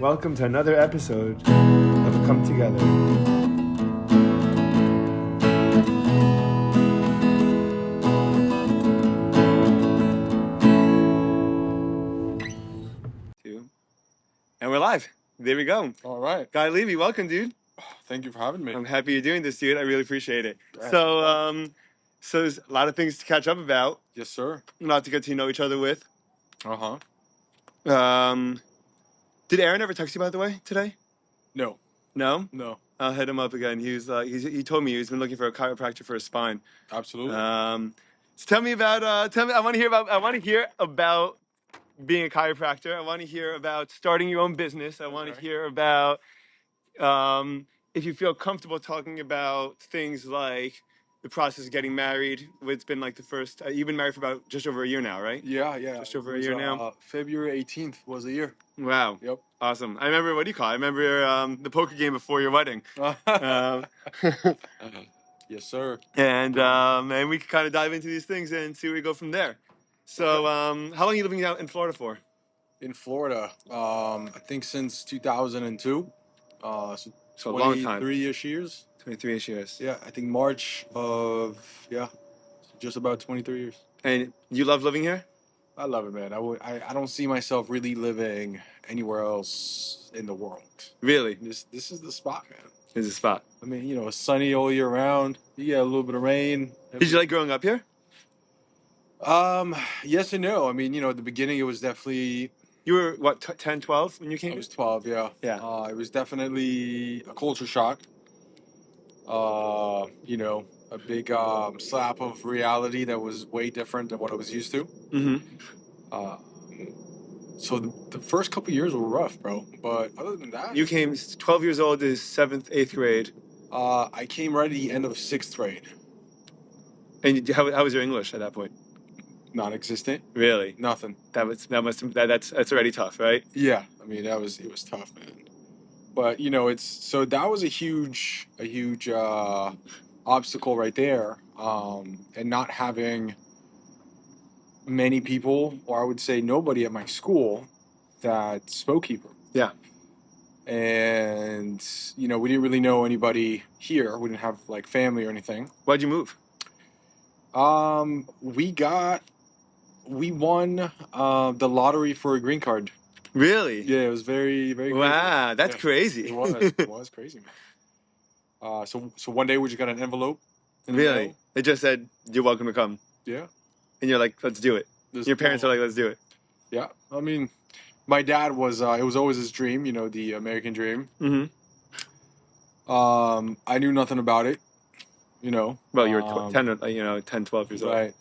Welcome to another episode of A Come Together. And we're live. There we go. All right. Guy Levy, welcome, dude. Thank you for having me. I'm happy you're doing this, dude. I really appreciate it. So there's a lot of things to catch up about. Yes, sir. A lot to get to know each other with. Uh-huh. Did Aaron ever text you, by the way, today? No. No? No. I'll hit him up again. He told me he's been looking for a chiropractor for his spine. Absolutely. So tell me about. I want to hear about being a chiropractor. I want to hear about starting your own business. I want to hear about if you feel comfortable talking about things like the process of getting married. It's been like the first. You've been married for about just over a year now, right? Yeah. Just over a year now. February 18th was the year. Wow. Yep. Awesome. I remember, what do you call it? I remember the poker game before your wedding. Yes, sir. And we can kind of dive into these things and see where we go from there. So how long are you living out in Florida for? In Florida, I think since 2002. So a long time. 23-ish years. 23-ish years. Yeah, I think March of, just about 23 years. And you love living here? I love it, man. I don't see myself really living anywhere else in the world. Really? This is the spot, man. This is the spot. I mean, it's sunny all year round. You get a little bit of rain. Did you like growing up here? Yes and no. I mean, at the beginning it was definitely... You were, what, 10, 12 when you came? I was 12, yeah. Yeah. It was definitely a culture shock. A big slap of reality that was way different than what I was used to. Mm-hmm. So the first couple of years were rough, bro. But other than that... You came 12 years old, is 7th, 8th grade. I came right at the end of 6th grade. And how was your English at that point? Non-existent. Really? Nothing. That's already tough, right? Yeah. I mean, it was tough, man. But that was a huge obstacle right there. And not having many people, or I would say nobody at my school that spoke Hebrew. Yeah. And we didn't really know anybody here. We didn't have like family or anything. Why'd you move? We won the lottery for a green card. Really? Yeah, it was very, very crazy. Wow, that's crazy. It was crazy, man. So one day we just got an envelope. Really? It just said, "You're welcome to come." Yeah. And you're like, "Let's do it." Your parents are like, "Let's do it." Yeah. I mean, my dad was, it was always his dream, the American dream. Mm-hmm. I knew nothing about it, Well, you were 10, 12 years old. Right.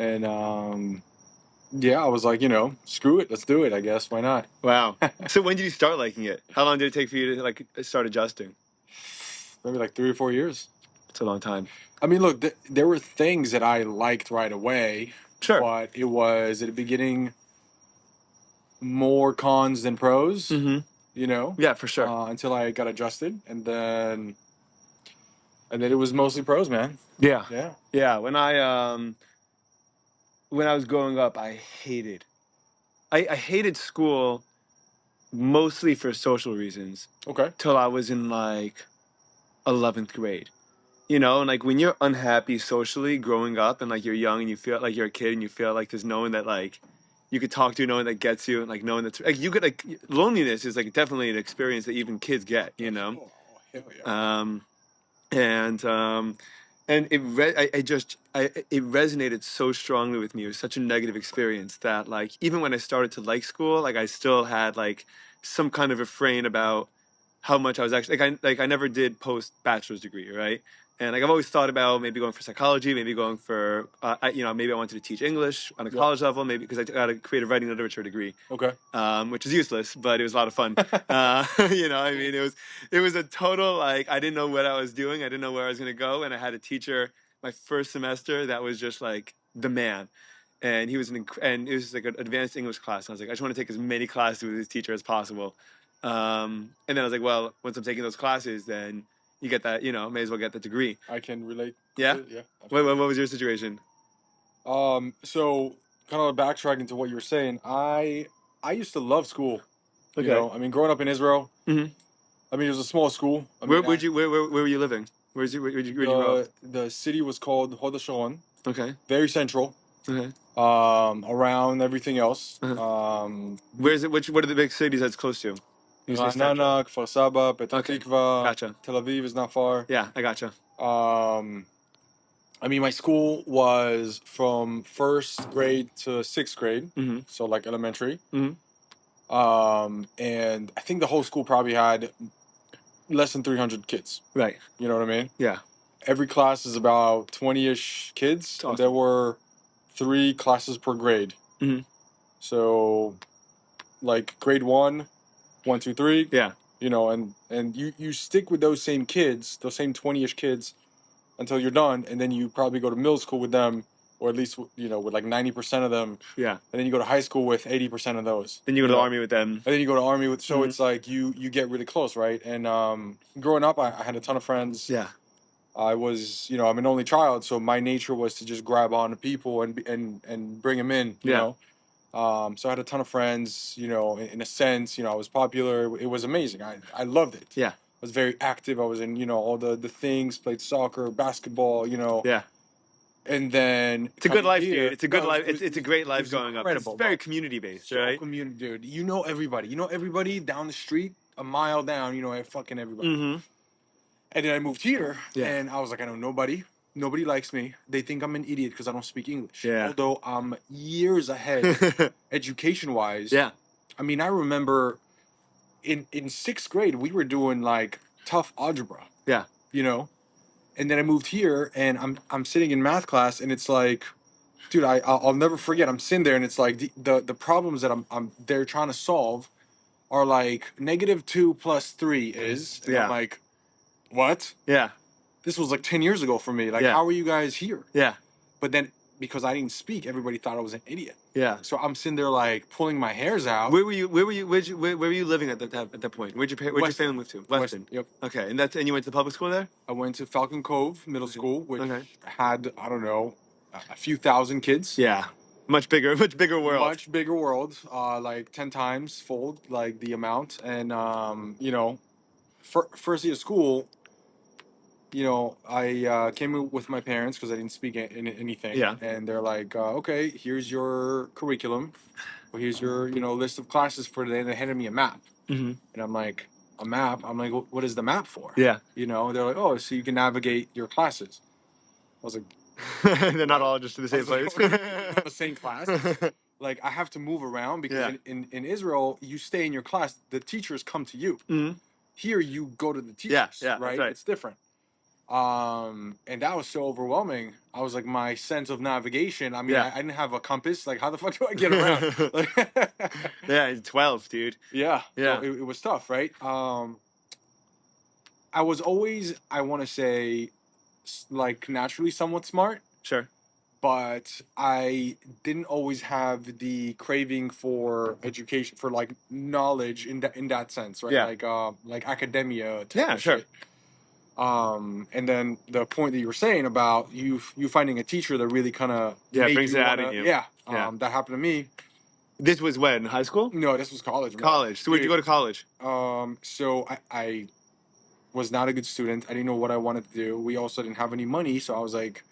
And, I was like, screw it. Let's do it, I guess. Why not? Wow. So when did you start liking it? How long did it take for you to like start adjusting? Maybe like 3 or 4 years. It's a long time. I mean, look, there were things that I liked right away. Sure. But it was, at the beginning, more cons than pros, Mm-hmm. Yeah, for sure. Until I got adjusted. And then it was mostly pros, man. Yeah. Yeah. Yeah. When I was growing up, I hated school mostly for social reasons. Okay. Till I was in like 11th grade. And like when you're unhappy socially growing up and like you're young and you feel like you're a kid and you feel like there's no one that like you could talk to, no one that gets you, and like no one that's like you could like loneliness is like definitely an experience that even kids get, Oh, hell yeah. And it resonated so strongly with me. It was such a negative experience that like even when I started to like school, like I still had like some kind of refrain about how much I was actually I never did post bachelor's degree, right? And like I've always thought about maybe going for psychology, maybe going for maybe I wanted to teach English on a college level, maybe because I got a creative writing and literature degree. Okay. Which is useless, but it was a lot of fun. I mean, it was a total like I didn't know what I was doing, I didn't know where I was going to go, and I had a teacher my first semester that was just like the man. And he was and it was like an advanced English class. And I was like, I just want to take as many classes with this teacher as possible. And then I was like, well, once I'm taking those classes, then you get that, may as well get the degree. I can relate. Yeah? Yeah. What was your situation? So kind of backtracking to what you were saying, I used to love school. Okay. You know, I mean, growing up in Israel, Mhm. I mean, it was a small school. I Where mean, where were you living? Where'd you grow up? the city was called Hod HaSharon, Okay. very central, Okay. around everything else. Where's it? What are the big cities that's close to? You say central. Ra'anana, Kfar Saba, Petah Okay. Tikva, Gotcha. Tel Aviv is not far. Yeah, I gotcha. I mean, my school was from first grade to sixth grade, Mhm. so like elementary. Mhm. And I think the whole school probably had less than 300 kids. Right. You know what I mean? Yeah. Every class is about 20-ish kids, That's and there awesome. were 3 classes per grade. Mhm. So, like grade 1, 1, 2, 3. Yeah. You know, and you stick with those same kids, those same 20-ish kids, until you're done, and then you probably go to middle school with them, or at least you know with like 90% of them. Yeah. And then you go to high school with 80% of those. Then you go to the know? army with them. And then you go to army with. So Mhm. it's like you get really close, right? And growing up, I had a ton of friends. Yeah. I was, you know, I'm an only child, so my nature was to just grab on to people and bring them in, you Yeah. know. So I had a ton of friends, you know, in a sense, you know, I was popular. It was amazing. I loved it. Yeah. I was very active. I was in, you know, all the things, played soccer, basketball, you know. Yeah. And then It's a good coming life, here, dude. It's a good life. It's a great it life was growing up. 'Cause incredible, it's very bro. community based, So right? community, dude. You know everybody. You know everybody down the street, a mile down. You know fucking everybody. Mm-hmm. And then I moved here, Yeah. and I was like, I know nobody. Nobody likes me. They think I'm an idiot because I don't speak English. Yeah. Although I'm years ahead, education wise. Yeah. I mean, I remember in sixth grade we were doing like tough algebra. Yeah. You know, and then I moved here, and I'm sitting in math class, and it's like, dude, I'll never forget. I'm sitting there, and it's like the problems that I'm they're trying to solve are like -2 + 3 is, and Yeah. I'm like, what? Yeah. This was like 10 years ago for me. Like, Yeah. how are you guys here? Yeah. But then because I didn't speak, everybody thought I was an idiot. Yeah. So I'm sitting there like pulling my hairs out. Where were you? Where were you living at that point? Where'd your family move to? Weston. Yep. Okay, and you went to public school there? I went to Falcon Cove Middle School, which Okay. had, I don't know, a few thousand kids. Yeah. Much bigger world. Much bigger world, like 10 times fold, like the amount. And, you know, first year of school, you know, I came in with my parents because I didn't speak anything. Yeah. And they're like, okay, here's your curriculum. Or here's your, you know, list of classes for today. And they handed me a map. Mm-hmm. And I'm like, a map? I'm like, what is the map for? Yeah. You know, they're like, oh, so you can navigate your classes. I was like, they're not all just in the same place. Not the same class. Like, I have to move around because in Israel, you stay in your class. The teachers come to you. Mm-hmm. Here, you go to the teachers. Yeah, right? right. It's different. And that was so overwhelming. I was like, my sense of navigation. I mean, Yeah. I didn't have a compass. Like, how the fuck do I get around? Like, Yeah, 12, dude. yeah. Yeah. So it was tough, right? I was always, I want to say, like naturally somewhat smart, Sure. but I didn't always have the craving for education, for like knowledge in that sense, right? Yeah. Like academia. Type Yeah, of sure. shit. And then the point that you were saying about you finding a teacher that really kind of brings it out in you. Yeah. Yeah. That happened to me. This was when? High school? No, this was college. Man. College. So where'd you go to college? So I was not a good student. I didn't know what I wanted to do. We also didn't have any money, so I was like,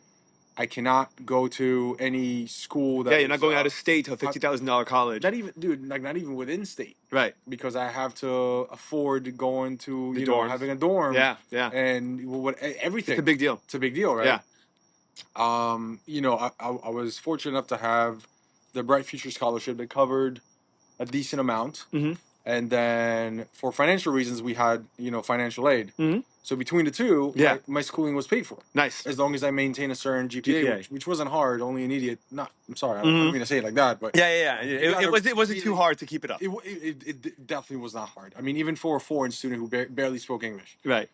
I cannot go to any school that. Yeah, you're not going out of state to a $50,000 college. Not even, dude. Like not even within state. Right. Because I have to afford going to The you know dorms. having a dorm. Yeah, yeah. And what everything. It's a big deal. It's a big deal, right? Yeah. You know, I was fortunate enough to have the Bright Future Scholarship that covered a decent amount. Mm-hmm. And then for financial reasons, we had, you know, financial aid. Mm-hmm. So between the two, Yeah. my schooling was paid for. Nice. As long as I maintain a certain GPA. Which wasn't hard. Only an idiot. I'm sorry. I don't mean to say it like that, but Yeah. It wasn't too hard to keep it up. It definitely was not hard. I mean, even for a foreign student who barely spoke English. Right.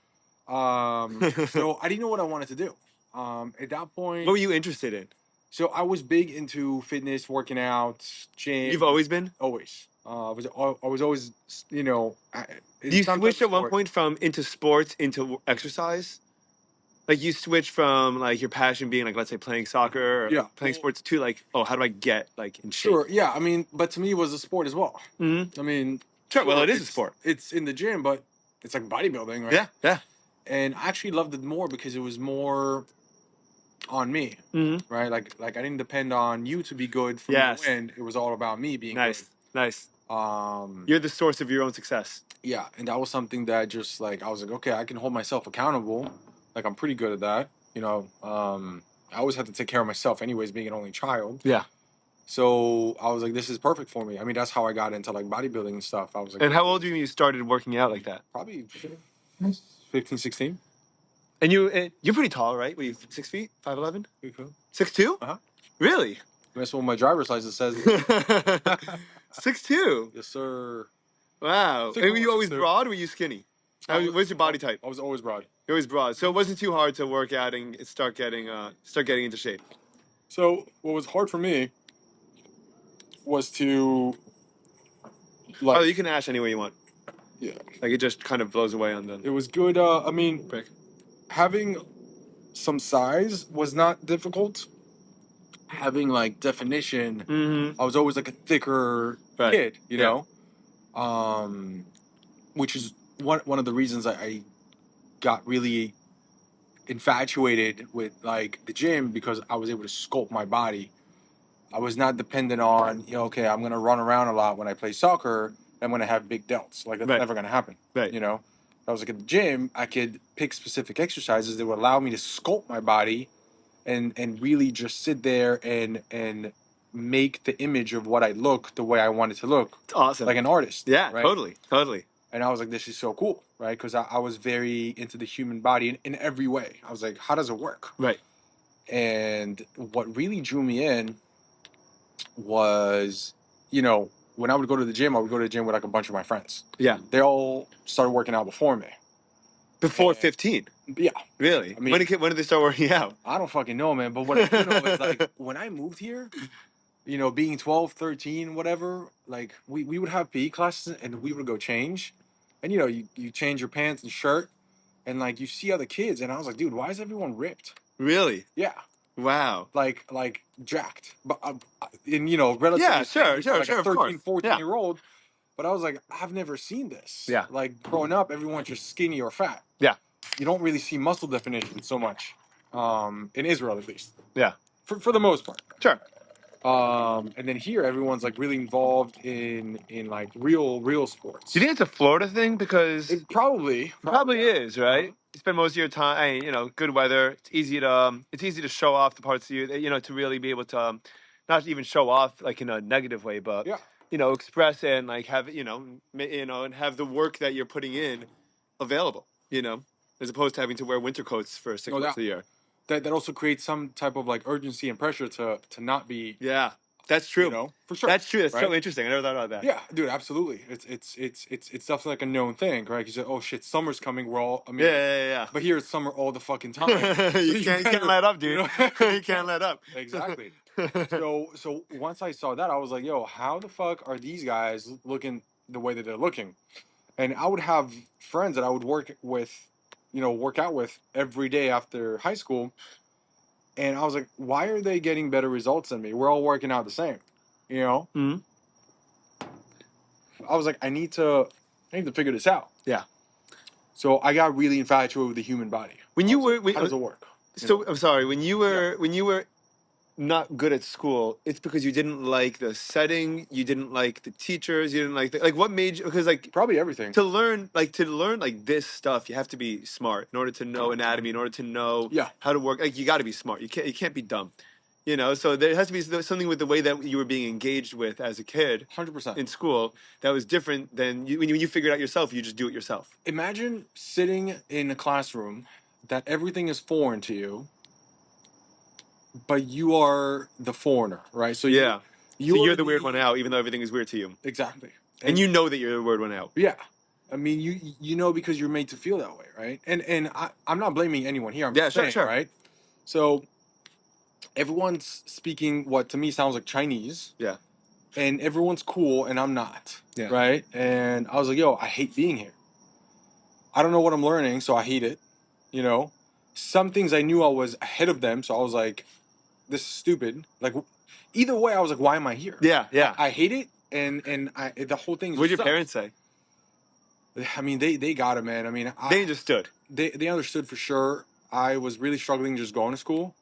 So I didn't know what I wanted to do. At that point, What were you interested in? So I was big into fitness, working out, gym. You've always been? Always. I was always, you know. You switched at one point from into sports into exercise? Like you switched from like your passion being like, let's say playing soccer or playing sports to like, oh, how do I get like in shape? Sure, yeah. I mean, but to me it was a sport as well. Mm-hmm. I mean, Sure. Well, it is a sport. It's in the gym, but it's like bodybuilding, right? Yeah. Yeah. And I actually loved it more because it was more on me, Mm-hmm. right? Like I didn't depend on you to be good for me to Yes. win. It was all about me being Nice. Nice. good. You're the source of your own success. Yeah, and that was something that just like I was like, okay, I can hold myself accountable. Like I'm pretty good at that. I always had to take care of myself anyways, being an only child. Yeah. So I was like, this is perfect for me. I mean, that's how I got into like bodybuilding and stuff. I was like, And how old were you when you started working out like that? probably 15, 16. And you're pretty tall, right? Were you 6 feet, 5'11"? 6'2"? Uh-huh. Really? That's what my driver's license says. 6'2". Yes, sir. Wow. And were you always 6'2". broad or were you skinny? What's your body type? I was always broad. You're always broad. So it wasn't too hard to work out and start getting into shape. So what was hard for me was to like. Oh, you can ash anywhere you want. Yeah. Like it just kind of blows away on It the was good. I mean, brick. having some size was not difficult. Having like definition, Mm-hmm. I was always like a thicker Right. kid, you Yeah. know, which is one of the reasons I got really infatuated with like the gym because I was able to sculpt my body. I was not dependent on, okay, I'm gonna run around a lot when I play soccer. I'm gonna have big delts. Like that's Right. never gonna happen. Right. You know, I was like at the gym, I could pick specific exercises that would allow me to sculpt my body, and really just sit there and make the image of what I look the way I want it to look. It's awesome. Like an artist. Yeah, right? Totally. And I was like, this is so cool, right? Because I was very into the human body in every way. I was like, how does it work? Right. And what really drew me in was, when I would go to the gym, I would go to the gym with like a bunch of my friends. Yeah. They all started working out before me. Before 15? Yeah. Really? I mean, when did they start working out? I don't fucking know, man. But what I do know is like when I moved here, being 12, 13, whatever, like we would have PE classes and we would go change. And you change your pants and shirt and like you see other kids and I was like, dude, why is everyone ripped? Really? Yeah. Wow. Like jacked. But relatively Yeah, sure, like a 13, 14 Yeah. year old. But I was like, I've never seen this. Yeah. Like growing up, everyone's just skinny or fat. Yeah. You don't really see muscle definition so much. In Israel at least. Yeah. For the most part. Sure. And then here, everyone's like really involved in like real sports. Do you think it's a Florida thing? Because It probably is, right? You spend most of your time, good weather. It's easy to show off the parts of you, to really be able to, not even show off like in a negative way, but Yeah. Express and like have and have the work that you're putting in available, as opposed to having to wear winter coats for 6 months of the year. That also creates some type of like urgency and pressure to not be. Yeah, that's true. For sure. That's true. That's right? so interesting. I never thought about that. Yeah, dude, absolutely. It's definitely like a known thing, right? Because oh shit, summer's coming. We're all. I mean, yeah. But here it's summer all the fucking time. you can't let up, dude. You can't let up. Exactly. So once I saw that, I was like, yo, how the fuck are these guys looking the way that they're looking? And I would have friends that I would work out with every day after high school. And I was like, why are they getting better results than me? We're all working out the same, Mm-hmm. I was like, I need to figure this out. Yeah. So I got really infatuated with the human body. How does it work? So I'm sorry, when you were not good at school, it's because you didn't like the setting, you didn't like the teachers, you didn't like what made you, because like Probably everything. to learn like this stuff, you have to be smart in order to know anatomy, in order to know how to work. Like you got to be smart. You can't be dumb. So there has to be something with the way that you were being engaged with as a kid 100%. in school that was different than when you figured it out yourself, you just do it yourself. Imagine sitting in a classroom that everything is foreign to you, but you are the foreigner, right? So so you're the weird one out, even though everything is weird to you. Exactly. And you know that you're the weird one out. Yeah. I mean, you know because you're made to feel that way, right? And I'm not blaming anyone here. I'm just saying, sure. Right? So everyone's speaking what to me sounds like Chinese. Yeah. And everyone's cool and I'm not. Yeah. Right? And I was like, yo, I hate being here. I don't know what I'm learning, so I hate it. Some things I knew I was ahead of them, so I was like, this is stupid. Like, either way, I was like, why am I here? Yeah. I hate it, and the whole thing. What did your parents say? I mean, they got it, man. I mean, They understood. they understood for sure. I was really struggling just going to school.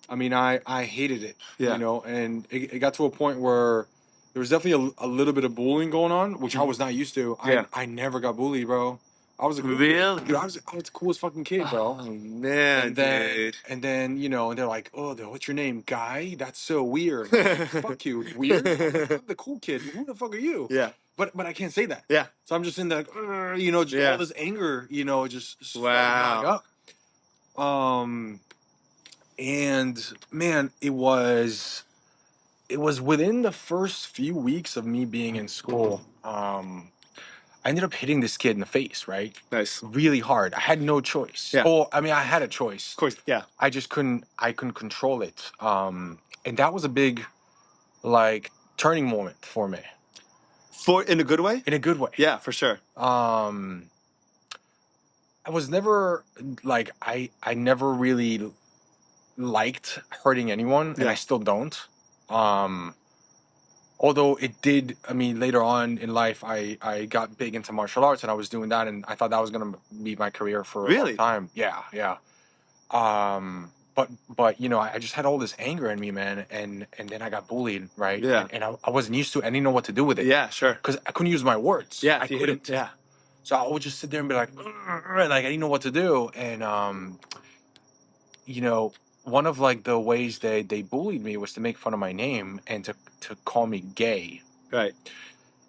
I mean, I hated it, Yeah. and it got to a point where there was definitely a little bit of bullying going on, which I was not used to. Yeah. I never got bullied, bro. I was a cool Really? kid. Dude, I was the coolest fucking kid, bro. Oh man, dude. And then and they're like, oh, what's your name, Guy? That's so weird. I'm like, fuck you, weird. I'm the cool kid. Who the fuck are you? Yeah. But I can't say that. Yeah. So I'm just in the, just Yeah. all this anger, just started Wow. welling up. And man, it was within the first few weeks of me being in school. I ended up hitting this kid in the face, right? Nice. Really hard. I had no choice. Yeah. Oh, I mean, I had a choice. Of course. Yeah. I just couldn't control it. And that was a big, like, turning moment for me. In a good way? In a good way. Yeah, for sure. I was never like I never really liked hurting anyone, and Yeah. I still don't. Although it did, I mean, later on in life, I got big into martial arts, and I was doing that, and I thought that was gonna be my career for a long time. Yeah, yeah. But I just had all this anger in me, man, and then I got bullied, right? Yeah. And I wasn't used to it. I didn't know what to do with it. Yeah, sure. Because I couldn't use my words. Yeah, I you hit him. couldn't. Yeah. So I would just sit there and be like, I didn't know what to do, and one of like the ways they bullied me was to make fun of my name and to call me gay. Right.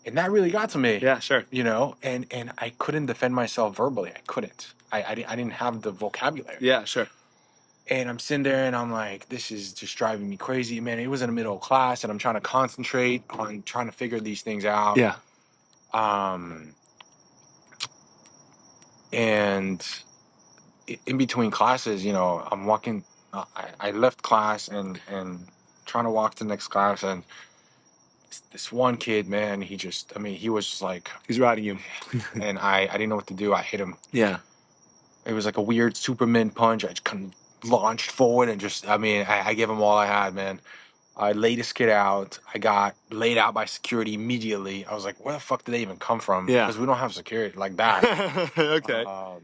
And that really got to me. Yeah, sure. And I couldn't defend myself verbally. I couldn't. I didn't have the vocabulary. Yeah, sure. And I'm sitting there and I'm like, this is just driving me crazy, man. It was in the middle of class and I'm trying to concentrate on trying to figure these things out. Yeah. And in between classes, I'm walking. I left class and trying to walk to the next class, and this one kid, man, he was just like, He's riding you. and I didn't know what to do. I hit him. Yeah. It was like a weird Superman punch. I just kind of launched forward and I gave him all I had, man. I laid this kid out. I got laid out by security immediately. I was like, where the fuck did they even come from? Yeah. Because we don't have security like that. Okay. But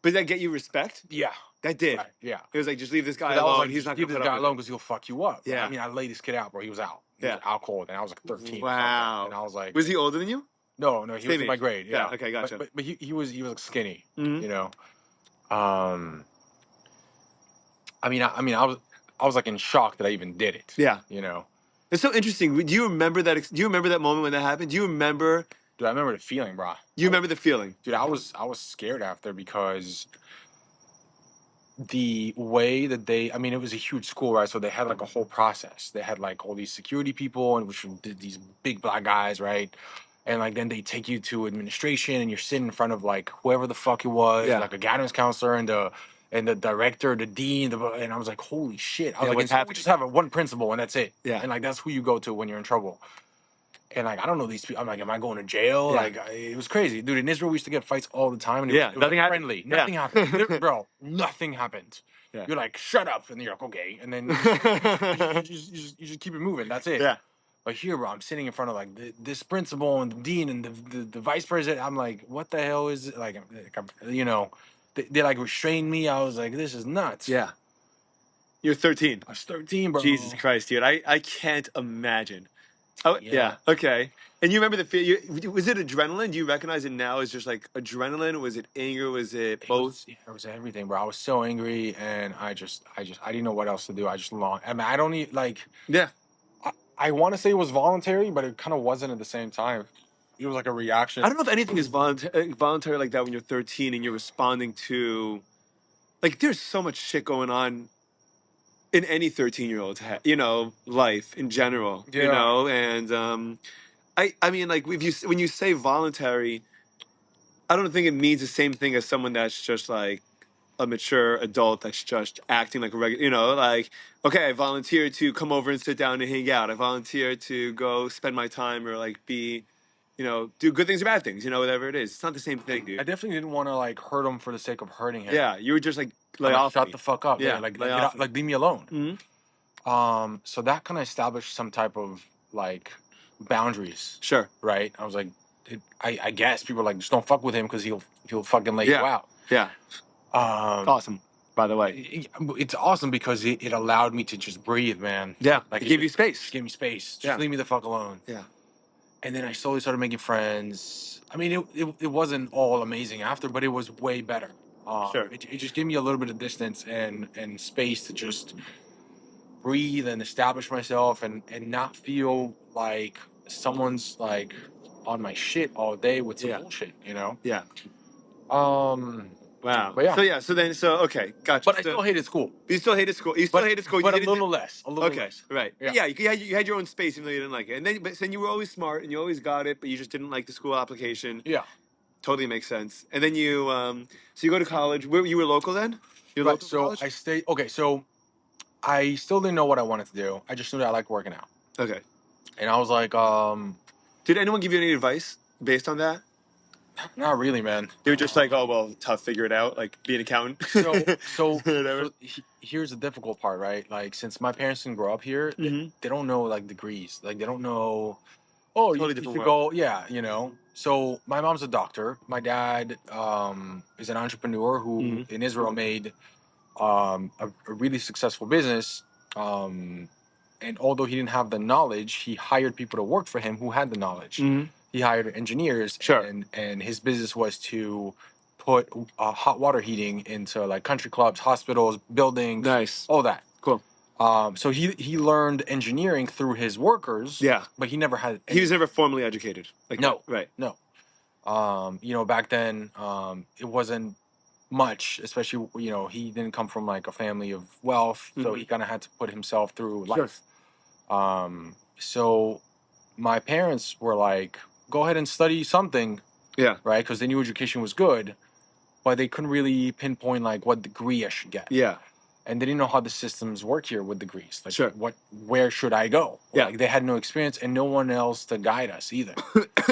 did that get you respect? Yeah. That did. Right, yeah. It was like, just leave this guy That was alone. like, He's not leave gonna this put guy up alone with because he'll fuck you up. Yeah. I mean, I laid this kid out, bro. He was out. He Yeah. was out cold, and I was like 13. Wow. And I was like, was he older than you? No, he Same was in my age. grade. Yeah. Yeah, okay, gotcha. But he was skinny. Mhm. I was like in shock that I even did it. Yeah. It's so interesting. Do you remember that? Do you remember that moment when that happened? Do you remember? Dude, I remember the feeling, bro. You remember the feeling? Dude, I was scared after because the way that it was a huge school, right? So they had like a whole process. They had like all these security people and which did these big black guys, right? And like then they take you to administration and you're sitting in front of like whoever the fuck it was, Yeah. like a guidance counselor and the director, the dean, and I was like, holy shit. I was like, we just have one principal and that's it. Yeah. And like that's who you go to when you're in trouble. And like I don't know these people. I'm like, am I going to jail? Yeah. Like it was crazy, dude. In Israel, we used to get fights all the time. And it was nothing happened. Friendly. Nothing happened, bro. Nothing happened. Yeah. You're like, shut up, and you're like, okay, and then you just keep it moving. That's it. Yeah. But here, bro, I'm sitting in front of like this principal and the dean and the vice president. I'm like, what the hell is it? Like they like restrained me. I was like, this is nuts. Yeah. You're 13. I was 13, bro. Jesus Christ, dude. I can't imagine. Oh, yeah. Okay. And you remember the feel? Was it adrenaline? Do you recognize it now as just like adrenaline? Was it anger? Was it both? It was everything, bro. I was so angry, and I didn't know what else to do. I just longed. I mean, I don't need like. Yeah. I want to say it was voluntary, but it kind of wasn't at the same time. It was like a reaction. I don't know if anything is voluntary like that when you're 13 and you're responding to, like, there's so much shit going on in any 13-year-old's life in general. Yeah. And I mean, like, when you say voluntary, I don't think it means the same thing as someone that's just like a mature adult that's just acting like a regular, like, okay, I volunteer to come over and sit down and hang out. I volunteer to go spend my time or like be, do good things or bad things, whatever it is. It's not the same thing, dude. I definitely didn't want to like hurt him for the sake of hurting him. Yeah, you were just like, lay off shut me. the fuck up. Yeah, man. Like leave me alone. Mm-hmm. So that kind of established some type of like boundaries. Sure. Right. I was like, I guess people are like, just don't fuck with him because he'll fucking lay you Yeah. out. Yeah. Um, Awesome. By the way. it's awesome because it allowed me to just breathe, man. Yeah. Like It gave you just space. gave me space. Just Yeah. leave me the fuck alone. Yeah. And then I slowly started making friends. I mean, it wasn't all amazing after, but it was way better. Sure. It just gave me a little bit of distance and space to just breathe and establish myself and not feel like someone's like on my shit all day with some Yeah. bullshit, you know? Yeah. Wow. Wow. But yeah. So okay, gotcha. But I still hated school. You still hated school. You still hated school. You But a didn't. little less. A little Okay, less. right. Yeah. Yeah, you had your own space even though you didn't like it. And then you were always smart and you always got it, but you just didn't like the school application. Yeah. Totally makes sense. And then so you go to college. Where you were local then? You were Right. local to So college? I stayed. Okay. So I still didn't know what I wanted to do. I just knew that I liked working out. Okay. And I was like, Did anyone give you any advice based on that? not really, man. You were just like, oh well, tough, figure it out, like be an accountant. Whatever. Here's the difficult part, right? Like, since my parents didn't grow up here, Mhm. they don't know like degrees. Like, they don't know. Oh, Totally you different could world. go, yeah, you know. So my mom's a doctor. My dad is an entrepreneur who Mhm. in Israel made a really successful business. And although he didn't have the knowledge, he hired people to work for him who had the knowledge. Mhm. He hired engineers, Sure. and his business was to put hot water heating into like country clubs, hospitals, buildings, Nice. all that. Cool. So he learned engineering through his workers. Yeah. But he never had. He was never formally educated. Like No. that. Right. No. You know, back then, it wasn't much, especially, you know, he didn't come from like a family of wealth, so Mhm. he kind of had to put himself through Sure. life. So my parents were like, go ahead and study something, Yeah. right? Because they knew education was good, but they couldn't really pinpoint like what degree I should get. Yeah. And they didn't know how the systems work here with degrees. Like, Sure. where should I go? Yeah. Like, they had no experience and no one else to guide us either.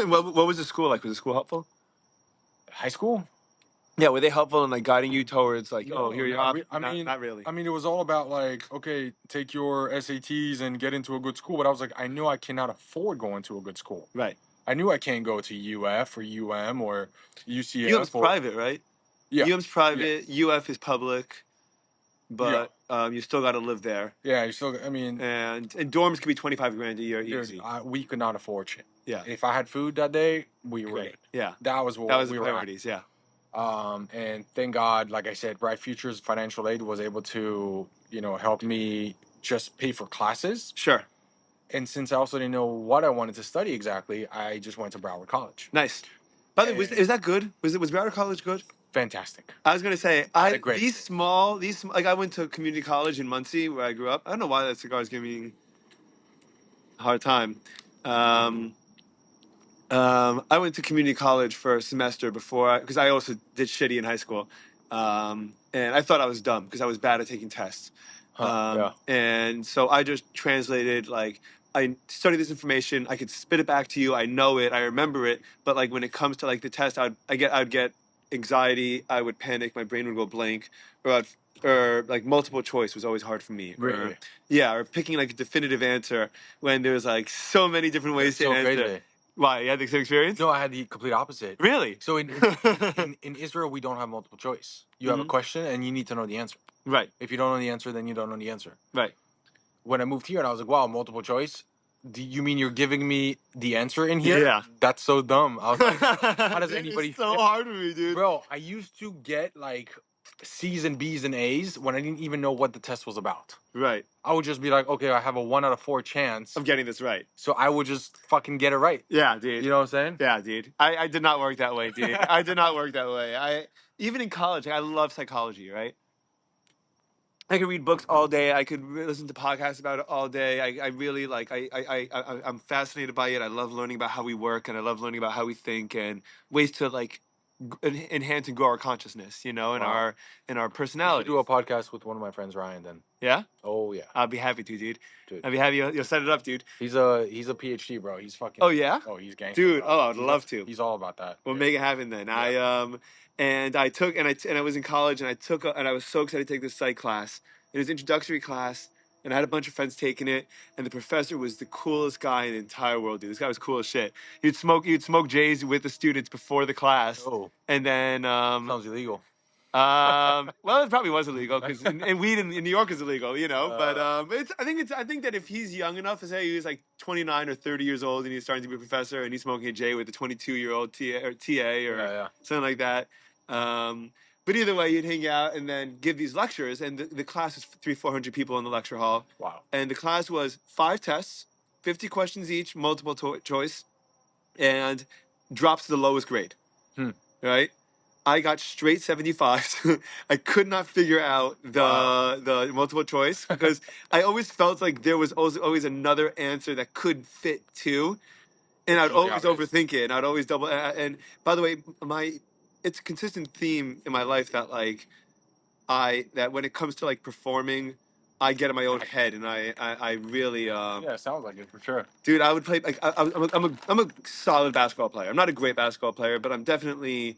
What was the school like? Was the school helpful? High school? Yeah, were they helpful in like guiding you towards like, No, oh, here you not are? re- I mean, Not really. I mean, it was all about like, okay, take your SATs and get into a good school. But I was like, I knew I cannot afford going to a good school. Right. I knew I can't go to UF or UM or UCF. UM's private, right? Yeah. UM's private. UF is public, but you still got to live there. Yeah, you still. I mean, And dorms could be 25 grand a year dude, easy. we could not afford shit. Yeah. If I had food that day, we were Great. good. Yeah. That was what That was we the were at. priorities. Yeah. And thank God, like I said, Bright Futures Financial Aid was able to, you know, help me just pay for classes. Sure. And since I also didn't know what I wanted to study exactly, I just went to Broward College. Nice. By the way, is that good? Was Broward College good? Fantastic. I was gonna say, a great like I went to community college in Muncie where I grew up. I don't know why that cigar is giving me a hard time. I went to community college for a semester before because I also did shitty in high school, and I thought I was dumb because I was bad at taking tests. Yeah. And so I just translated, like, I studied this information, I could spit it back to you, I know it, I remember it, but like when it comes to like the test, I'd get anxiety, I would panic, my brain would go blank, or like multiple choice was always hard for me. Really? Or picking like a definitive answer when there's like so many different ways to so answer. crazy. Why? You had the same experience? No, I had the complete opposite. Really? So in Israel, we don't have multiple choice. You have a question and you need to know the answer. Right. If you don't know the answer, then you don't know the answer. Right. When I moved here and I was like, wow, multiple choice? Do you mean you're giving me the answer in here? Yeah. That's so dumb. I was like, how does Dude, anybody... It's so hard for me, dude. Bro, I used to get like C's and B's and A's when I didn't even know what the test was about. Right. I would just be like, okay, I have a 1 out of 4 chance. I'm getting this right. So I would just fucking get it right. Yeah, dude. You know what I'm saying? Yeah, dude. I did not work that way, dude. I did not work that way. Even in college, I love psychology, right? I could read books all day. I could listen to podcasts about it all day. I really like. I'm fascinated by it. I love learning about how we work, and I love learning about how we think and ways to like enhance and grow our consciousness. You know, and Wow. our I personality. do a podcast with one of my friends, Ryan. Then. Yeah. Oh yeah. I'll be happy to, dude. Dude. I'll be happy. You'll set it up, dude. He's a PhD, bro. He's fucking. Oh yeah. Oh, he's gangster. Dude. Bro. Oh, I'd love to. He's all about that. We'll make it happen then. Yeah. I was in college and I was so excited to take this psych class. It was an introductory class, and I had a bunch of friends taking it, and the professor was the coolest guy in the entire world, dude. This guy was cool as shit. He'd smoke J's with the students before the class, Oh, and then sounds illegal. well, it probably was illegal because and weed in New York is illegal, you know. But I think that if he's young enough to say he was like 29 or 30 years old and he's starting to be a professor and he's smoking a J with a 22-year-old TA or Yeah. something like that. But either way, you'd hang out and then give these lectures, and the class is 300-400 people in the lecture hall. Wow. And the class was 5 tests, 50 questions each, multiple choice, and drops to the lowest grade. Right? I got straight 75s. I could not figure out the multiple choice because I always felt like there was always another answer that could fit too, and I'd Usually always how it is. overthink it. And I'd always double. And by the way, it's a consistent theme in my life that like that when it comes to like performing, I get in my own head, and I really Yeah, it sounds like it for sure. dude, I would play like I'm a solid basketball player. I'm not a great basketball player, but I'm definitely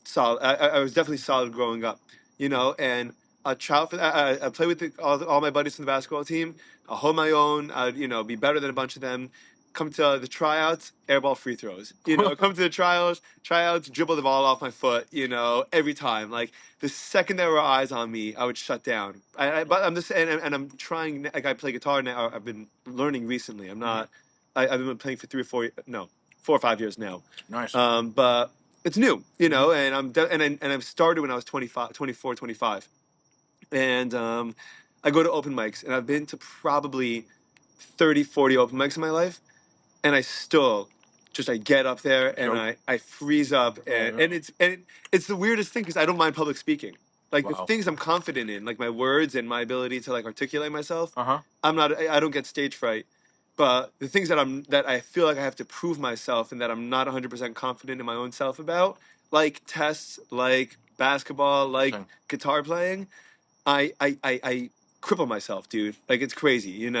solid. I was definitely solid growing up, you know. And I child for I play with all my buddies from the basketball team. I'll hold my own. I'd be better than a bunch of them. Come to the tryouts, airball free throws. Come to the tryouts, dribble the ball off my foot. Every time. Like the second there were eyes on me, I would shut down. But I'm just and I'm trying. Like I play guitar now. I've been learning recently. I'm not. I've been playing for 4 or 5 years now. Nice. But it's new, and I've started when I was 25, 24, 25. And I go to open mics, and I've been to probably 30, 40 open mics in my life, and I still I get up there and I freeze up, and it's the weirdest thing because I don't mind public speaking. Like the things I'm confident in, like my words and my ability to like articulate myself. I don't get stage fright. But the things that I feel like I have to prove myself and that I'm not 100% confident in my own self about, like tests, like basketball, like guitar playing, I cripple myself, dude. Like it's crazy, and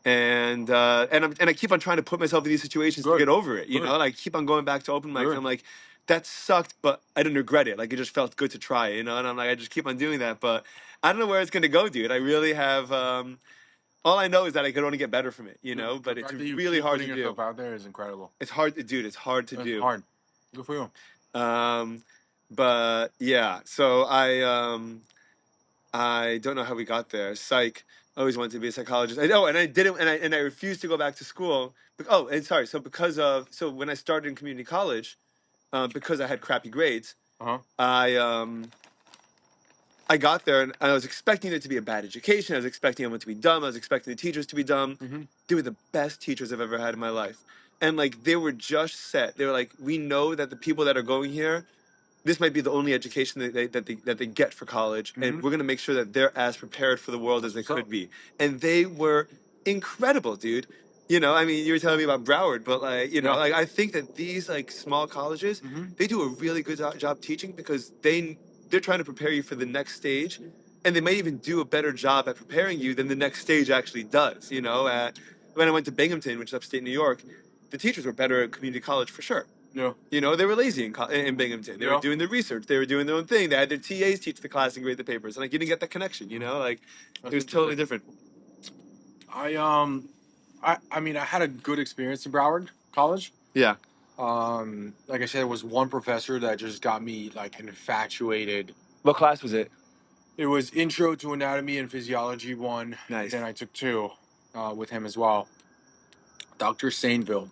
I keep on trying to put myself in these situations to get over it, and I keep on going back to open mics. And I'm like, that sucked, but I didn't regret it. Like it just felt good to try, and I'm like, I just keep on doing that, but I don't know where it's gonna go, dude. I really have. All I know is that I could only get better from it, but it's really hard to do. Putting yourself out there is incredible. It's hard to do. It's hard to do. Hard. Good for you. But yeah, so I don't know how we got there. Psych. I always wanted to be a psychologist. I know, and I didn't, and I refused to go back to school. Oh, and sorry. So when I started in community college, because I had crappy grades, I got there and I was expecting it to be a bad education. I was expecting everyone to be dumb. I was expecting the teachers to be dumb. They were the best teachers I've ever had in my life. And like, they were just set. They were like, we know that the people that are going here, this might be the only education that they get for college. And we're going to make sure that they're as prepared for the world as they could be. And they were incredible, dude. You were telling me about Broward, but like, like I think that these like small colleges, they do a really good job teaching because they're trying to prepare you for the next stage, and they may even do a better job at preparing you than the next stage actually does. When I went to Binghamton, which is upstate New York, the teachers were better at community college for sure. Yeah. They were lazy in Binghamton. They were doing their research. They were doing their own thing. They had their TAs teach the class and grade the papers. And like you didn't get that connection. Like it was totally different. I mean, I had a good experience in Broward College. Yeah. Like I said, there was one professor that just got me like infatuated. What class was it? It was Intro to Anatomy and Physiology 1. Nice. Then I took 2 with him as well. Dr. Sainville.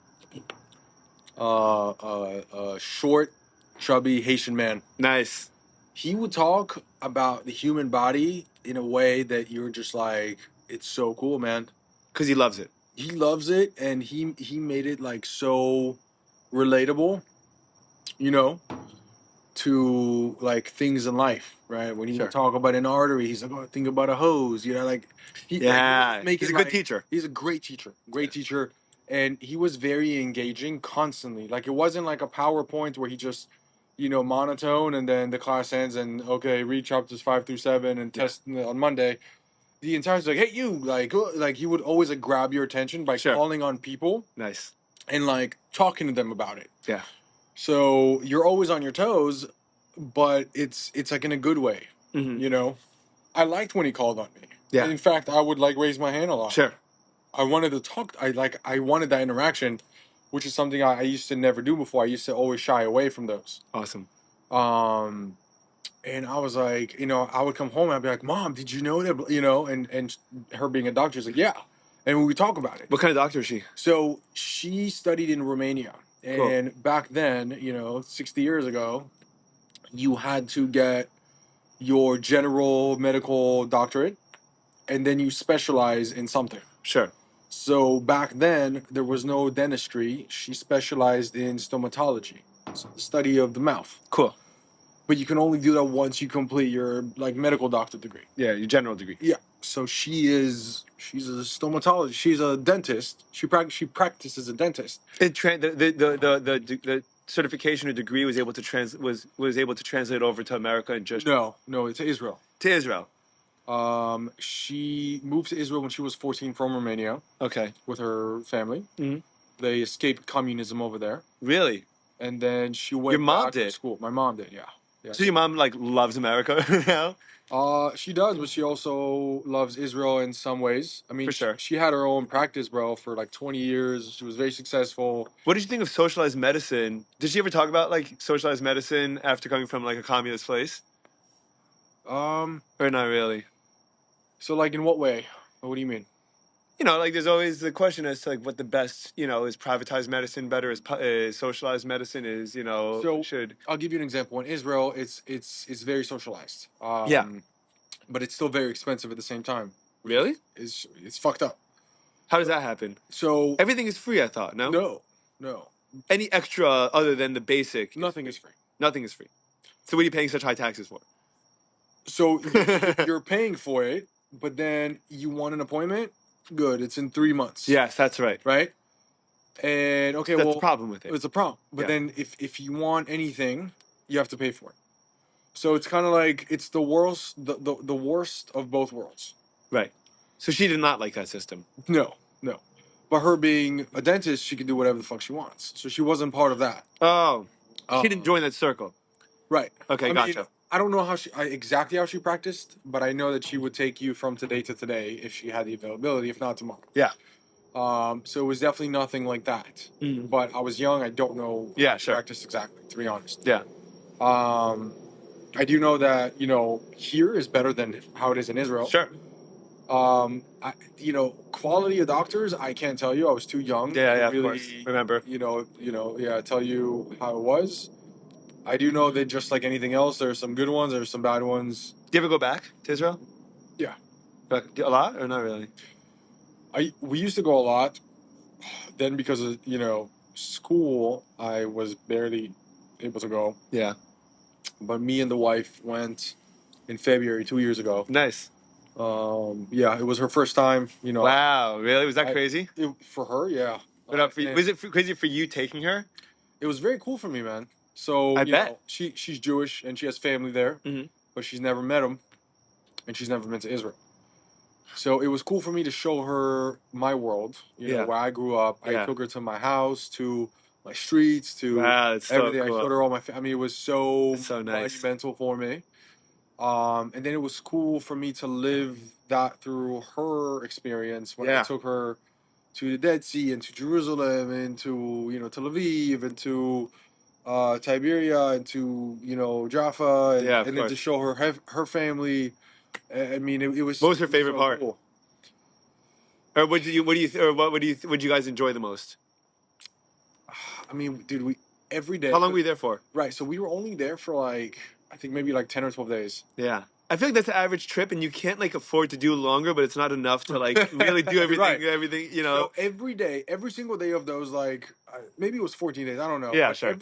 Short, chubby Haitian man. Nice. He would talk about the human body in a way that you're just like, it's so cool, man. Because he loves it. He loves it, and he made it like so relatable, to like things in life, right? When he would talk about an artery, he's like, oh, think about a hose, like he's a good teacher. He's a great teacher, teacher, and he was very engaging constantly. Like it wasn't like a PowerPoint where he just monotone and then the class ends and okay, read chapters 5 through 7 and test on Monday. The entire time, like, hey, you, like he would always like grab your attention by calling on people. Nice. And like talking to them about it. Yeah. So you're always on your toes, but it's like in a good way. I liked when he called on me. Yeah. In fact, I would like raise my hand a lot. Sure. I wanted to talk. I wanted that interaction, which is something I used to never do before. I used to always shy away from those. Awesome. And I was like, I would come home and I'd be like, Mom, did you know that, and her being a doctor is like, yeah. And we would talk about it. What kind of doctor is she? So she studied in Romania. Cool. And back then, 60 years ago, you had to get your general medical doctorate and then you specialize in something. Sure. So back then, there was no dentistry. She specialized in stomatology, so the study of the mouth. Cool. But you can only do that once you complete your medical doctor degree. Yeah, your general degree. Yeah. So she's a stomatologist. She's a dentist. She practices as a dentist. The certification or degree was able to was able to translate over to America and just No, it's Israel. to Israel. She moved to Israel when she was 14 from Romania. Okay. With her family. Mm-hmm. They escaped communism over there. Really? And then she went back to school. My mom did, yeah. So your mom loves America now? She does, but she also loves Israel in some ways. I mean, For sure. She had her own practice, bro, for 20 years. She was very successful. What did you think of socialized medicine? Did she ever talk about socialized medicine after coming from a communist place? Or not really? So in what way? What do you mean? There's always the question as to what the best, is privatized medicine better? Is socialized medicine So should... I'll give you an example. In Israel, it's very socialized. Yeah. But it's still very expensive at the same time. Really? It's fucked up. How does that happen? So everything is free, I thought. No. No. Any extra other than the basic? Nothing is free. Nothing is free. So what are you paying such high taxes for? So you're paying for it, but then you want an appointment? Good. It's in 3 months. Yes, that's right. Right? And okay, that's the problem with it. It's a problem. But then if you want anything, you have to pay for it. So it's kind of like it's the worst the worst of both worlds. Right. So she did not like that system. No. But her being a dentist, she could do whatever the fuck she wants. So she wasn't part of that. Oh. She didn't join that circle. Right. Okay, gotcha. I don't know exactly how she practiced, but I know that she would take you from today to today if she had the availability, if not tomorrow. Yeah. So it was definitely nothing like that. Mm-hmm. But I was young. I don't know how to practice exactly, to be honest. Yeah. I do know that, here is better than how it is in Israel. Sure. Quality of doctors, I can't tell you. I was too young. Yeah, really, of course. Remember. Tell you how it was. I do know that just like anything else, there's some good ones, there's some bad ones. Do you ever go back to Israel? Yeah. A lot or not really? We used to go a lot. Then because of, school, I was barely able to go. Yeah. But me and the wife went in February 2 years ago. Nice. Yeah, it was her first time, Wow, really? Was that crazy? For her, yeah. Was it crazy for you taking her? It was very cool for me, man. So, I bet. She's Jewish and she has family there, but she's never met them, and she's never been to Israel. So it was cool for me to show her my world, where I grew up. I took her to my house, to my streets, to everything. Cool. I showed her all my family. It was so nice. Monumental for me. And then it was cool for me to live that through her experience when I took her to the Dead Sea and to Jerusalem and to, Tel Aviv and to Tiberia and to, Jaffa and then to show her family. I mean, it was. What was her favorite part? Cool. Or what did you guys enjoy the most? I mean, dude, every day. How long were you there for? Right, so we were only there for I think maybe 10 or 12 days. Yeah. I feel like that's the average trip, and you can't afford to do longer, but it's not enough to really do everything. Right. Everything, So every single day of those, maybe it was 14 days. I don't know. Yeah, sure.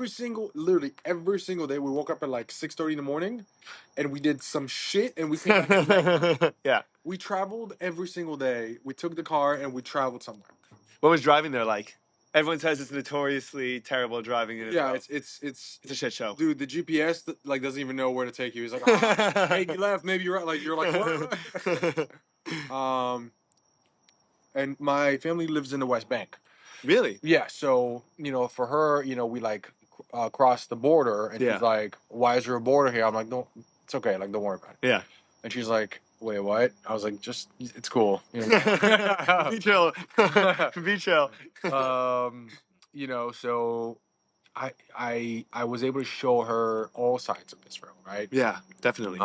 Literally every single day, we woke up at 6:30 in the morning, and we did some shit, and we came back at night. Yeah. We traveled every single day. We took the car and we traveled somewhere. What was driving there like? Everyone says it's notoriously terrible driving in Israel. Yeah, it's a shit show. Dude, the GPS doesn't even know where to take you. He's like, maybe left, maybe you're right. You're like, what? And my family lives in the West Bank. Really? Yeah. So for her, we crossed the border, and she's like, "Why is there a border here?" I'm like, "No, it's okay. Don't worry about it." Yeah. And she's like, wait, what? I was like, just, it's cool. You know? Be chill. Be chill. You know, so I was able to show her all sides of Israel, right? Yeah, definitely.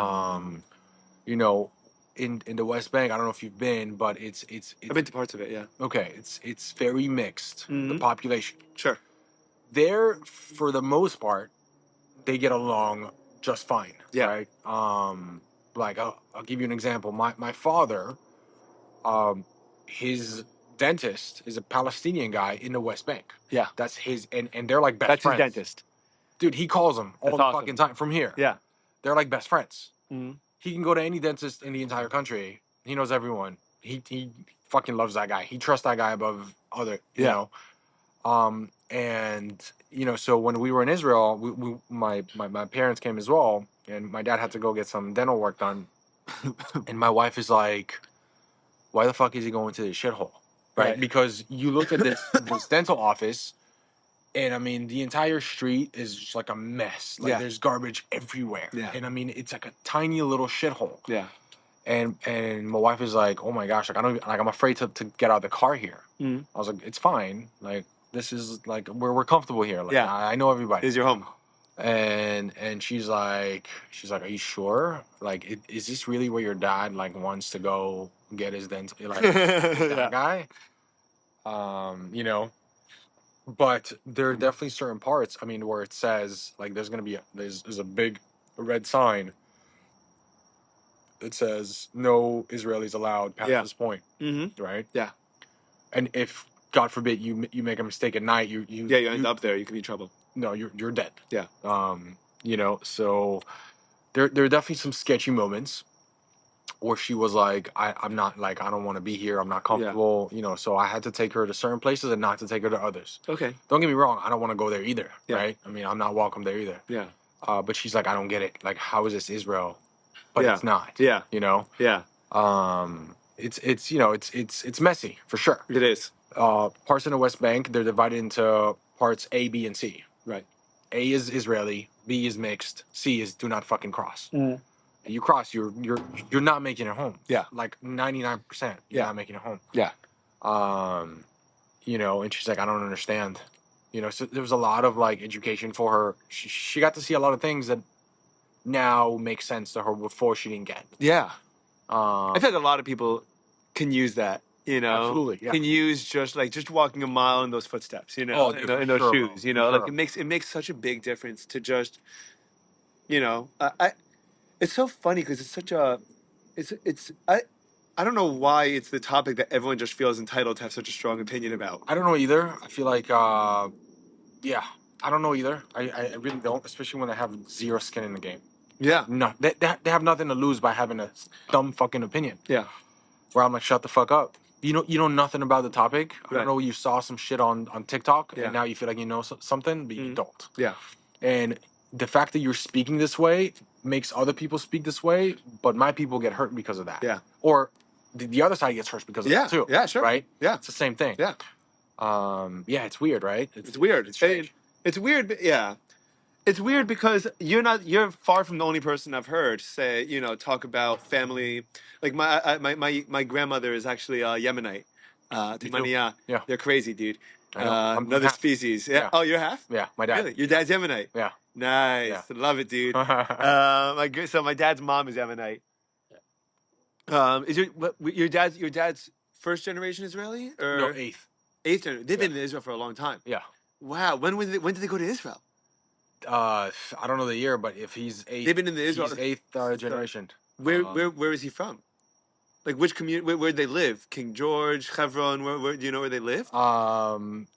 You know, in the West Bank, I don't know if you've been, but I've been to parts of it. Yeah. okay. It's very mixed. The Hmm. population Sure. there, for the most part, they get along just fine, Yeah. right? Like I'll give you an example. My father, um, his dentist is a Palestinian guy in the West Bank. Yeah. That's his, and they're like best That's his friends. dentist. Dude, he calls him all That's the awesome. fucking time from here. Yeah. They're like best friends. Hmm. He can go to any dentist in the entire country. He knows everyone. He fucking loves that guy. He trusts that guy above other, you Yeah. know. And you know, so when we were in Israel, my parents came as well, and my dad had to go get some dental work done. And my wife is like, "Why the fuck is he going to this shithole?" Right? Because you look at this dental office, and I mean, the entire street is just like a mess. Like Yeah. there's garbage everywhere. Yeah. And I mean, it's like a tiny little shithole. Yeah. And my wife is like, "Oh my gosh, like I don't even, like I'm afraid to get out of the car here." Hmm. I was like, "It's fine. Like this is like we're comfortable here. Like Yeah. I know everybody." Is your home? And she's like, "Are you sure? Like, is this really where your dad like wants to go get his dental like that Yeah. guy?" You know. But there are definitely certain parts. I mean, where it says like there's gonna be there's a big red sign. It says no Israelis allowed past Yeah. this point, Hmm. right? Yeah. And if God forbid you make a mistake at night, you end up there. You could be in trouble. no, you're dead. Yeah. You know, so there are definitely some sketchy moments where she was like, I'm not like I don't want to be here. I'm not comfortable. You know, so I had to take her to certain places and not to take her to others. Okay. Don't get me wrong. I don't want to go there either. Yeah. Right? I mean, I'm not welcome there either. Yeah. But she's like, I don't get it. Like, how is this Israel? But Yeah. it's not. Yeah. You know. Yeah. It's you know it's messy for sure. It is. Parts in the West Bank, they're divided into parts A, B, and C. Right. A is Israeli, B is mixed, C is do not fucking cross. Mm. And you cross, you're not making it home. Yeah. Like 99%, you're Yeah. not making it home. Yeah. You know, and she's like, I don't understand. You know, so there was a lot of like education for her. She got to see a lot of things that now make sense to her before she didn't get. Yeah. I feel like a lot of people can use that, you know. Absolutely, yeah. Can use just walking a mile in those footsteps, you know, Oh, dude, in those for sure, shoes, bro. you know. For Like sure. it makes such a big difference to just, you know, it's so funny because it's such a, it's I don't know why it's the topic that everyone just feels entitled to have such a strong opinion about. I don't know either. I feel like, yeah, I don't know either. I really don't, especially when I have zero skin in the game. Yeah. No, they have nothing to lose by having a dumb fucking opinion. Yeah. Where I'm like, shut the fuck up. You know nothing about the topic. I Right. don't know. You saw some shit on TikTok, Yeah. and now you feel like you know something, but you don't. Yeah. And the fact that you're speaking this way makes other people speak this way, but my people get hurt because of that. Yeah. Or the other side gets hurt because of that too. Yeah. Sure. Right. Yeah. It's the same thing. Yeah. Yeah, it's weird, right? It's weird. It's strange. It's weird, but yeah. It's weird because you're far from the only person I've heard say, you know, talk about family. Like my grandmother is actually Yemenite. Timaniya. Yeah. They're crazy, dude. I know. I'm Another half. species. Yeah. Yeah. Oh, you're half? Yeah, my dad. Really? Your dad's Yemenite? Yeah. Nice. Yeah. Love it, dude. So my dad's mom is Yemenite. Is your dad's first generation Israeli or No, eighth. eighth generation? They've been in Israel for a long time. Yeah. Wow. When did they go to Israel? I don't know the year, but if he's eighth, They've been in the Israel. he's eighth generation. Where is he from? Like which community? Where they live? King George, Hebron. Where do you know where they live?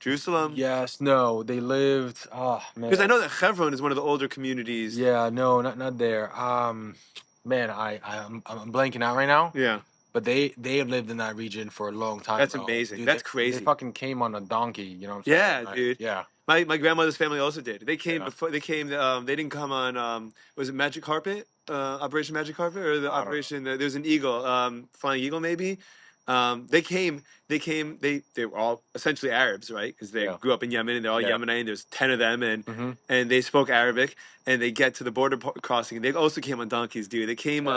Jerusalem. Yes. No, they lived. Oh man. Because I know that Hebron is one of the older communities. Yeah. No, not there. Man, I'm blanking out right now. Yeah. But they have lived in that region for a long time. That's bro. amazing. Dude, That's they crazy. They fucking came on a donkey. You know what I'm saying? Yeah, dude. Yeah. My grandmother's family also did. They came Yeah. before. They came. They didn't come on. Was it Magic Carpet? Operation Magic Carpet, or the operation? There's an eagle. Flying Eagle, maybe. They came. They were all essentially Arabs, right? Because they grew up in Yemen, and they're all Yemenite. And there's 10 of them, and they spoke Arabic. And they get to the border crossing, and they also came on donkeys, dude. They came.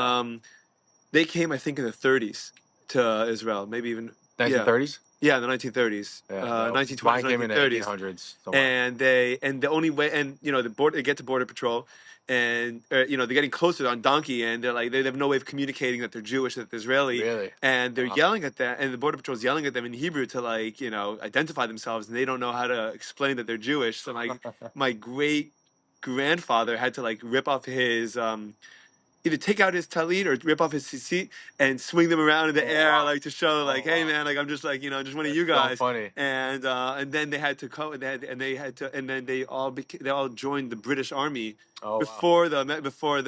They came, I think, in the 30s to Israel, maybe even 1930s. yeah, the 1930s, Yeah, well, 1920s, mine came in the 1930s. 1800s. Somewhere. And the only way, and the border, they get to border patrol, and they're getting closer on donkey, and they're like, they have no way of communicating that they're Jewish, that they're Israeli, Really? and they're Wow. yelling at them, and the border patrol's yelling at them in Hebrew to identify themselves, and they don't know how to explain that they're Jewish. So my great grandfather had to rip off his either take out his talit or rip off his tzitzit and swing them around in the air, Wow. to show, hey Wow. man, I'm just just one of That's you so guys. funny. And then they had to and then they all joined the British Army Oh, wow. before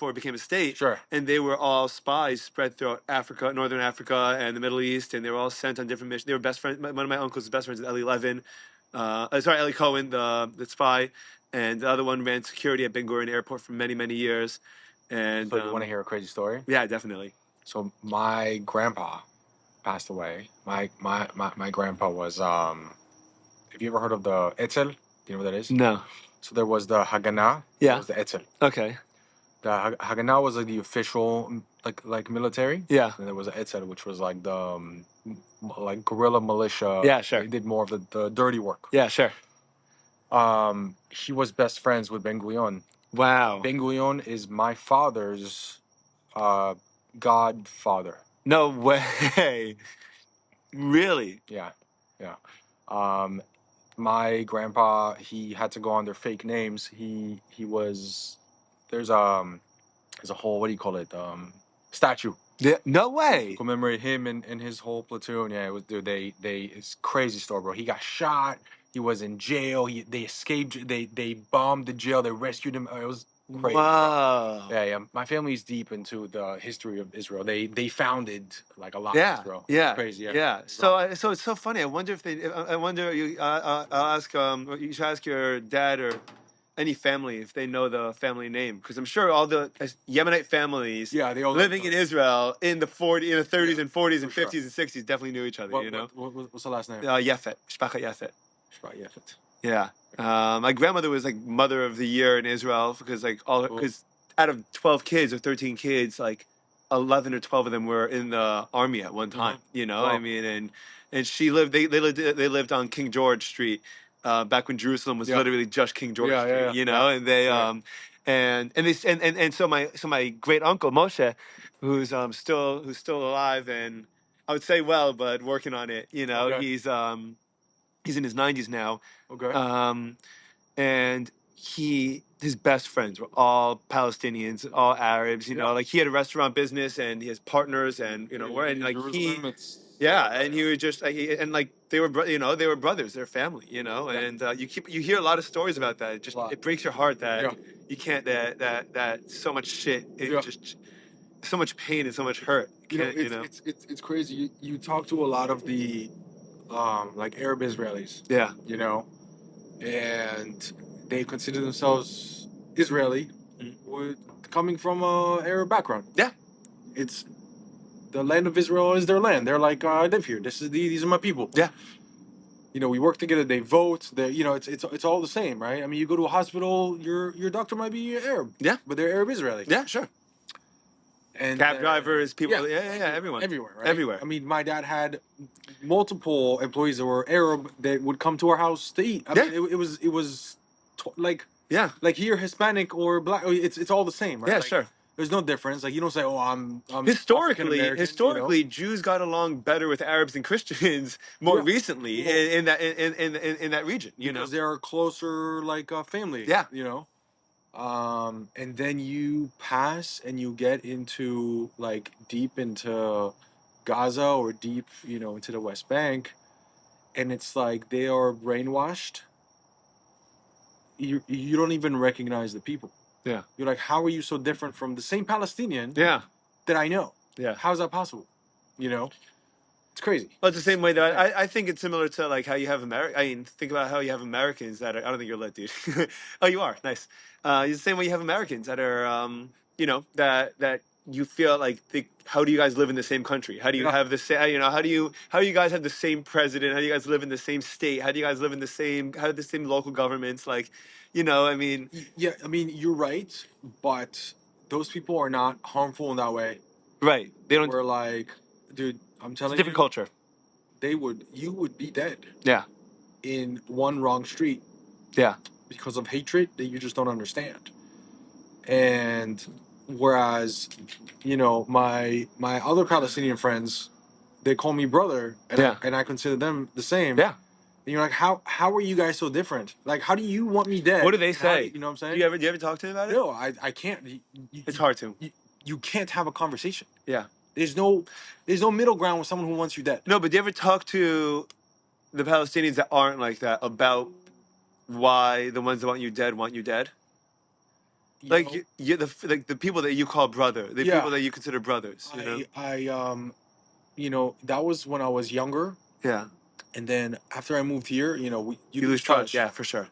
it became a state. Sure. And they were all spies spread throughout Africa, northern Africa, and the Middle East, and they were all sent on different missions. They were best friends. One of my uncles' best friends is Eli Levin, Eli Cohen, the spy, and the other one ran security at Ben Gurion Airport for many, many years. And So you want to hear a crazy story? yeah, definitely. So my grandpa passed away. My grandpa was have you ever heard of the Etzel? Do you know what that is? No. So there was the Haganah. Yeah. There was the Etzel. Okay. The Haganah was the official like military. Yeah. And there was the Etzel, which was like the like guerrilla militia. Yeah, sure. They did more of the dirty work. Yeah, sure. He was best friends with Ben Gurion. Wow. Ben Gurion is my father's godfather. No way. Really? Yeah. My grandpa, he had to go under fake names. He was there's a whole, what do you call it, statue Yeah. No way. commemorate him and his whole platoon. Yeah, it was, dude, it's crazy story, bro. He got shot. He was in jail. They escaped. They bombed the jail. They rescued him. It was crazy. Wow. Yeah. My family's deep into the history of Israel. They founded like a lot Yeah. of Israel. Yeah. It's crazy. Yeah. Yeah. So it's so funny. I wonder if they. I wonder. I'll ask. You should ask your dad or any family if they know the family name, because I'm sure all the Yemenite families They all living in Israel in the 30s and 40s and for sure. 50s and 60s definitely knew each other. What's the last name? Yefet, Shpachat Yefet. Yefet. Yeah. My grandmother was Mother of the Year in Israel because because out of 12 kids or 13 kids, 11 or 12 of them were in the army at one time. Wow. I mean, and she lived. They lived on King George Street back when Jerusalem was literally just King George Street. And they and so my great uncle Moshe, who's still alive, and I would say well, but working on it. Okay. He's in his 90s now. Okay. And his best friends were all Palestinians, all Arabs. He had a restaurant business, and he has partners, and and he was just they were they were brothers, they're family, and you hear a lot of stories about that. It breaks your heart that you can't that so much shit, just so much pain and so much hurt. It's crazy. You talk to a lot of the Arab Israelis. Yeah. And they consider themselves Israeli, coming from a Arab background. Yeah. It's the land of Israel is their land. They're like, I live here. These are my people. Yeah. We work together. They vote. It's all the same, right? I mean, you go to a hospital, your doctor might be Arab. Yeah. But they're Arab Israeli. Yeah, sure. And cab drivers, people, everyone, everywhere, right? Everywhere. I mean, my dad had multiple employees that were Arab that would come to our house to eat. I mean, it was like here, Hispanic or black. It's all the same, right? Yeah, sure. There's no difference. You don't say, "Oh, I'm historically, Jews got along better with Arabs and Christians more recently in that region. Because they're closer, family. Yeah. And then you pass and you get into deep into Gaza or deep, into the West Bank, and it's they are brainwashed. You don't even recognize the people. Yeah. You're like, how are you so different from the same Palestinian? Yeah. That I know. Yeah. How is that possible? It's crazy. Well, it's the same way that I think it's similar to how you have think about how you have Americans that are. I don't think you're lit, dude. Oh, you are. Nice. It's the same way you have Americans that are, that you feel how do you guys live in the same country? How do you have the same, how do you guys have the same president? How do you guys live in the same state? How do you guys live in the same local governments? I mean. Yeah, I mean, you're right, but those people are not harmful in that way. Right. They don't. Where like, dude, I'm It's a telling different you, culture. you would be dead Yeah. in one wrong street Yeah. because of hatred that you just don't understand. And whereas, my other Palestinian friends, they call me brother, and Yeah. I consider them the same. Yeah. And you're like, how are you guys so different? Like, how do you want me dead? What do they And how do say? you know what I'm Do saying? you ever talk to them about it? No, I can't. It's hard to. You can't have a conversation. Yeah. There's no middle ground with someone who wants you dead. No, but do you ever talk to the Palestinians that aren't like that about why the ones that want you dead? You Like know? the people that you call brother, the Yeah. people that you consider brothers. You know. That was when I was younger, Yeah. and then after I moved here, you You lose lose trust. touch. Yeah, for sure.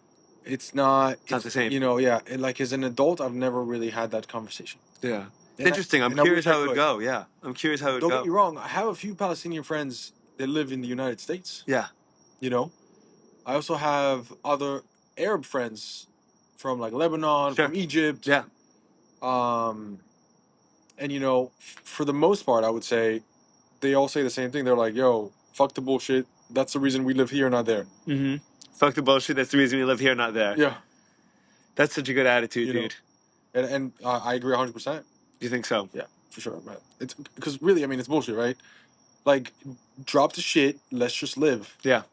It's not. It's not the same. Yeah. And like as an adult, I've never really had that conversation. Yeah. It's And interesting. I'm I curious wish I how it would could. go. Yeah. I'm curious how it would Don't get go. me wrong. I have a few Palestinian friends that live in the United States. Yeah. You know, I also have other Arab friends from like Lebanon, Sure. from Egypt. Yeah. And for the most part, I would say they all say the same thing. They're like, "Yo, fuck the bullshit. That's the reason we live here, not there." Mm-hmm. Fuck the bullshit. That's the reason we live here, not there. Yeah, That's such a good attitude, you know, dude. and I agree 100%. Do you think so? Yeah, for sure. But it's because really, I mean, it's bullshit, right? Like, drop the shit. Let's just live. Yeah.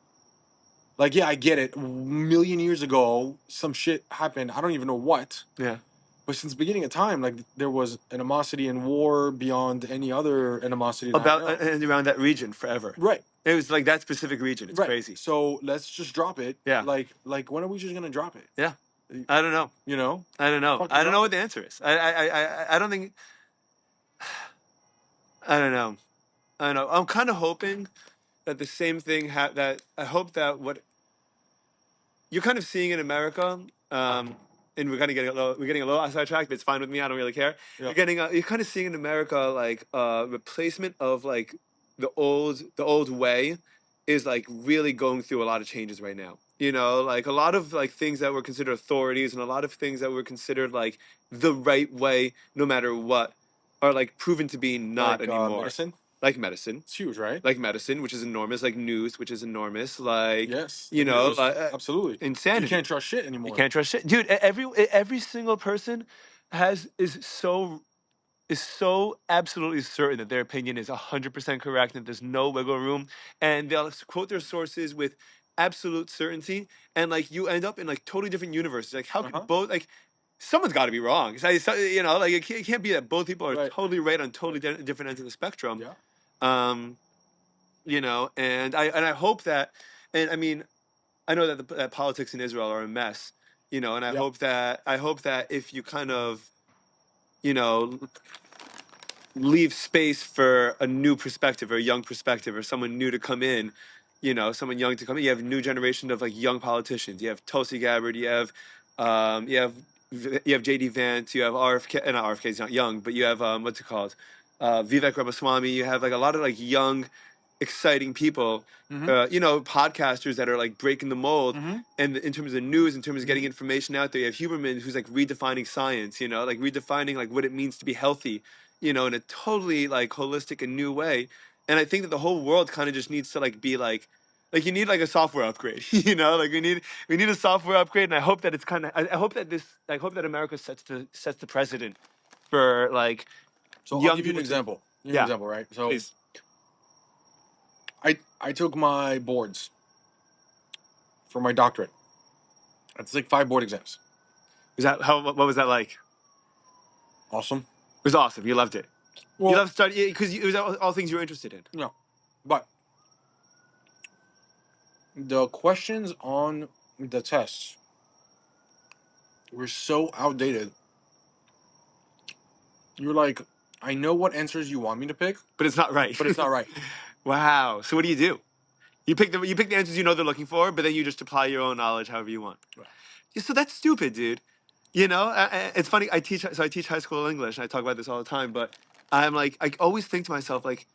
Like, yeah, I get it. A million years ago, some shit happened. I don't even know what. Yeah. But since the beginning of time, like there was animosity and war beyond any other animosity that I About know. and around that region forever. Right. It was like that specific region. It's Right. crazy. So let's just drop it. Yeah. Like when are we just gonna drop it? Yeah. I don't know. You know? I don't know. Fucking I don't know drop what the answer is. I don't think. I don't know. I don't know. I'm kind of hoping that the same thing that I hope that what you're kind of seeing in America, and we're kind of getting a little sidetracked, but it's fine with me. I don't really care. Yeah. You're kind of seeing in America like replacement of like the old way is like really going through a lot of changes right now. Like a lot of like things that were considered authorities and a lot of things that were considered like the right way, no matter what, are like proven to be not Like anymore. medicine. Like medicine. It's huge, right? Like medicine, which is enormous, like news, which is enormous, like Yes. Absolutely. insanity. You can't trust shit anymore. You can't trust shit, dude. Every single person is so absolutely certain that their opinion is 100% correct, and that there's no wiggle room, and they'll quote their sources with absolute certainty, and like you end up in like totally different universes. Like how could both like someone's got to be wrong? Like it can't be that both people are totally right on totally different ends of the spectrum. Yeah. And I hope that, and I mean, I know that politics in Israel are a mess, and I hope that if you kind of, you know, leave space for a new perspective or a young perspective or someone new to come in, someone young to come in, you have a new generation of like young politicians. You have Tulsi Gabbard, you have JD Vance, you have RFK, not RFK, he's not young, but you have what's it called, Vivek Ramaswamy. You have like a lot of like young, exciting people, podcasters that are like breaking the mold, and in terms of news, in terms of getting information out there. You have Huberman, who's like redefining science, like redefining like what it means to be healthy, in a totally like holistic and new way. And I think that the whole world kind of just needs to like be like you need like a software upgrade, like we need a software upgrade. And I hope that it's kind of, I hope that America sets the precedent for like. So I'll give you an example. Right? So Please. I took my boards for my doctorate. It's like 5 board exams. What was that like? Awesome. It was awesome. You loved it. Well, you loved studying because it was all things you were interested in. No, but the questions on the tests were so outdated. You're like, I know what answers you want me to pick, but it's not right. Wow. So what do? You pick the answers they're looking for, but then you just apply your own knowledge however you want. Right. Yeah, so that's stupid, dude. It's funny. I teach high school English, and I talk about this all the time. But I'm like, I always think to myself, like,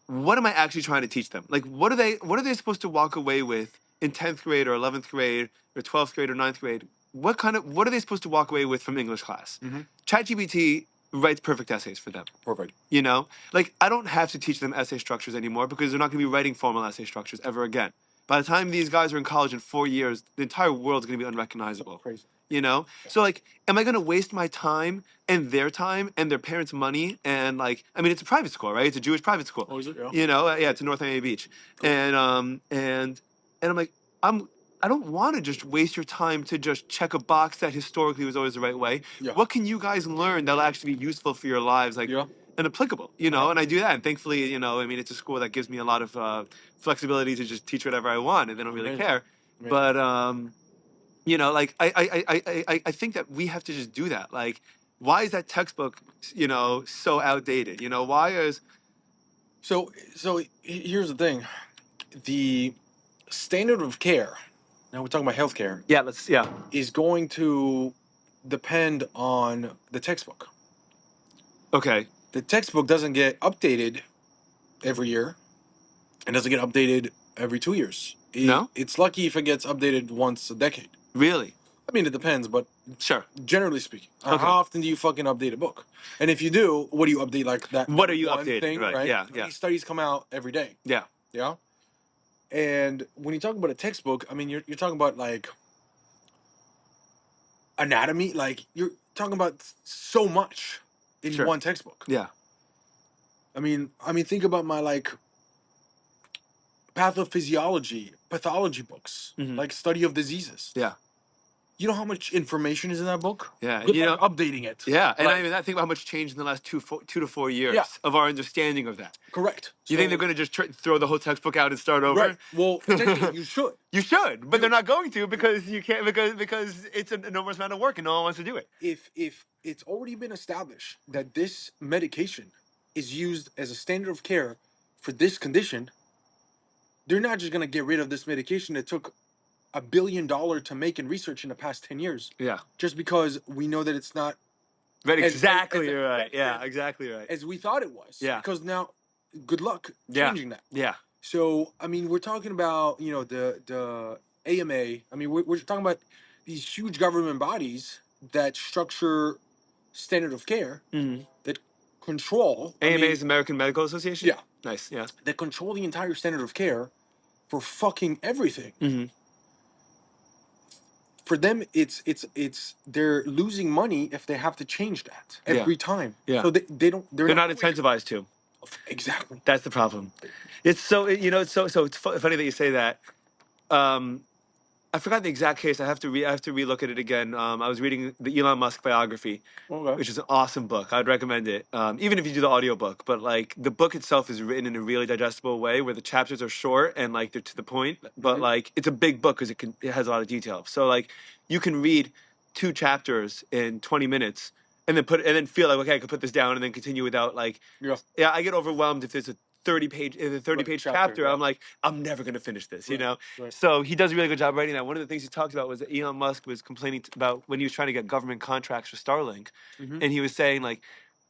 what am I actually trying to teach them? Like, what are they supposed to walk away with in 10th grade or 11th grade or 12th grade or 9th grade? What are they supposed to walk away with from English class? ChatGPT writes perfect essays for them. Perfect. You know, like I don't have to teach them essay structures anymore because they're not going to be writing formal essay structures ever again. By the time these guys are in college in 4 years, the entire world's going to be unrecognizable. Crazy. You know, so like, am I going to waste my time and their parents' money? And like, I mean, it's a private school, right? It's a Jewish private school. Oh, is it? Yeah. You know, yeah, it's in North Miami Beach, Cool. and I'm like, I don't want to just waste your time to just check a box that historically was always the right way. Yeah. What can you guys learn that'll actually be useful for your lives, like, Yeah. and applicable, you know? And I do that, and thankfully, you know, I mean, it's a school that gives me a lot of flexibility to just teach whatever I want, and they don't really Amazing. care. Amazing. But you know, like I think that we have to just do that. Like, why is that textbook, you know, so outdated? You know, why is So here's the thing. The standard of care, now we're talking about healthcare, yeah is going to depend on the textbook. okay The textbook doesn't get updated every year. It doesn't get updated every 2 years. No? It's lucky if it gets updated once a decade. really I mean, it depends, but sure. generally speaking, Okay. how often do you fucking update a book? And if you do, what do you update? Like that? What that are you one updating? thing, Right, yeah, I yeah. mean, studies come out every day. Yeah. Yeah. And when you talk about a textbook, I mean, you're talking about like anatomy. Like you're talking about so much in Sure. one textbook. Yeah. I mean, think about my like pathophysiology, pathology books, Mhm. like study of diseases. Yeah. You know how much information is in that book? Yeah, Good you luck know- updating it. Yeah, and Like, I mean, I think about how much changed in the last 2 to 4 years Yeah. of our understanding of that. correct. You think they're going to just throw the whole textbook out and start over? Right. Well, potentially you should. You should, but You- they're not going to because you can't because it's an enormous amount of work and no one wants to do it. If it's already been established that this medication is used as a standard of care for this condition, they're not just gonna get rid of this medication that took $1 billion to make in research in the past 10 years Yeah. just because we know that it's not Right. as Exactly right. effective Yeah. Exactly right. as we thought it was. Yeah. Because now, good luck Yeah. changing that. Yeah. So I mean, we're talking about the AMA. I mean, we're talking about these huge government bodies that structure standard of care Mm-hmm. that control. AMA is American Medical Association. Yeah. Nice. Yeah. That control the entire standard of care for fucking everything. Mm-hmm. For them, it's they're losing money if they have to change that every time. Yeah. So they don't. They're not incentivized to. Exactly. That's the problem. It's so you know it's it's funny that you say that. I forgot the exact case. I have to relook at it again. I was reading the Elon Musk biography, Okay. which is an awesome book. I'd recommend it, even if you do the audiobook. But like the book itself is written in a really digestible way, where the chapters are short and like they're to the point. But like it's a big book because it has a lot of detail. So like you can read 2 chapters in 20 minutes and then feel like okay, I could put this down and then continue without like Yeah. I get overwhelmed if there's a 30-page chapter. yeah. I'm like, I'm never gonna finish this, you Right, know. right. So he does a really good job writing that. One of the things he talked about was that Elon Musk was complaining about when he was trying to get government contracts for Starlink, and he was saying like,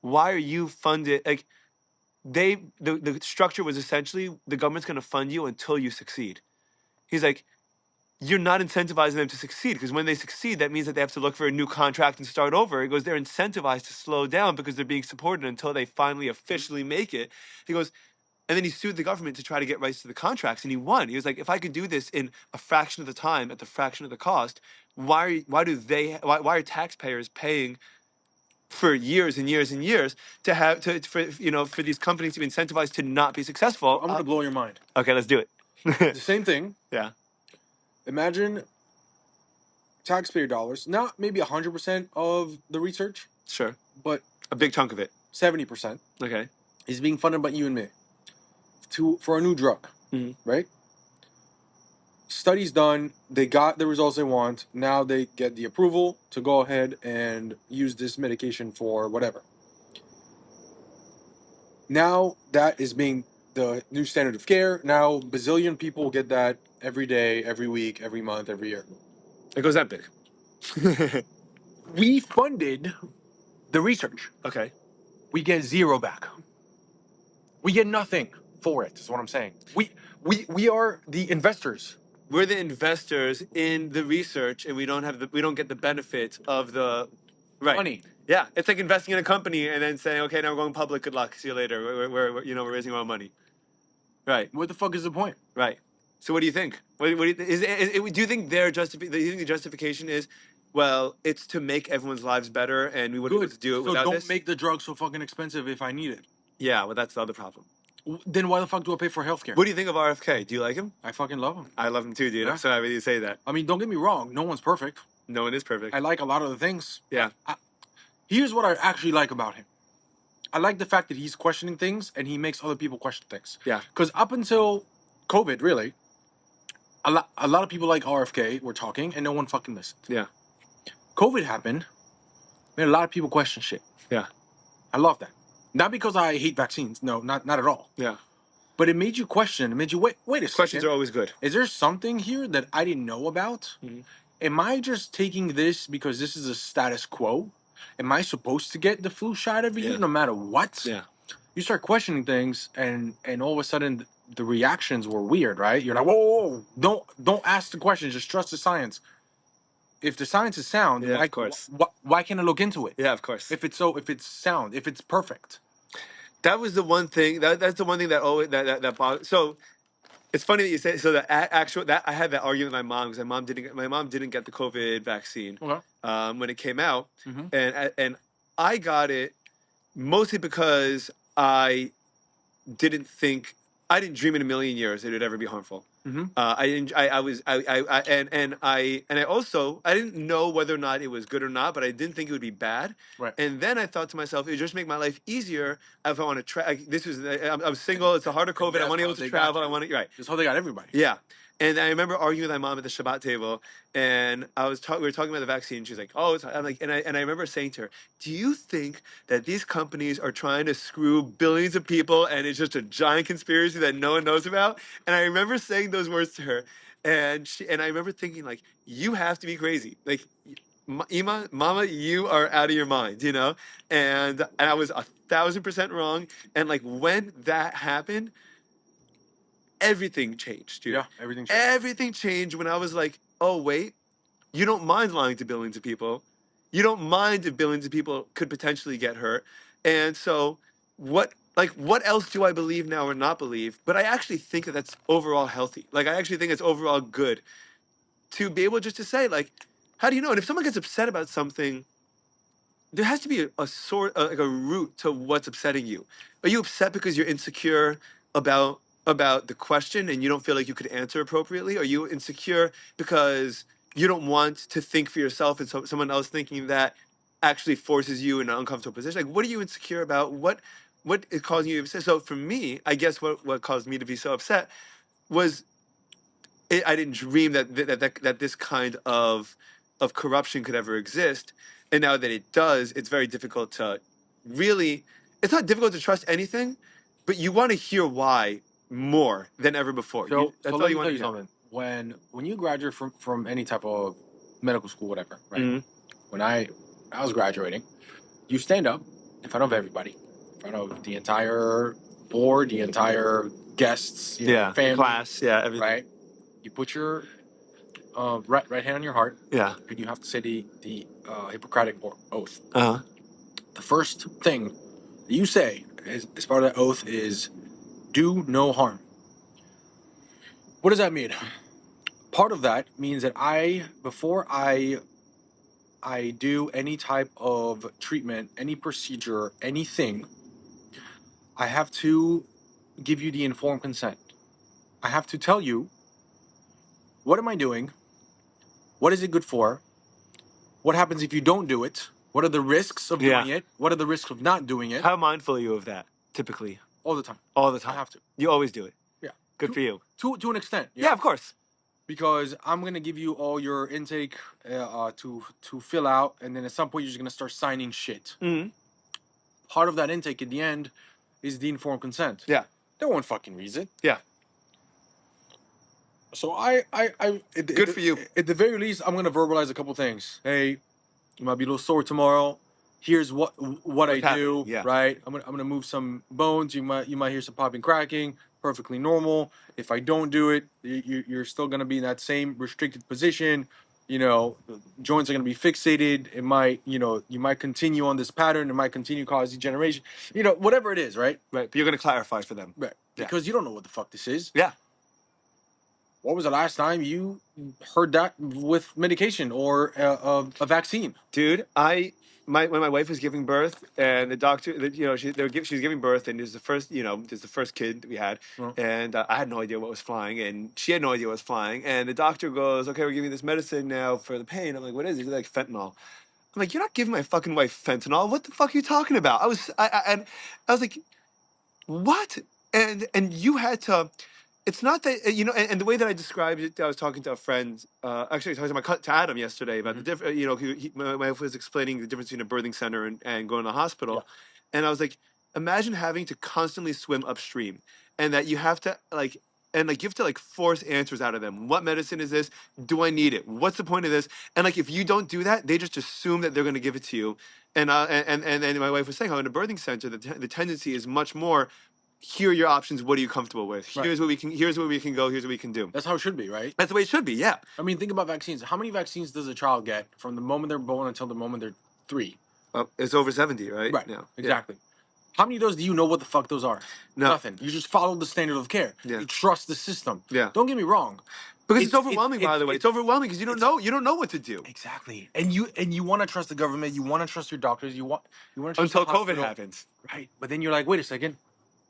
why are you funded? Like, the structure was essentially the government's gonna fund you until you succeed. He's like, you're not incentivizing them to succeed because when they succeed, that means that they have to look for a new contract and start over. He goes, they're incentivized to slow down because they're being supported until they finally officially make it. He goes, and then he sued the government to try to get rights to the contracts, and he won. He was like, if I could do this in a fraction of the time at the fraction of the cost, why are taxpayers paying for years and years and years for these companies to be incentivized to not be successful? I'm gonna blow your mind. Okay, let's do it. The same thing. Yeah. Imagine taxpayer dollars, not maybe 100% of the research, Sure. but A big chunk of it. 70% Okay. is being funded by you and me for a new drug, right? Studies done, they got the results they want. Now they get the approval to go ahead and use this medication for whatever. Now that is being the new standard of care. Now bazillion people get that every day, every week, every month, every year. It goes that big. We funded the research. Okay. We get zero back. We get nothing for it, is what I'm saying. We are the investors. We're the investors in the research, and we don't get the benefit of the Money. Yeah, it's like investing in a company and then saying, okay, now we're going public. Good luck. See you later. We're raising our own money. Right. What the fuck is the point? Right. So what do you think? What do you, do you think do you think the justification is, well, it's to make everyone's lives better and we wouldn't be able Good. to do it So without don't this? make the drug so fucking expensive if I need it. Yeah, well, that's the other problem. Then why the fuck do I pay for healthcare? What do you think of RFK? Do you like him? I fucking love him. I love him too, dude. Yeah. I'm so happy you say that. I mean, don't get me wrong. No one's perfect. No one is perfect. I like a lot of the things. Yeah. Here's what I actually like about him. I like the fact that he's questioning things and he makes other people question things. Yeah. Because up until COVID, really, a lot of people like RFK were talking and no one fucking listened. Yeah. COVID happened, made a lot of people question shit. Yeah. I love that. Not because I hate vaccines. No, not at all. Yeah. But it made you question. It made you wait a second. Questions are always good. Is there something here that I didn't know about? Mm-hmm. Am I just taking this because this is a status quo? Am I supposed to get the flu shot every year no matter what? Yeah. You start questioning things and all of a sudden the reactions were weird, right? You're like, whoa. Don't ask the questions, just trust the science. If the science is sound, Yeah, of course. Why can't I look into it? Yeah, of course. If it's sound, if it's perfect. That was the one thing that's the one thing that always that bothered. So it's funny that you say so. That I had that argument with my mom because my mom didn't get the COVID vaccine when it came out, and I got it mostly because I didn't dream in a million years it would ever be harmful. I didn't. I was. I also I didn't know whether or not it was good or not, but I didn't think it would be bad. Right. And then I thought to myself, it would just make my life easier if I want to try. I'm single. It's a harder COVID. I want to be able to travel. I want to. Right. That's how they got everybody. Yeah. And I remember arguing with my mom at the Shabbat table, and we were talking about the vaccine. She's like, "Oh," I'm like, and I remember saying to her, "Do you think that these companies are trying to screw billions of people, and it's just a giant conspiracy that no one knows about?" And I remember saying those words to her, and I remember thinking like, "You have to be crazy, like." Mama, you are out of your mind, you know? And I was 1,000% wrong. And like when that happened, everything changed, dude. Yeah, everything changed. Everything changed when I was like, oh, wait, you don't mind lying to billions of people. You don't mind if billions of people could potentially get hurt. And so what else do I believe now or not believe? But I actually think that that's overall healthy. Like, I actually think it's overall good to be able just to say, like, how do you know? And if someone gets upset about something, there has to be like a root to what's upsetting you. Are you upset because you're insecure about the question and you don't feel like you could answer appropriately? Are you insecure because you don't want to think for yourself and so someone else thinking that actually forces you in an uncomfortable position? Like, what are you insecure about? What is causing you to be upset? So for me, I guess what caused me to be so upset was I didn't dream that this kind of corruption could ever exist. And now that it does, it's very difficult to really, it's not difficult to trust anything, but you want to hear why more than ever before. So That's all let me you want tell to you hear. something. When you graduate from any type of medical school, whatever, right? Mhm. When I was graduating, you stand up in front of everybody, in front of the entire board, the entire guests, family, class, everything. right? You put your right hand on your heart, Yeah. and you have to say the Hippocratic oath. Uh-huh. The first thing that you say as part of that oath is do no harm. What does that mean? Part of that means that before I do any type of treatment, any procedure, anything, I have to give you the informed consent. I have to tell you, what am I doing? What is it good for? What happens if you don't do it? What are the risks of doing it? What are the risks of not doing it? How mindful are you of that, typically? All the time. All the time. I have to. You always do it. Yeah. Good for you. To an extent. Yeah, of course. Because I'm gonna give you all your intake to fill out, and then at some point you're just gonna start signing shit. Mm-hmm. Part of that intake at the end is the informed consent. Yeah. No one fucking reads it. Yeah. So Good for you. At the very least, I'm gonna verbalize a couple things. Hey, you might be a little sore tomorrow. Here's what I do. Yeah. Right. I'm gonna move some bones. You might hear some popping, cracking. Perfectly normal. If I don't do it, you're still gonna be in that same restricted position. joints are going to be fixated. It might, you might continue on this pattern. It might continue to cause degeneration. Whatever it is, right? Right. But you're going to clarify for them. Right. Yeah. Because you don't know what the fuck this is. Yeah. What was the last time you heard that with medication or a vaccine? Dude, when my wife was giving birth, and the doctor, she was giving birth, and this is the first kid that we had, and I had no idea what was flying, and she had no idea what was flying, and the doctor goes, "Okay, we're giving you this medicine now for the pain." I'm like, "What is it?" He's like, "Fentanyl." I'm like, "You're not giving my fucking wife fentanyl. What the fuck are you talking about?" And I was like, "What?" And you had to. It's not that and the way that I described it, I was talking to a friend. Actually, I was talking to Adam yesterday about the different. My wife was explaining the difference between a birthing center and going to the hospital, and I was like, imagine having to constantly swim upstream, and that you have to you have to force answers out of them. What medicine is this? Do I need it? What's the point of this? And if you don't do that, they just assume that they're going to give it to you. And my wife was saying how in a birthing center, the tendency is much more. Here are your options. What are you comfortable with? Here's what we can. Here's where we can go. Here's what we can do. That's how it should be, right? That's the way it should be. Yeah. I mean, think about vaccines. How many vaccines does a child get from the moment they're born until the moment they're 3? It's over 70, right? Right. Now. Exactly. How many of those do you know what the fuck those are? No. Nothing. You just follow the standard of care. Yeah. You trust the system. Yeah. Don't get me wrong. Because it's overwhelming, by the way. It's overwhelming because you don't know what to do. Exactly. And you want to trust the government. You want to trust your doctors. You want to trust until the COVID hospital. happens. Right. But then you're like, wait a second.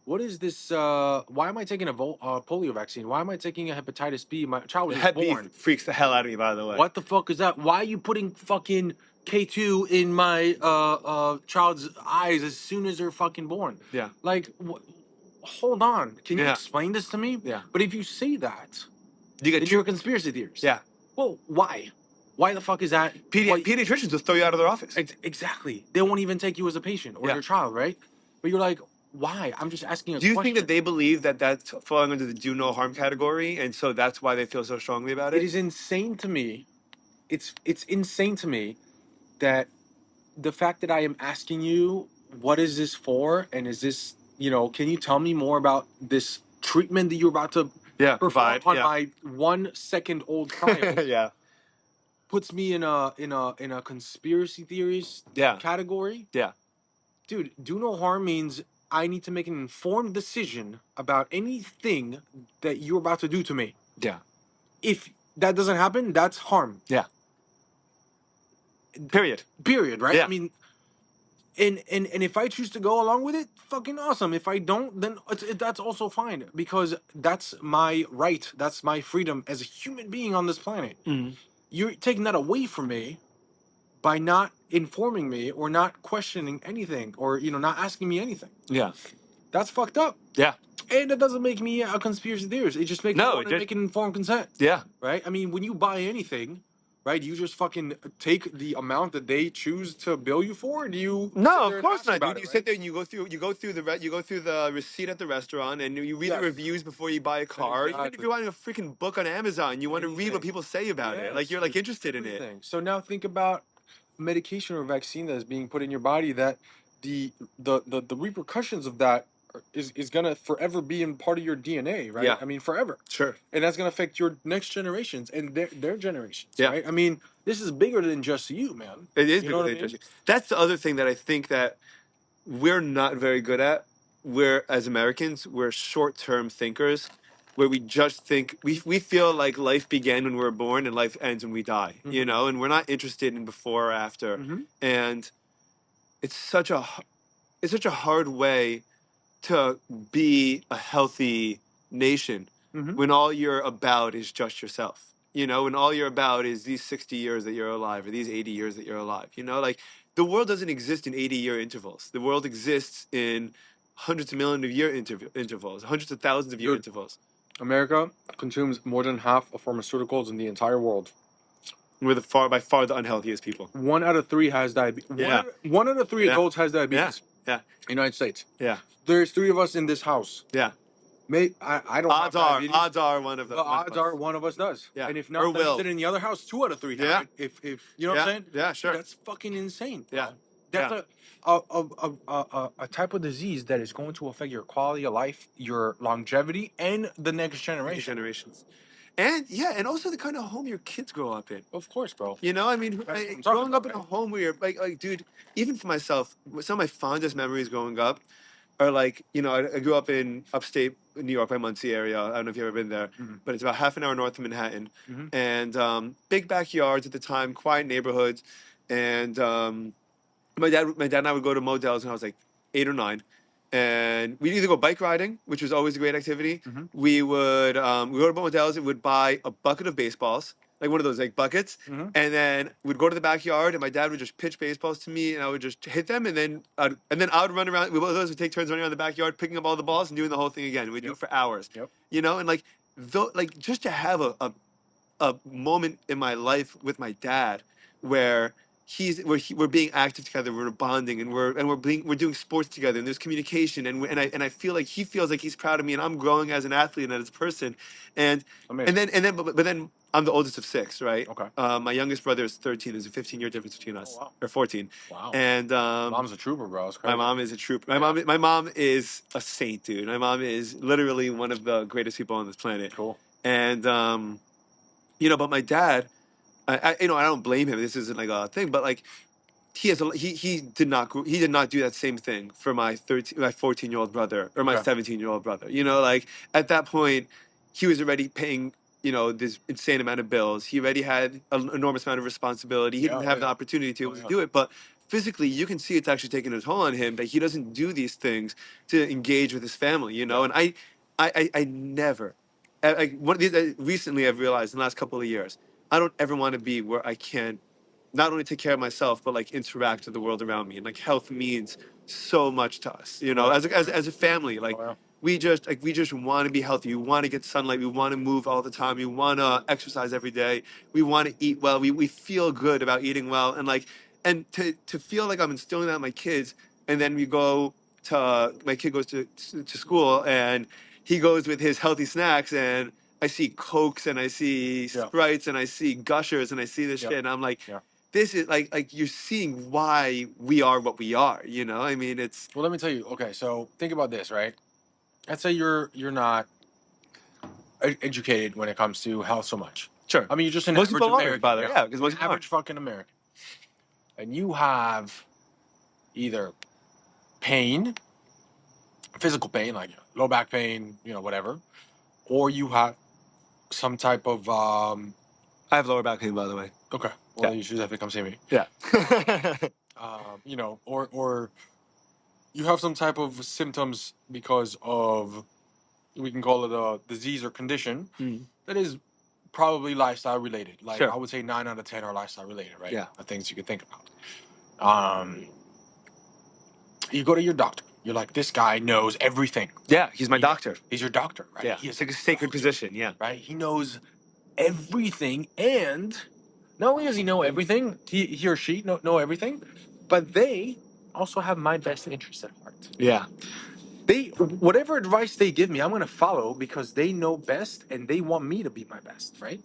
What is this? Why am I taking a polio vaccine? Why am I taking a hepatitis B? My child was just born. Freaks the hell out of me, by the way. What the fuck is that? Why are you putting fucking K2 in my child's eyes as soon as they're fucking born? Yeah. Hold on. Can you explain this to me? Yeah. But if you say that, then you're a conspiracy theorist. Yeah. Well, why? Why the fuck is that? Pediatricians will throw you out of their office. Exactly. They won't even take you as a patient or their child, right? But you're like, why? I'm just asking a question. Do you think that they believe that that's falling under the do no harm category, and so that's why they feel so strongly about it? It is insane to me. It's insane to me that the fact that I am asking you, what is this for? And is this, can you tell me more about this treatment that you're about to provide on my 1 second old child? Yeah. Puts me in a conspiracy theorist category. Yeah. Dude, do no harm means I need to make an informed decision about anything that you're about to do to me. Yeah. If that doesn't happen, that's harm. Yeah. Period, right? Yeah. I mean, and if I choose to go along with it, fucking awesome. If I don't, then that's also fine, because that's my right. That's my freedom as a human being on this planet. Mm-hmm. You're taking that away from me by not informing me or not questioning anything or, not asking me anything. Yeah. That's fucked up. Yeah. And that doesn't make me a conspiracy theorist. It just makes me want to make an informed consent. Yeah. Right? I mean, when you buy anything, right, you just fucking take the amount that they choose to bill you for? Do you? No, of course not. You sit there and you go through the receipt at the restaurant, and you read the reviews before you buy a car. Exactly. Even if you're buying a freaking book on Amazon, you want to read what people say about it. You're interested in it. So now think about medication or vaccine that is being put in your body, that the repercussions of that is gonna forever be in part of your DNA, right? Yeah. I mean, forever. Sure. And that's gonna affect your next generations and their generations, right? I mean, this is bigger than just you, man. It is bigger than just you. That's the other thing that I think that we're not very good at. As Americans, we're short-term thinkers, where we just think we feel like life began when we were born and life ends when we die. Mm-hmm. And we're not interested in before or after. Mm-hmm. And it's such a hard way to be a healthy nation when all you're about is just yourself. When all you're about is these 60 years that you're alive, or these 80 years that you're alive. The world doesn't exist in 80-year intervals. The world exists in hundreds of millions of year intervals, hundreds of thousands of year intervals. America consumes more than half of pharmaceuticals in the entire world. We're by far the unhealthiest people. 1 out of 3 has diabetes. Yeah. One out of 3 adults has diabetes. Yeah. United States. Yeah. There's 3 of us in this house. Yeah. I don't have diabetes. Odds are one of them. The odds are one of us does. Yeah. And if not, then sit in the other house, 2 out of 3 have it. If you know what I'm saying? Yeah, sure. That's fucking insane. Yeah. That's a type of disease that is going to affect your quality of life, your longevity, and the next generation. Generations. and also the kind of home your kids grow up in. Of course, bro. You know, I mean, That's what I'm talking growing up about, in a right? home where you're like, dude, even for myself, some of my fondest memories growing up are like, you know, I grew up in upstate New York by Muncie area. I don't know if you've ever been there, Mhm. but it's about half an hour north of Manhattan, Mhm. and big backyards at the time, quiet neighborhoods, and my dad and I would go to Modell's when I was like 8 or 9, and we'd either go bike riding, which was always a great activity. Mhm. We go to Modell's and would buy a bucket of baseballs, like one of those like buckets, Mhm. and then we'd go to the backyard, and my dad would just pitch baseballs to me, and I would just hit them, and then I would run around. We both of us would take turns running around the backyard, picking up all the balls and doing the whole thing again. We'd do Yep. it for hours, Yep. you know, and like just to have a moment in my life with my dad where we're being active together, we're bonding, and we're doing sports together, and there's communication, and I feel like he feels like he's proud of me, and I'm growing as an athlete and as a person, and Amazing. then I'm the oldest of 6, right? Okay. My youngest brother is 13. There's a 15-year difference between us, Oh, wow. or 14, Wow. and Mom's a trooper, bro. It's my crazy. mom is a trooper. Yeah. My mom is a saint, dude. My mom is literally one of the greatest people on this planet, Cool. and you know, but my dad, you know, I don't blame him. This isn't like a thing, but like he did not do that same thing for my 14-year-old brother or my Okay. 17-year-old brother. You know, like at that point, he was already paying, you know, this insane amount of bills. He already had an enormous amount of responsibility. He didn't have the opportunity to be able to do it, but physically you can see it's actually taking a toll on him that he doesn't do these things to engage with his family, you know. Yeah. And I never, like one of these recently I've realized in the last couple of years, I don't ever want to be where I can't not only take care of myself but like interact with the world around me. And like health means so much to us, you know, Yeah. as a family. Like Oh, yeah. we just want to be healthy. We want to get sunlight. We want to move all the time. We want to exercise every day. We want to eat well. We feel good about eating well, and like and to feel like I'm instilling that in my kids. And then we go to my kid goes to school, and he goes with his healthy snacks, and I see Cokes, and I see Yeah. Sprites, and I see Gushers, and I see this Yeah. shit, and I'm like, Yeah. this is like you're seeing why we are what we are. You know, I mean, it's Well, let me tell you. Okay, so think about this, right? Let's say you're not educated when it comes to health so much. sure. I mean, you're just an Most average people aren't, American. by the way. Yeah, because You're most an people average fucking American, and you have either pain, physical pain, like low back pain, you know, whatever, or you have some type of I have lower back pain, by the way. okay. Well, you should definitely come see me. Yeah. You know, or you have some type of symptoms because of, we can call it a disease or condition Mm. that is probably lifestyle related. Like Sure. I would say 9 out of 10 are lifestyle related, right? Yeah. The things you could think about. You go to your doctor. You're like, this guy knows everything. Yeah, he's my doctor. He's your doctor, right? Yeah, He is it's like a sacred position. Yeah. right? He knows everything, and not only does he know everything, he or she know everything, but they also have my best interest at heart. Yeah. They, whatever advice they give me, I'm gonna follow because they know best and they want me to be my best, right?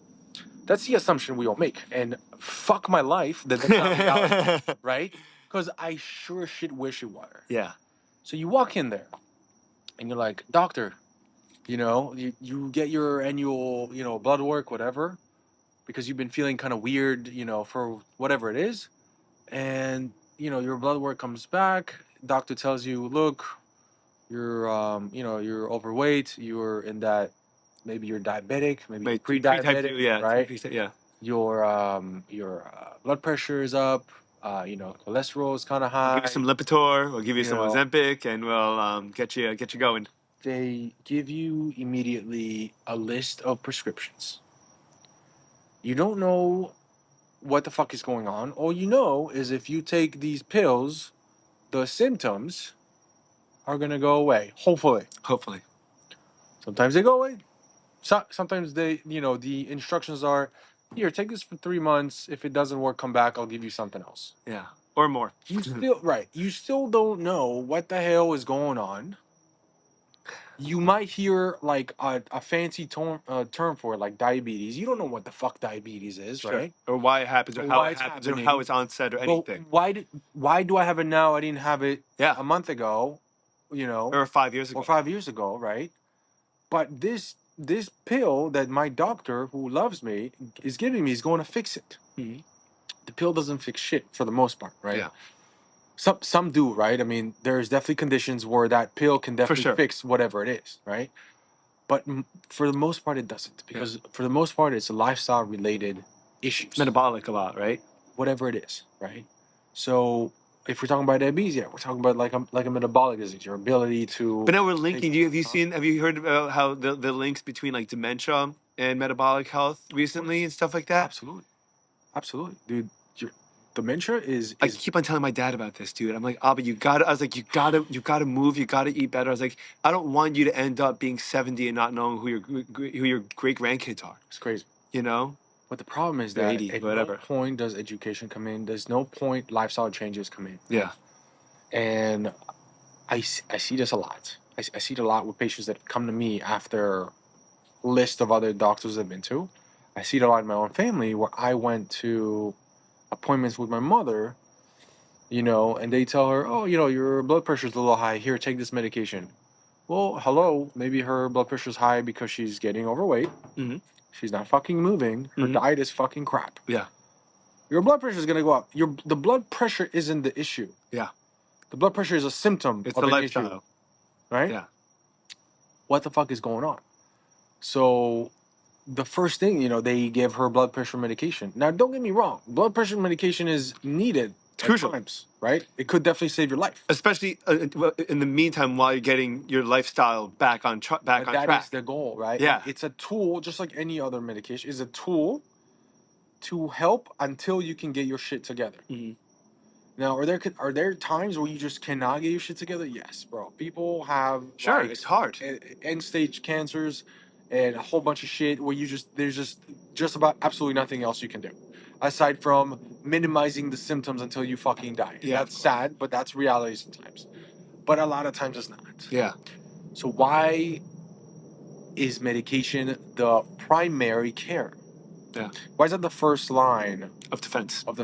That's the assumption we all make, and fuck my life that that's not reality, right? Because I sure shit wish it were. Yeah. So you walk in there, and you're like, doctor, you know, you get your annual, you know, blood work, whatever, because you've been feeling kind of weird, you know, for whatever it is, and you know, your blood work comes back. Doctor tells you, look, you're, you know, you're overweight. You're in that, maybe you're diabetic, maybe you're Like type 2, pre-diabetic, yeah. right? Yeah. Your blood pressure is up. You know, cholesterol is kind of We'll high. give you some Lipitor. We'll give you You some know. Ozempic, and we'll get you going. They give you immediately a list of prescriptions. You don't know what the fuck is going on. All you know is if you take these pills, the symptoms are gonna go away. Hopefully. Hopefully. Sometimes they go away. Sometimes they, you know, the instructions are, here, take this for 3 months. If it doesn't work, come back. I'll give you something else. Yeah. Or more. You still right. You still don't know what the hell is going on. You might hear like a fancy term for it, like diabetes. You don't know what the fuck diabetes is, Sure. right? Or why it happens, or Or how why it it's happens, or happening. how it's onset, or Well, anything. why do I have it now? I didn't have it Yeah. a month ago, you know, Or 5 years ago. or 5 years ago, right? But this this pill that my doctor, who loves me, is giving me is going to fix it. Mhm. The pill doesn't fix shit for the most part, right? Yeah. Some do, right? I mean, there's definitely conditions where that pill can definitely sure. fix whatever it is, right? But for the most part, it doesn't, because for the most part, it's lifestyle related issues, Metabolic a lot, right? whatever it is, right? So if we're talking about diabetes, yeah, we're talking about like a metabolic disease, your ability to. But now we're linking. Have you heard about how the links between like dementia and metabolic health recently and stuff like that? Absolutely, absolutely, dude. Your dementia is I keep on telling my dad about this, dude. I'm like, Abba, I was like, you gotta move, you gotta eat better. I was like, I don't want you to end up being 70 and not knowing who your great grandkids are. it's crazy. You know? But the problem is They're that 80, at whatever. no point does education come in. There's no point lifestyle changes come in. Yeah. And I see this a lot. I see it a lot with patients that come to me after a list of other doctors I've been to. I see it a lot in my own family where I went to appointments with my mother, and they tell her, oh, your blood pressure's a little high. Here, take this medication. Well, hello, maybe her blood pressure's high because she's getting overweight. Mm-hmm. She's not fucking moving. Her diet is fucking crap. Yeah. Your blood pressure is going to go up. The blood pressure isn't the issue. Yeah. The blood pressure is a symptom It's of the an lifestyle. issue, right? Yeah. What the fuck is going on? So the first thing, they give her blood pressure medication. Now, don't get me wrong. Blood pressure medication is needed at crucial. times, right? It could definitely save your life. Especially in the meantime, while you're getting your lifestyle back on track. That is the goal, right? Yeah. It's a tool, just like any other medication. It's a tool to help until you can get your shit together. Mm-hmm. Now, are there times where you just cannot get your shit together? Yes, bro. People have It's hard. end stage cancers and a whole bunch of shit where there's just about absolutely nothing else you can do aside from minimizing the symptoms until you fucking die. And that's sad, but that's reality sometimes. But a lot of times it's not. Yeah. So why is medication the primary care? Yeah. Why is that the first line Of defense. of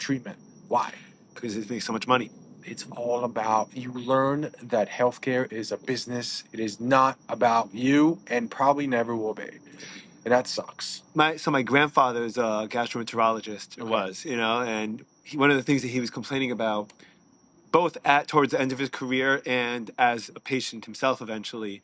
treatment? Why? Because it makes so much money. It's all about, you learn that healthcare is a business. It is not about you and probably never will be. And that sucks. My grandfather is a gastroenterologist. It was, and one of the things that he was complaining about, both towards the end of his career and as a patient himself eventually,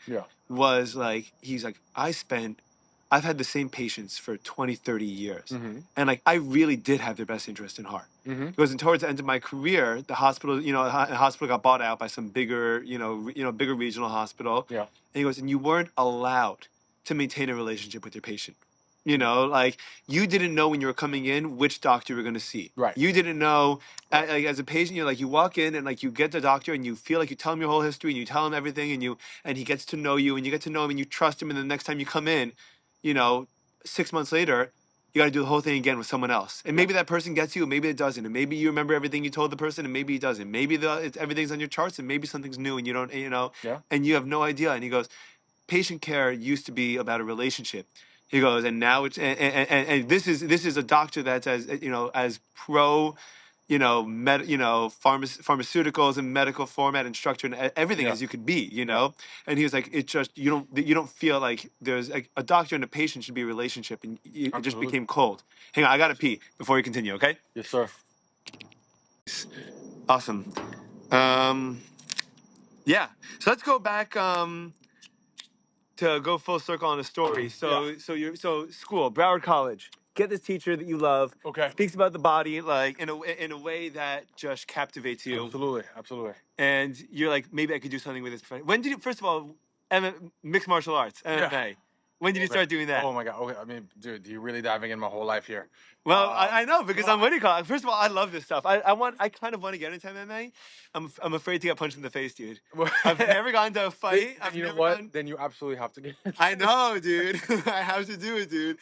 was like, he's like, I've had the same patients for 20, 30 years. Mm-hmm. And like, I really did have their best interest in heart. Mm-hmm. Because towards the end of my career, the hospital, the hospital got bought out by some bigger, bigger regional hospital. Yeah. And he goes, and you weren't allowed to maintain a relationship with your patient. Like, you didn't know when you were coming in which doctor you were going to see. Right. You didn't know, like, as a patient, you're like, you walk in and like you get the doctor and you feel like you tell him your whole history and you tell him everything and he gets to know you and you get to know him and you trust him, and the next time you come in, 6 months later, you got to do the whole thing again with someone else. And maybe that person gets you, and maybe it doesn't. And maybe you remember everything you told the person, and maybe he doesn't. Maybe everything's on your charts, and maybe something's new, and you don't, and you have no idea. And he goes, patient care used to be about a relationship. He goes, and now it's and this is a doctor that's as pro, pharmaceuticals and medical format and structure and everything as you could be, And he was like, it just you don't feel like there's like a doctor and a patient should be a relationship, and it just became cold. Hang on, I gotta pee before you continue, okay? Yes, sir. Awesome. Yeah. So let's go back. To go full circle on the story. So school, Broward College. Get this teacher that you love. Okay. Speaks about the body like in a way that just captivates you. Absolutely. And you're like, maybe I could do something with this. When did you, first of all, mixed martial arts, MMA? Yeah. When did you start doing that? Oh my God. Okay. I mean, dude, you're really diving in my whole life here. Well, I know, because I'm first of all, I love this stuff. I kind of want to get into MMA. I'm afraid to get punched in the face, dude. I've never gotten to a fight. Then you absolutely have to get. I know, dude. I have to do it, dude.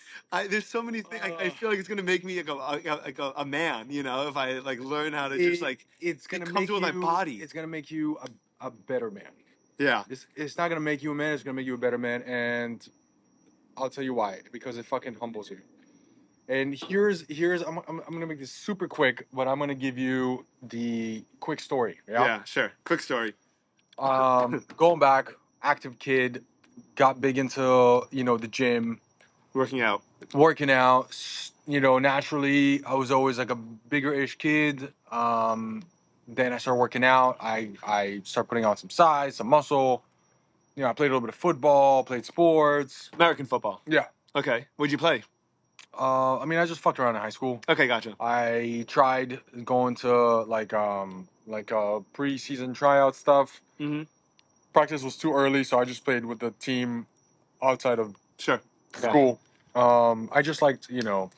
There's so many things. I feel like it's gonna make me like a man, if I like learn how to just like it's gonna be make comfortable with my body. It's gonna make you a better man. Yeah. It's not gonna make you a man. It's gonna make you a better man, and I'll tell you why. Because it fucking humbles you. And here's I'm gonna make this super quick, but I'm gonna give you the quick story. Yeah, sure. Quick story. Going back, active kid, got big into, the gym, Working out. working out. Naturally, I was always like a bigger-ish kid. Then I started working out. I started putting on some size, some muscle. I played a little bit of football, played sports. American football. Yeah. Okay. What'd you play? I just fucked around in high school. Okay, gotcha. I tried going to preseason tryout stuff. Mm-hmm. Practice was too early, so I just played with the team outside of Sure. school. I just liked,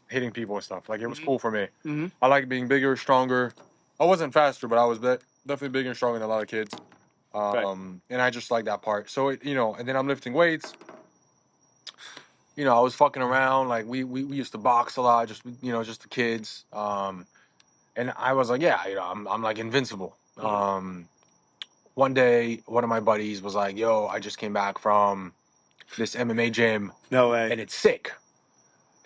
hitting people and stuff. Like, it was cool for me. Mm-hmm. I like being bigger, stronger. I wasn't faster, but I was definitely bigger and stronger than a lot of kids. And I just like that part. So, and then I'm lifting weights. I was fucking around. Like, we used to box a lot, just the kids. And I was like, yeah, I'm like invincible. One day, one of my buddies was like, yo, I just came back from this MMA gym. No way. And it's sick.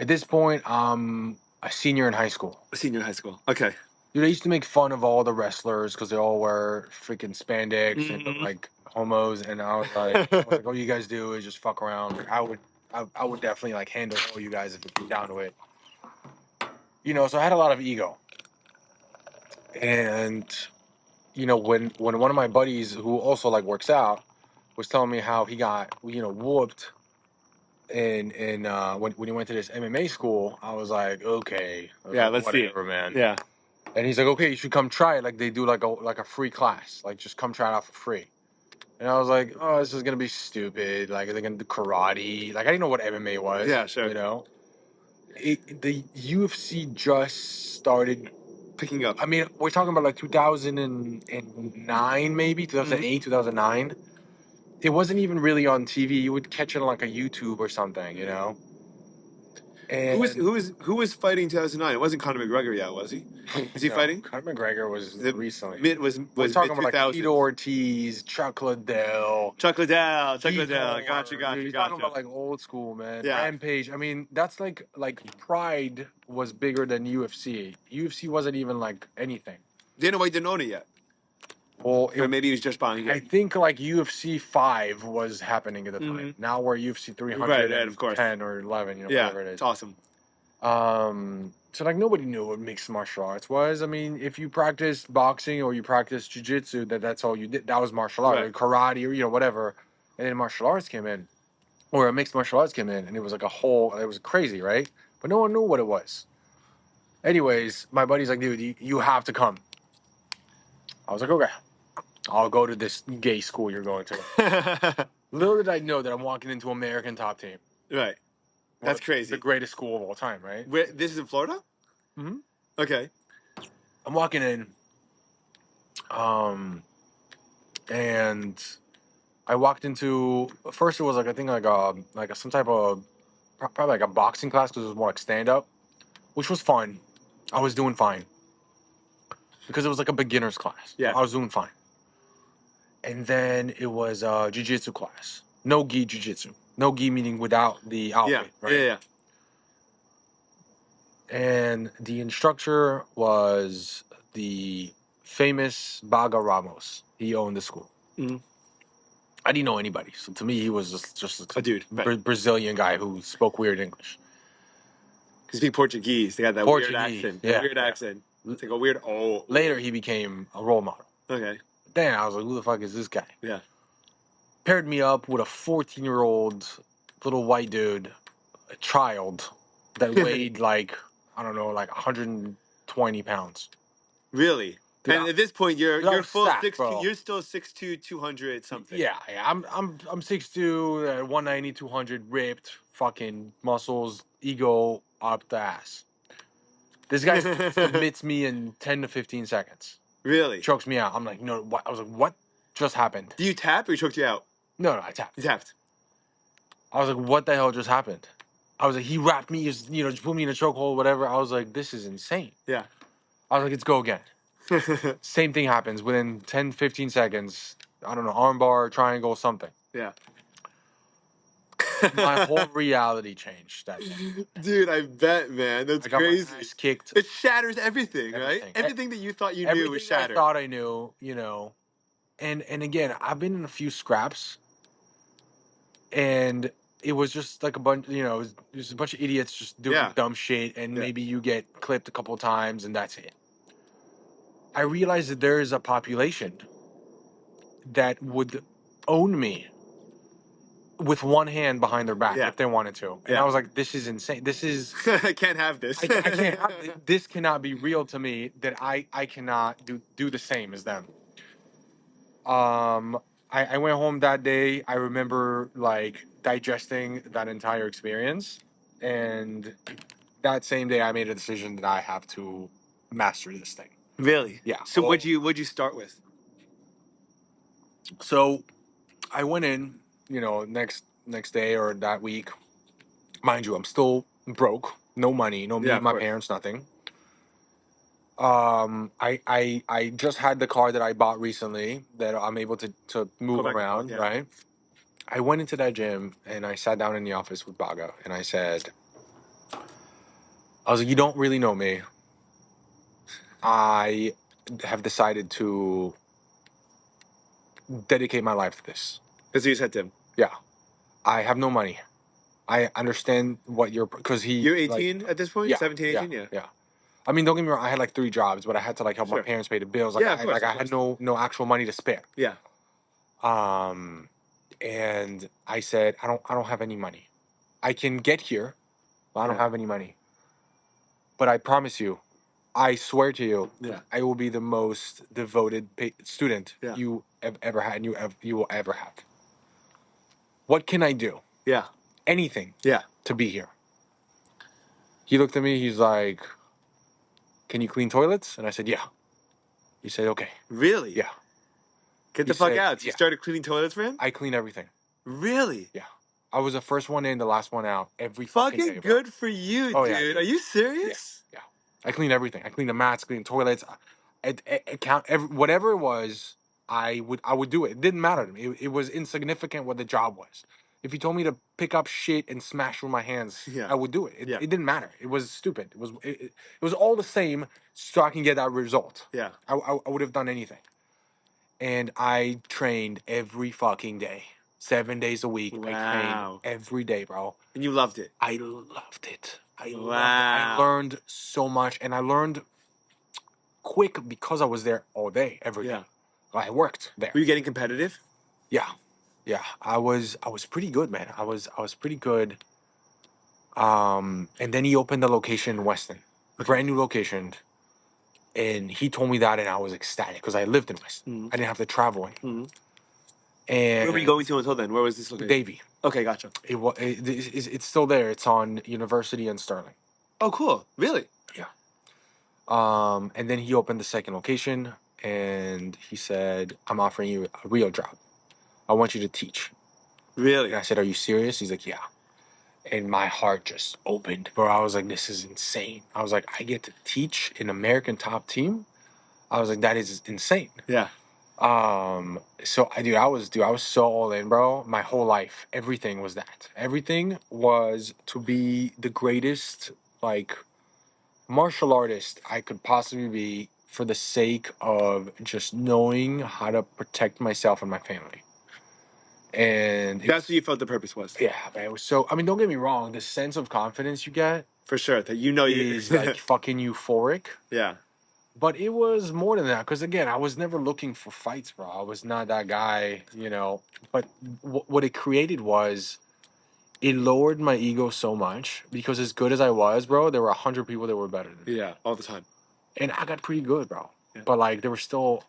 At this point, I'm a senior in high school. Senior in high school. Okay. Dude, I used to make fun of all the wrestlers because they all wear freaking spandex and look like homos. And I was like, all you guys do is just fuck around. Like, I would definitely like handle all you guys if you're down to it. So I had a lot of ego. And, when one of my buddies who also like works out was telling me how he got, whooped and when he went to this MMA school, I was like, okay. Yeah, let's see it. Whatever, man. Yeah. And he's like, okay, you should come try it. Like, they do like a free class. Like, just come try it out for free. And I was like, oh, this is gonna be stupid. Like, they're gonna do karate. Like, I didn't know what MMA was. Yeah, sure. The UFC just started Picking up. I mean, we're talking about like 2009, maybe 2008, 2009. It wasn't even really on TV. You would catch it on like a YouTube or something, And who was fighting in 2009? It wasn't Conor McGregor yet, was he? Was he fighting? Conor McGregor was recently. Was talking about like 2000s. Tito Ortiz, Chuck Liddell. Chuck Liddell. Igor. Gotcha. You're talking about like old school, man. Yeah. Rampage. I mean, that's like Pride was bigger than UFC. UFC wasn't even like anything. Dana White didn't own it yet. Well, Or maybe he was just buying it. I think like UFC 5 was happening at the time. Now we're UFC 300 right, of course. 10 or 11, whatever it is. It's awesome. So like nobody knew what mixed martial arts was. I mean, if you practiced boxing or you practiced jiu-jitsu, that's all you did. That was martial art, or karate, or whatever. And then martial arts came in, or mixed martial arts came in, and it was like it was crazy, right? But no one knew what it was. Anyways, my buddy's like, dude, you have to come. I was like, okay, I'll go to this gay school you're going to. Little did I know that I'm walking into American Top Team. Right. That's crazy. The greatest school of all time, right? This is in Florida? Mm-hmm. Okay. I'm walking in, and I walked into, first it was like, I think like some type of, probably like a boxing class because it was more like stand-up, which was fun. I was doing fine. Because it was like a beginner's class. Yeah. I was doing fine. And then it was a jiu-jitsu class. No gi jiu-jitsu. No gi meaning without the outfit, right? Yeah. And the instructor was the famous Baga Ramos. He owned the school. Mm-hmm. I didn't know anybody. So to me, he was just a dude. Brazilian guy who spoke weird English. He speak Portuguese. They got that weird accent. Yeah. Weird accent. It's like a weird Later, he became a role model. Okay. Then I was like, who the fuck is this guy? Yeah. Paired me up with a 14-year-old little white dude, a child, that weighed like, I don't know, like 120 pounds. Really? Dude, and at this point, you're full 6'2". You're still 6'2", 200 something. Yeah. I'm 6'2", 190, 200, ripped, fucking muscles, ego up the ass. This guy submits me in 10 to 15 seconds. Really? Chokes me out. I'm like, no, what? I was like, what just happened? Do you tap or he choked you out? No, I tapped. You tapped. I was like, what the hell just happened? I was like, he wrapped me, just put me in a chokehold, whatever. I was like, this is insane. Yeah. I was like, let's go again. Same thing happens within 10, 15 seconds. I don't know, armbar, triangle, something. Yeah. My whole reality changed that day. Dude, I bet, man. That's crazy. My ass kicked. It shatters everything, right? Everything that you thought you knew was shattered. I thought I knew, And again, I've been in a few scraps. and it was just like a bunch, it was just a bunch of idiots just doing Yeah. dumb shit, and Yeah. maybe you get clipped a couple of times, and that's it. I realized that there is a population that would own me with one hand behind their back Yeah. if they wanted to, and Yeah. I was like, "This is insane. This is I can't have this. I can't. This cannot be real to me. That I cannot do the same as them." I went home that day. I remember like digesting that entire experience, and that same day I made a decision that I have to master this thing. Really? Yeah. So what'd you start with? So I went in, next day or that week. Mind you, I'm still broke, no money, no Yeah, me, of my course. parents, nothing. I just had the car that I bought recently that I'm able to move back and around, forth, yeah. right? I went into that gym and I sat down in the office with Baga and I was like, you don't really know me. I have decided to dedicate my life to this. That's what you said to him. Yeah. I have no money. I understand what because You're 18 at this point? yeah, 17, 18? Yeah. yeah. I mean, don't get me wrong. I had like 3 jobs, but I had to like help my Sure. parents pay the bills. Like, Yeah, of course, I of had course. no actual money to spare. Yeah. And I said, I don't have any money. I can get here, but I don't Yeah. have any money. But I promise you, I swear to you, Yeah. I will be the most devoted student Yeah. you have ever had, and you will ever have. What can I do? Yeah. Anything. Yeah. To be here. He looked at me. He's like, "Can you clean toilets?" And I said, "Yeah." He said, "Okay." Really? Yeah. Get He the fuck said, out. So you yeah. started cleaning toilets for him? I clean everything. Really? Yeah. I was the first one in, the last one out every fucking day, Fucking bro. good for you, Oh, dude. yeah. Are you serious? Yeah. I clean everything. I clean the mats, clean toilets. Whatever it was, I would do it. It didn't matter to me. It was insignificant what the job was. If you told me to pick up shit and smash with my hands, Yeah. I would do it. Yeah. It didn't matter. It was stupid. It was all the same, so I can get that result. Yeah. I would have done anything. And I trained every fucking day, 7 days a week. I Wow. trained every day, bro. And you loved it. I loved it. I loved it. Wow. I learned so much, and I learned quick because I was there all day, every day. Yeah. I worked there. Were you getting competitive? Yeah. I was pretty good, man. I was pretty good. And then he opened a location in Weston, brand new location, and he told me that, and I was ecstatic because I lived in Weston. Mhm. I didn't have to travel anymore. Mhm. And Where were you going to until then? Where was this location? Davie. Okay, gotcha. It's still there. It's on University and Sterling. Oh, cool. Really? Yeah. And then he opened the second location, and he said, "I'm offering you a real job. I want you to teach." Really? And I said, "Are you serious?" He's like, "Yeah." And my heart just opened, bro. I was like, "This is insane." I was like, "I get to teach an American top team." I was like, "That is insane." Yeah. So I was so all in, bro. My whole life, everything was that. Everything was to be the greatest, like, martial artist I could possibly be for the sake of just knowing how to protect myself and my family. And That's what you felt the purpose was. yeah, man, it was so. I mean, don't get me wrong. The sense of confidence you get For sure. That you know you is like fucking euphoric. Yeah. But it was more than that, because again, I was never looking for fights, bro. I was not that guy, But what it created was, it lowered my ego so much, because as good as I was, bro, there were 100 people that were better than me. Yeah, all the time. And I got pretty good, bro. Yeah. But like, there were still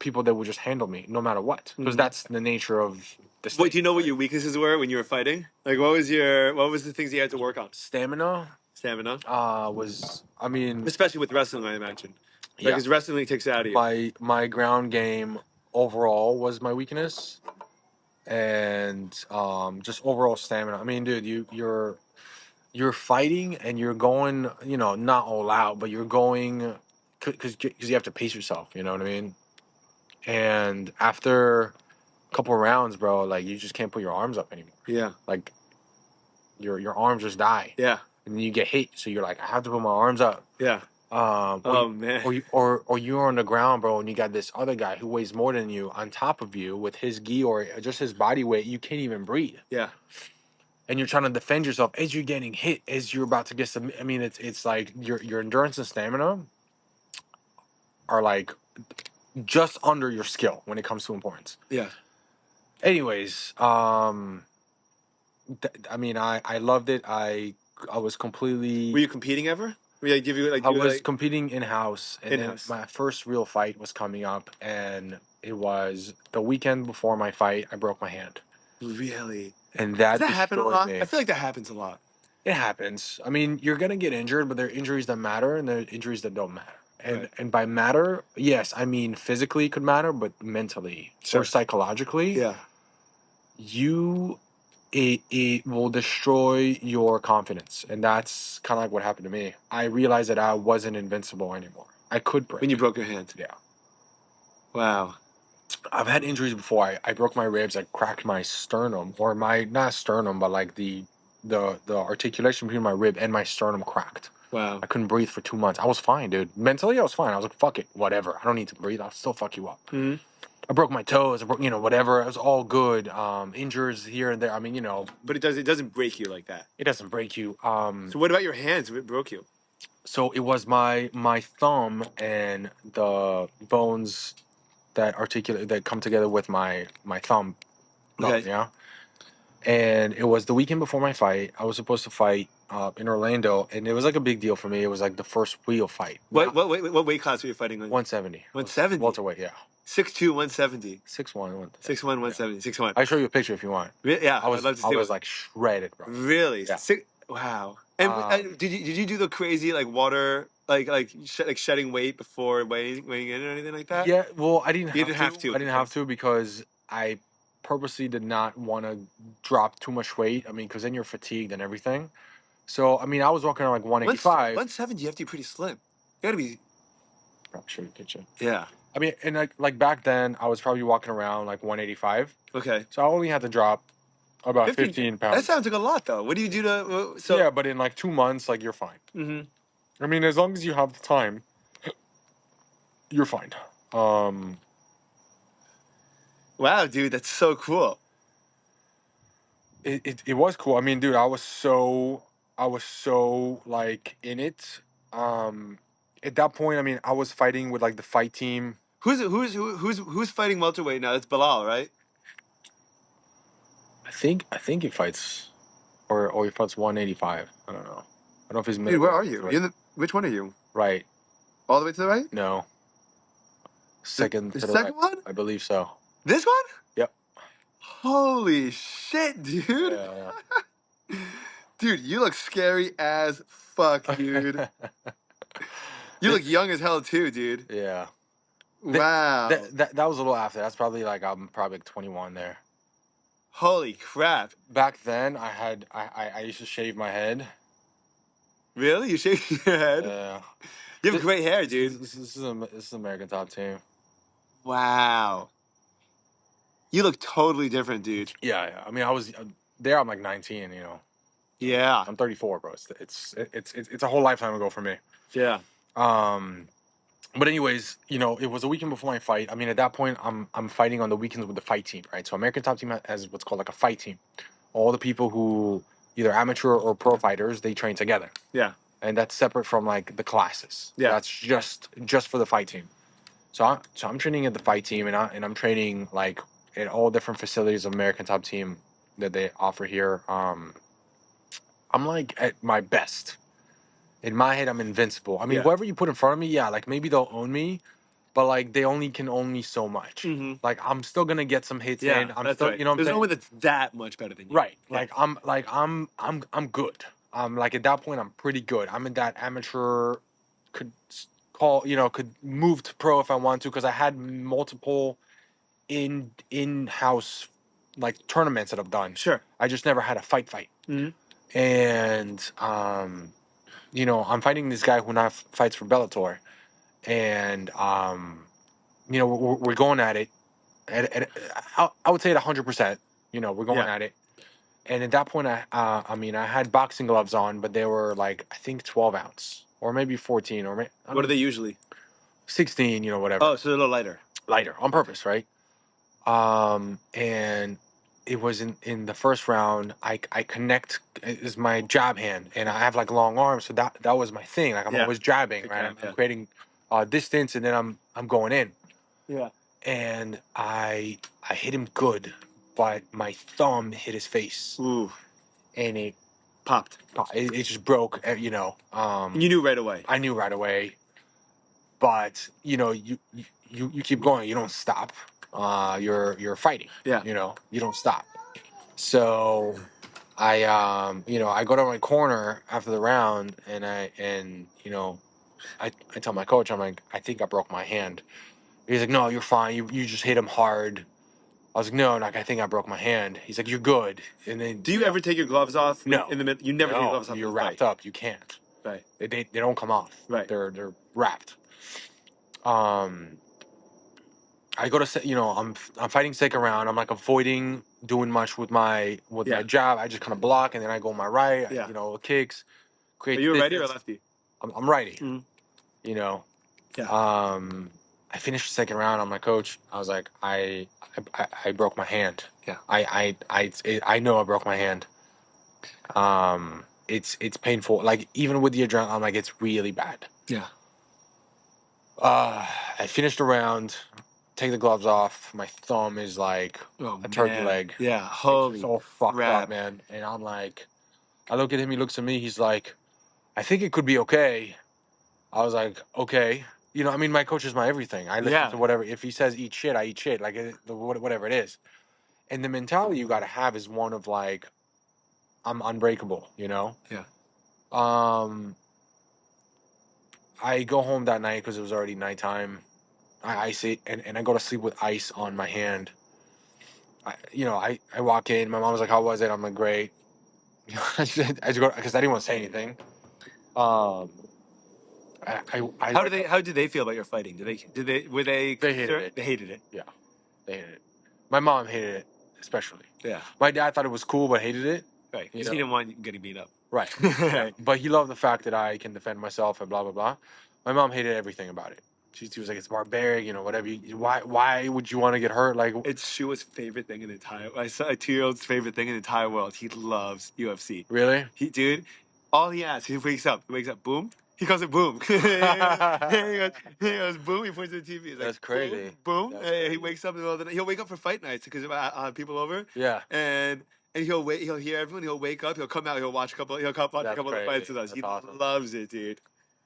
people that would just handle me no matter what, because that's the nature of this. What do you know what your weaknesses were when you were fighting? Like, what was the things you had to work on? Stamina Stamina, was, I mean, especially with wrestling, I imagine. yeah, Because wrestling takes it out of you. my ground game overall was my weakness, and just overall stamina. I mean, dude, you're fighting and you're going, not all out, but you're going because you have to pace yourself. You know what I mean? And after a couple of rounds, bro, like, you just can't put your arms up anymore. Yeah. Like, your arms just die. Yeah. And then you get hit, so you're like, I have to put my arms up. Yeah. Oh man. Or you're on the ground, bro, and you got this other guy who weighs more than you on top of you with his gi or just his body weight. You can't even breathe, Yeah. and you're trying to defend yourself as you're getting hit, as you're about to get some. I mean, it's like your endurance and stamina are like just under your skill when it comes to importance. Yeah. Anyways, I mean, I loved it. I was completely. Were you competing ever? Were they give you like I do was like competing in house, and in then house? my first real fight was coming up, and it was the weekend before my fight. I broke my hand, Really? and Does that that happen a destroyed lot? I me. feel like that happens a lot. It happens. I mean, you're gonna get injured, but there are injuries that matter, and there are injuries that don't matter. And Right. and by matter, yes, I mean physically it could matter, but mentally or Sure. psychologically, Yeah. you it will destroy your confidence, and that's kind of like what happened to me. I realized that I wasn't invincible anymore. I could When you break. broke your hand. Yeah. Wow. I've had injuries before. I broke my ribs. I cracked my sternum, or my not sternum, but like the articulation between my rib and my sternum cracked. Wow. I couldn't breathe for 2 months. I was fine, dude. Mentally, I was fine. I was like, fuck it, whatever. I don't need to breathe. I'll still fuck you up. Hmm. I broke my toes. I broke, whatever. It was all good. Injuries here and there. I mean, But it doesn't break you like that. it doesn't break you. So what about your hands? What broke you? So it was my thumb and the bones that come together with my thumb, Okay. yeah. And it was the weekend before my fight. I was supposed to fight in Orlando, and it was like a big deal for me. It was like the first real fight. What weight class were you fighting on? 170. 170. Welterweight, yeah. 6'2", 170. 6'1", 6'1", yeah. 170. 6'1". I show you a picture if you want. Yeah, I I'd was love to I see was one. like shredded, bro. Really? Yeah. Wow. And did you do the crazy like water like shedding weight before weighing in or anything like that? Yeah, well, I didn't You have didn't to. have to I didn't have because to because I purposely did not want to drop too much weight. I mean, because then you're fatigued and everything. So, I mean, I was walking around like 185. 170 you have to be pretty slim. You gotta be. Probably show you a picture. Yeah. I mean, and like back then, I was probably walking around like 185. Okay. So I only had to drop about 15. 15 That pounds. sounds like a lot though. What do you do to so? Yeah, but in like 2 months, like you're fine. Hmm. I mean, as long as you have the time, you're fine. Wow, dude, that's so cool. It was cool. I mean, dude, I was so like in it. At that point, I mean, I was fighting with like the fight team. Who's fighting welterweight now? That's Bilal, right? I think he fights, or he fights 185. I don't know. I don't know if he's Dude, where are middleweight. you? You're in the, which one are you? Right? All the way to the right? No, second The to the right. second one? I believe so. This one? Yep. Holy shit, dude. Yeah. Dude, you look scary as fuck, dude. You look young as hell too, dude. Yeah. Wow. That was a little after. That's probably like I'm probably like 21 there. Holy crap. Back then, I used to shave my head. Really? You shaking your head? Yeah. You have great hair, dude. This is American Top Team. Wow. You look totally different, dude. Yeah. I mean, I was there. I'm like 19. Yeah. I'm 34, bro. It's a whole lifetime ago for me. Yeah. But anyways, it was a weekend before my fight. I mean, at that point, I'm fighting on the weekends with the fight team, right? So American Top Team has what's called like a fight team. All the people who either amateur or pro fighters, they train together. Yeah. And that's separate from like the classes. Yeah. That's just for the fight team. So I'm training at the fight team, and I'm training like at all different facilities of American Top Team that they offer here. I'm like at my best. In my head, I'm invincible. I mean, Yeah. whoever you put in front of me, yeah, like maybe they'll own me, but like they only can own me so much. Mm-hmm. Like I'm still gonna get some hits Yeah, in. I'm that's still, right. you know what I'm There's no saying? one that's that much better than you. Right. Yeah. I'm good. Like at that point, I'm pretty good. I'm in that amateur, could could move to pro if I want to, because I had multiple in-house like tournaments that I've done. Sure. I just never had a fight. Mm-hmm. And I'm fighting this guy who now fights for Bellator, and we're going at it. I would say at 100%. We're going Yeah. at it. And at that point, I mean, I had boxing gloves on, but they were like I think 12 ounce. or maybe 14, or What are they usually? 16, whatever. Oh, so they're a little lighter. Lighter on purpose, right? And it was in the first round. I connect is my jab hand, and I have like long arms, so that was my thing. Like I'm Yeah. always jabbing, Good right? jab, I'm yeah. creating distance, and then I'm going in, Yeah. and I hit him good, but my thumb hit his face, Ooh, and popped. it just broke. And you knew right away. I knew right away, but you keep going. You don't stop. You're fighting. Yeah. You don't stop. So I go to my corner after the round, and I tell my coach, I'm like, I think I broke my hand. He's like, no, you're fine. You just hit him hard. I was like, no, like I think I broke my hand. He's like, you're good. And then Do you ever take your gloves off? No. In the middle, you never take your gloves off. You're in the wrapped fight. up. You can't. Right. They don't come off. Right. They're wrapped. I go to I'm fighting second round. I'm like avoiding doing much with my jab. I just kind of block, and then I go my right. Yeah. Kicks. Are you a righty or a lefty? I'm righty. Mm-hmm. Yeah. I finished the second round on my coach. I was like, I broke my hand. Yeah. I know I broke my hand. It's painful. Like even with the adrenaline, I'm like, it's really bad. Yeah. I finished the round. Take the gloves off. My thumb is like a turkey leg. Yeah. Holy It's so fucked crap. up, man. And I'm like, I look at him. He looks at me. He's like, I think it could be okay. I was like, okay. My coach is my everything. I listen to whatever. If he says eat shit, I eat shit. Like whatever it is. And the mentality you got to have is one of like, I'm unbreakable. Yeah. I go home that night because it was already nighttime. I ice it, and I go to sleep with ice on my hand. I walk in. My mom was like, "How was it?" I'm like, "Great." I just go because I didn't want to say anything. How did they feel about your fighting? Were they hated it. They hated it. Yeah, they hated it. My mom hated it, especially. Yeah. My dad thought it was cool, but hated it. Right. Because he didn't want you getting beat up. Right. Yeah. But he loved the fact that I can defend myself and blah blah blah. My mom hated everything about it. She was like, it's barbaric, whatever. Why would you want to get hurt? Like, it's Shua's favorite thing in the entire. I saw a 2-year-old's favorite thing in the entire world. He loves UFC. Really? Dude, all he asks, he wakes up, boom. He calls it boom. he goes boom. He points to the TV. He's like, that's crazy. Boom. He wakes up in the middle of the night. He'll wake up for fight nights because people over. Yeah. And he'll wait. He'll hear everyone. He'll wake up. He'll come out. He'll watch a couple. He'll watch a couple of fights with us. That's he awesome. loves it, dude.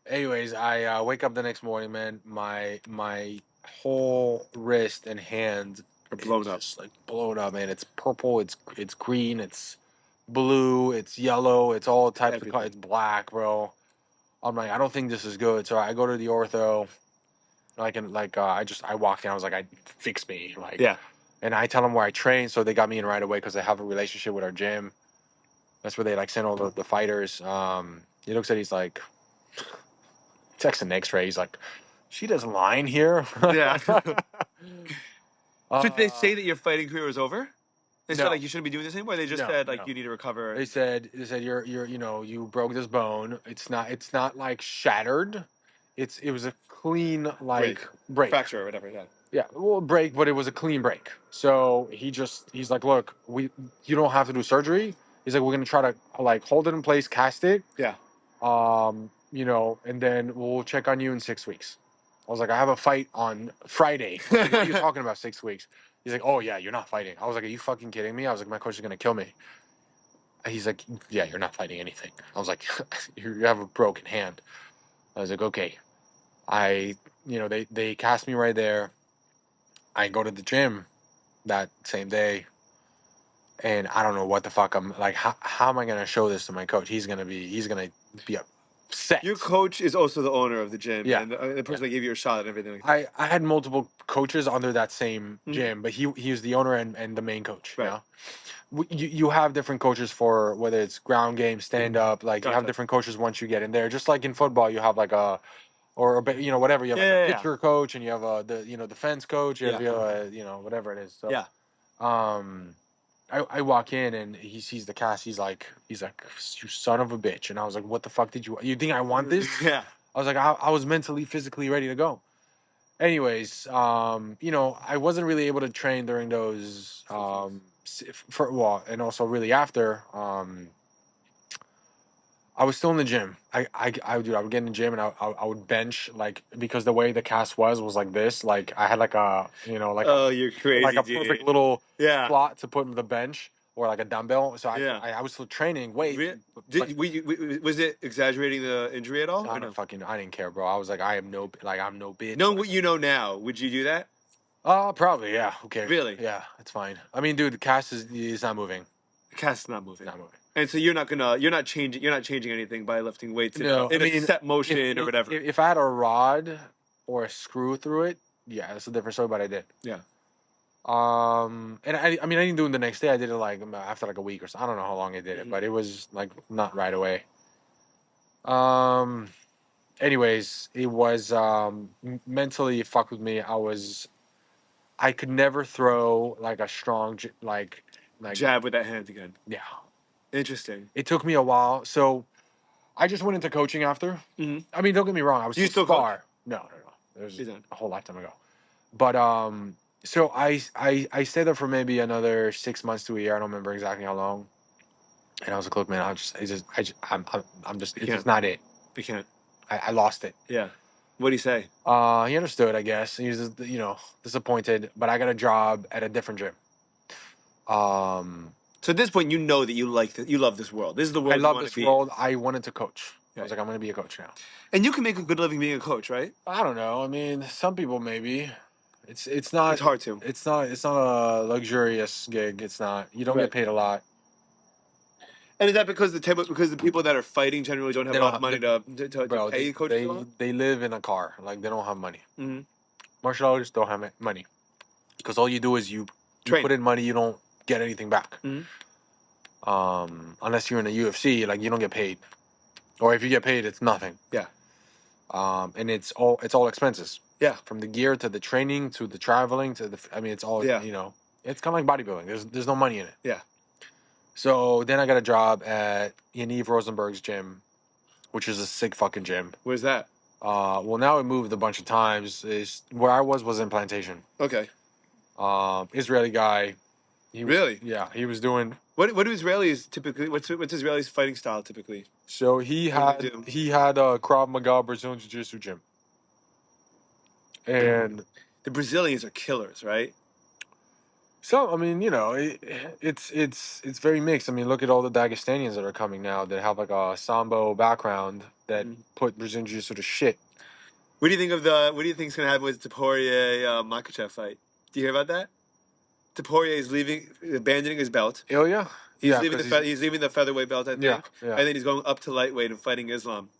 Anyways, I wake up the next morning, man. My whole wrist and hand are blown up. Just like blown up, man. It's purple. It's green. It's blue. It's yellow. It's all types of colors. It's black, bro. I'm like, I don't think this is good. So I go to the ortho. I walked in. I was like, fix me, like, yeah. And I tell them where I train, so they got me in right away because they have a relationship with our gym. That's where they like send all the fighters. He looks at, he's like, takes an X-ray. He's like, she doesn't line here. Yeah. So did they say that your fighting career was over? They said like you shouldn't be doing this anymore. They just said like you need to recover. They said you're you broke this bone. It's not like shattered. It was a clean like break. Fracture or whatever. Yeah. Yeah, well, break, but it was a clean break. So he's like, look, you don't have to do surgery. He's like, we're gonna try to like hold it in place, cast it. Yeah. And then we'll check on you in 6 weeks. I was like, I have a fight on Friday. I was like, what are you talking about 6 weeks? He's like, oh yeah, you're not fighting. I was like, are you fucking kidding me? I was like, my coach is gonna kill me. He's like, yeah, you're not fighting anything. I was like, you have a broken hand. I was like, okay. They cast me right there. I go to the gym that same day, and I don't know what the fuck I'm like. How am I gonna show this to my coach? He's gonna be upset. Your coach is also the owner of the gym, yeah, and the person that gave you a shot and everything. I had multiple coaches under that same gym, but he was the owner and the main coach. Right. You have different coaches for whether it's ground game, stand up. Like you have different coaches once you get in there. Just like in football, you have like whatever. You have like a pitcher coach, and you have the defense coach. You have whatever it is. So, I walk in and he sees the cast. He's like, you son of a bitch. And I was like, what the fuck did you think I want this? Yeah. I was like, I was mentally, physically ready to go. Anyways, I wasn't really able to train during those, and also really after, I was still in the gym. I would get in the gym and I would bench, like, because the way the cast was like this. Like I had like a, Oh, you're like crazy, a dude. perfect little Yeah. slot to put in the bench or like a dumbbell. So Yeah. I was still training weights. Did was it exaggerating the injury at all? I Or don't no? I didn't care, bro. I was like, I'm no bitch. Knowing what you know now, would you do that? Probably, yeah. Who cares? Really? Yeah, it's fine. I mean, dude, the cast is not moving. The cast's not moving. Not moving. And so you're not changing anything by lifting weights No, in I a mean, set motion or whatever. if I had a rod or a screw through it, yeah, that's a different story. But I did. Yeah. And I mean, I didn't do it the next day. I did it like after like a week or so. I don't know how long I did it, but it was like not right away. Anyways, it was mentally it fucked with me. I could never throw like a strong like Jab with that hand again. yeah. Interesting. It took me a while, so I just went into coaching after. Mm-hmm. I mean, don't get me wrong. I was You still spar. No. It was He's done. a whole lifetime ago. But so I stayed there for maybe another 6 months to a year. I don't remember exactly how long. And I was like, look, man, I'm just, it's just not it. You can't. I lost it. Yeah. What do you say? He understood, I guess. He was, disappointed. But I got a job at a different gym. So at this point, you know that you love this world. This is the world I you love want this to be. world. I wanted to coach. I Right. was like, I'm going to be a coach now. And you can make a good living being a coach, right? I don't know. I mean, some people maybe. It's not. It's hard to. It's not a luxurious gig. It's not. You don't Right. get paid a lot. And is that because the people that are fighting generally don't have They a don't lot of money to Bro, pay coaches a lot? they live in a car. Like they don't have money. Mm-hmm. Martial artists don't have money because all you do is you Train. put in money. You don't get anything back. Mhm. Unless you're in the UFC, like you don't get paid, or if you get paid, it's nothing. Yeah. And it's all expenses. Yeah. From the gear to the training to the traveling to the. I mean, it's all. Yeah. It's kind of like bodybuilding. There's no money in it. Yeah. So then I got a job at Yaniv Rosenberg's gym, which is a sick fucking gym. Where's that? Well, now it moved a bunch of times. Where I was in Plantation. Okay. Israeli guy. Really? Yeah, he was doing. What do Israelis typically? What's Israelis fighting style typically? So he What do had a Krav Maga Brazilian Jiu Jitsu gym, and The Brazilians are killers, right? so I mean, it's very mixed. I mean, look at all the Dagestanians that are coming now that have like a sambo background that put Brazilian Jiu Jitsu to shit. What do you think what do you think's gonna happen with the Poirier Makachev fight? Do you hear about that? Poirier is abandoning his belt. Oh yeah, He's leaving the featherweight belt, I think. Yeah. And then he's going up to lightweight and fighting Islam.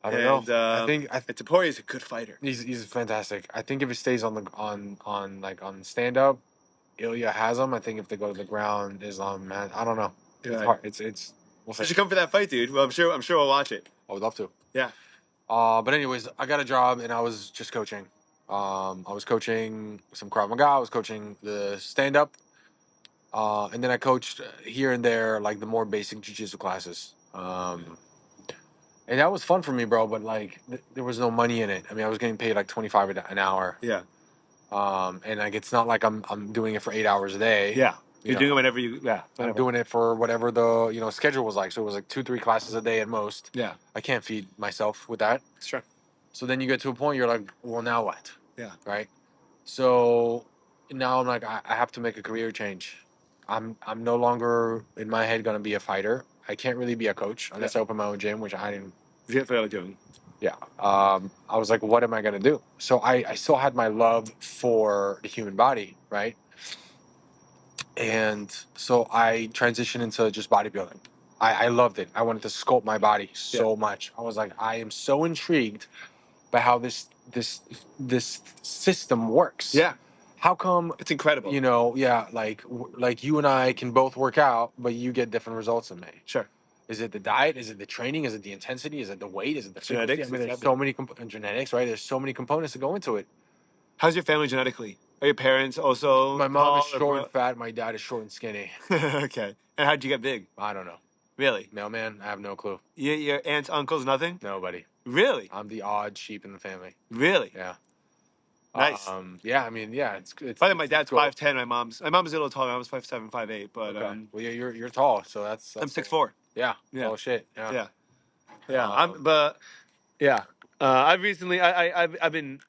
I don't know. I think Poirier is a good fighter. He's fantastic. I think if he stays on stand up, Ilya has him. I think if they go to the ground, Islam, man, I don't know. It's hard. It's. We'll see. You should come for that fight, dude. Well, I'm sure we'll watch it. I would love to. Yeah. But anyways, I got a job and I was just coaching. I was coaching some Krav Maga. I was coaching the stand up. And then I coached here and there, like the more basic jiu-jitsu classes. And that was fun for me, bro. But like, there was no money in it. I mean, I was getting paid like $25 an hour. Yeah. And like, it's not like I'm doing it for 8 hours a day. Yeah. You're doing it whenever you. Yeah. I'm doing it for whatever the schedule was like. So it was like 2-3 classes a day at most. Yeah. I can't feed myself with that. Sure. So then you get to a point you're like, well, now what? Yeah. Right. So now I'm like, I have to make a career change. I'm no longer in my head gonna be a fighter. I can't really be a coach unless I open my own gym, which I didn't. You feel like doing. Yeah. I was like, what am I gonna do? So I still had my love for the human body, right? And so I transitioned into just bodybuilding. I loved it. I wanted to sculpt my body so much. I was like, I am so intrigued by how this system works. Yeah. How come it's incredible? Like you and I can both work out, but you get different results than me. Sure. Is it the diet? Is it the training? Is it the intensity? Is it the weight? Is it the genetics? I mean, there's so many genetics, right? There's so many components that go into it. How's your family genetically? Are your parents also My mom is tall or short and fat. My dad is short and skinny. Okay. And how'd you get big? I don't know. Really? No, man, I have no clue. Your aunts, uncles, nothing? Nobody. Really? I'm the odd sheep in the family. Really? Yeah. Nice. Yeah, I mean, yeah, it's By the way, my dad's cool. 5'10". My mom's a little taller. My mom's 5'7", 5'8". But Okay. Well, yeah, you're tall, so that's I'm cool. 6'4". Yeah. Yeah. Oh shit. Yeah. Yeah. Yeah. Um, Yeah. I've recently I've been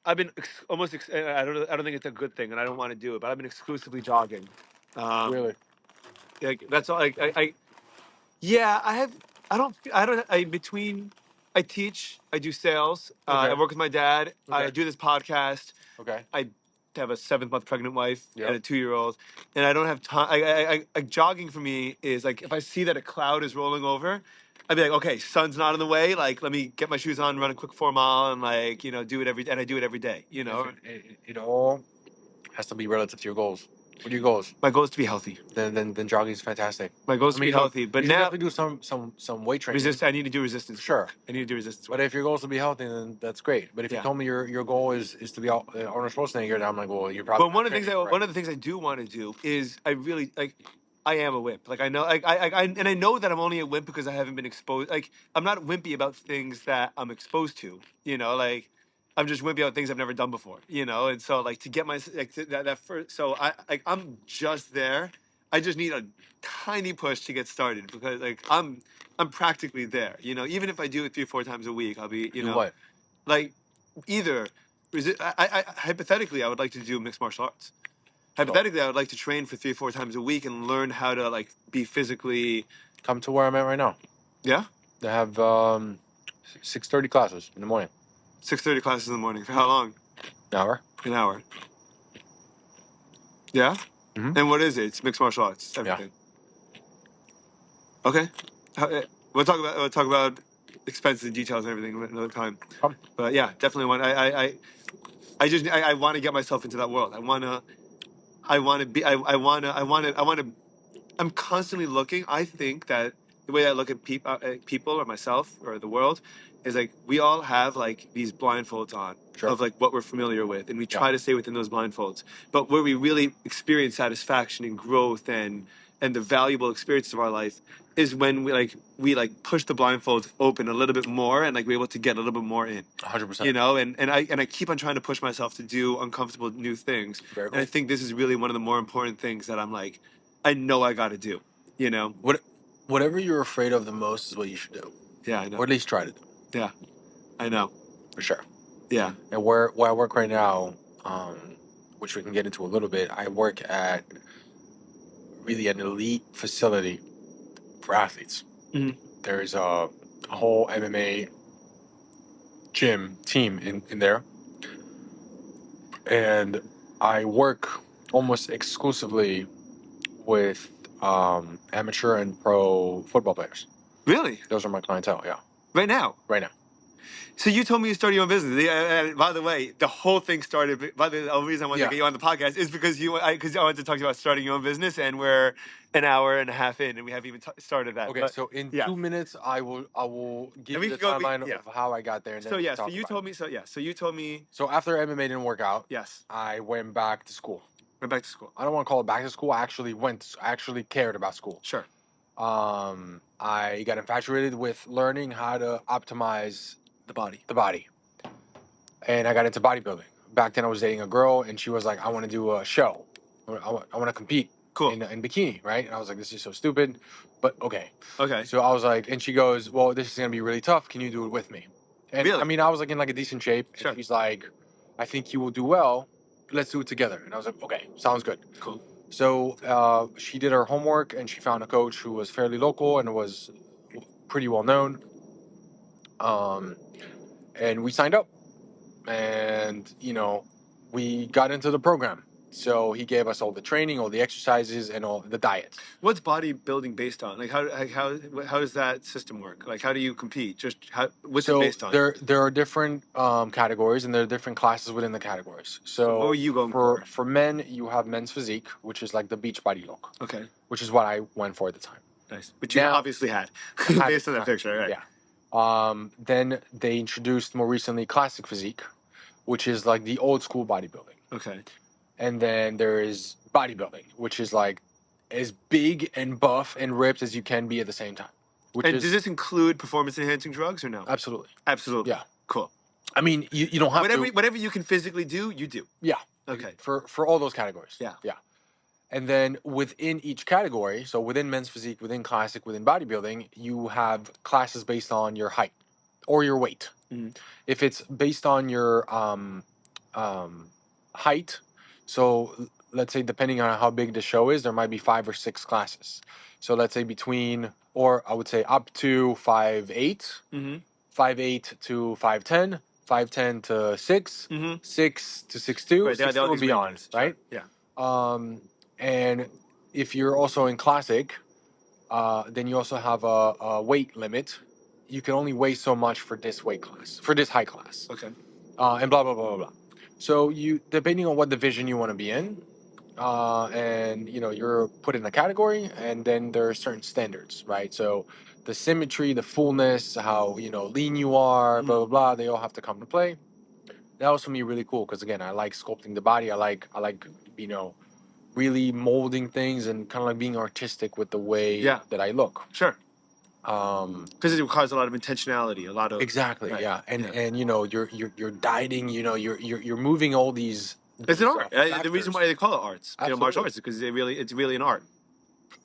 almost I don't think it's a good thing and I don't want to do it, but I've been exclusively jogging. really. Like that's all. Yeah, I between I teach, I do sales, I Okay. work with my dad, I Okay. do this podcast. Okay. I have a 7th month pregnant wife and Yep. a 2-year-old, and I don't have time. Jogging for me is like if I see that a cloud is rolling over, I'd be like, okay, sun's not in the way. Like, let me get my shoes on, run a quick 4 mile, and like do it and I do it every day. Listen, it all has to be relative to your goals. What are your goals? My goal is to be healthy. Then jogging is fantastic. My goal is to be healthy, but you should now definitely do some weight training. I need to do resistance. Sure. Work. I need to do resistance. But Work. if your goal is to be healthy, then that's great. But if you Yeah. told me your goal is to be Arnold Schwarzenegger, then I'm like, well, you're probably. But one of the things I do want to do is I really like. I am a wimp. Like I know, and I know that I'm only a wimp because I haven't been exposed. Like I'm not wimpy about things that I'm exposed to. Like I'm just wimpy about things I've never done before. And so like to get my like that first. So I'm just there. I just need a tiny push to get started because like I'm practically there. Even if I do it 3 or 4 times a week, I'll be Do what? like either. Hypothetically, I would like to do mixed martial arts. Hypothetically, I would like to train for 3 or 4 times a week and learn how to like be physically. Come to where I'm at right now. Yeah. They have 6:30 classes in the morning. 6:30 classes in the morning. For how long? An hour. An hour. Yeah. Mhm. And what is it? It's mixed martial arts. It's everything. Okay. We'll talk about expenses and details and everything another time. But yeah, definitely want. I want to get myself into that world. I'm constantly looking. I think that the way I look at people or myself or the world is like we all have like these blindfolds on Sure. of like what we're familiar with, and we try Yeah. to stay within those blindfolds. But where we really experience satisfaction and growth and the valuable experiences of our life is when we push the blindfolds open a little bit more and like we're able to get a little bit more in. 100%. And I keep on trying to push myself to do uncomfortable new things. Very And I cool. think this is really one of the more important things that I'm like, I know I got to do. Whatever you're afraid of the most is what you should do, Yeah, I know. or at least try to do. Yeah, I know. For sure. Yeah. And where I work right now, which we can get into a little bit, I work at really an elite facility for athletes. Mhm. There's a whole MMA gym team in there, and I work almost exclusively with amateur and pro football players. Really? Those are my clientele. Yeah, Right now? right now. So you told me you started your own business. And by the way, the whole thing started. By the only reason I wanted to get you on the podcast is because I wanted to talk to you about starting your own business, and we're an hour and a half in, and we haven't even started that. Okay, But, so in yeah. 2 minutes, I will give And we you the can go- we- timeline yeah. of how I got there. And then we can talk about it. So you told me. So after MMA didn't work out, Yes. I went back to school. Went back to school. I don't want to call it back to school. I actually cared about school. Sure. I got infatuated with learning how to optimize The body. the body, and I got into bodybuilding. Back then, I was dating a girl, and she was like, "I want to do a show. I want to compete Cool. in bikini, right?" And I was like, "This is so stupid," but okay. Okay. So I was like, and she goes, "Well, this is gonna be really tough. Can you do it with me?" And Really? I mean, I was like in like a decent shape, and Sure. she's like, "I think you will do well. Let's do it together." And I was like, "Okay, sounds good." Cool. So she did her homework, and she found a coach who was fairly local and was pretty well known. And we signed up, and we got into the program. So he gave us all the training, all the exercises, and all the diet. What's bodybuilding based on? Like how does that system work? Like how do you compete? What's it based on? There are different categories, and there are different classes within the categories. So what were you going for? For men, you have men's physique, which is like the beach body look. Okay. Which is what I went for at the time. Nice. But you obviously had based on that picture, right? Yeah. Then they introduced more recently classic physique, which is like the old school bodybuilding. Okay. and then there is bodybuilding, which is like as big and buff and ripped as you can be at the same time. Which And is does this include performance enhancing drugs or no? absolutely, Absolutely. yeah. Cool. I mean, you don't have to. Whatever you can physically do, you do. Yeah. Okay. For all those categories. Yeah. Yeah. And then within each category, so within men's physique, within classic, within bodybuilding, you have classes based on your height or your weight. Mhm. If it's based on your height, so let's say depending on how big the show is, there might be 5 or 6 classes. So let's say between, or I would say up to 5'8", Mm-hmm. 5'8" to 5'10", 5'10" to 6, Mm-hmm. 6 to 6'2", Right. They all 6'2" and these beyond, ranges. right? Sure. Yeah. And if you're also in classic, then you also have a weight limit. You can only weigh so much for this weight class, for this high class, Okay. and blah blah blah blah blah. So you, depending on what division you want to be in, and you're put in a category, and then there are certain standards, right? So the symmetry, the fullness, how lean you are, blah blah blah. They all have to come to play. That was for me really cool because again, I like sculpting the body. I like really molding things and kind of like being artistic with the way that I look. Sure. Because it requires a lot of intentionality, a lot of Exactly, right. yeah, and you're dieting, you're moving all these. It's an art. The factors. reason why they call it arts, martial Absolutely. arts, is because it's really an art.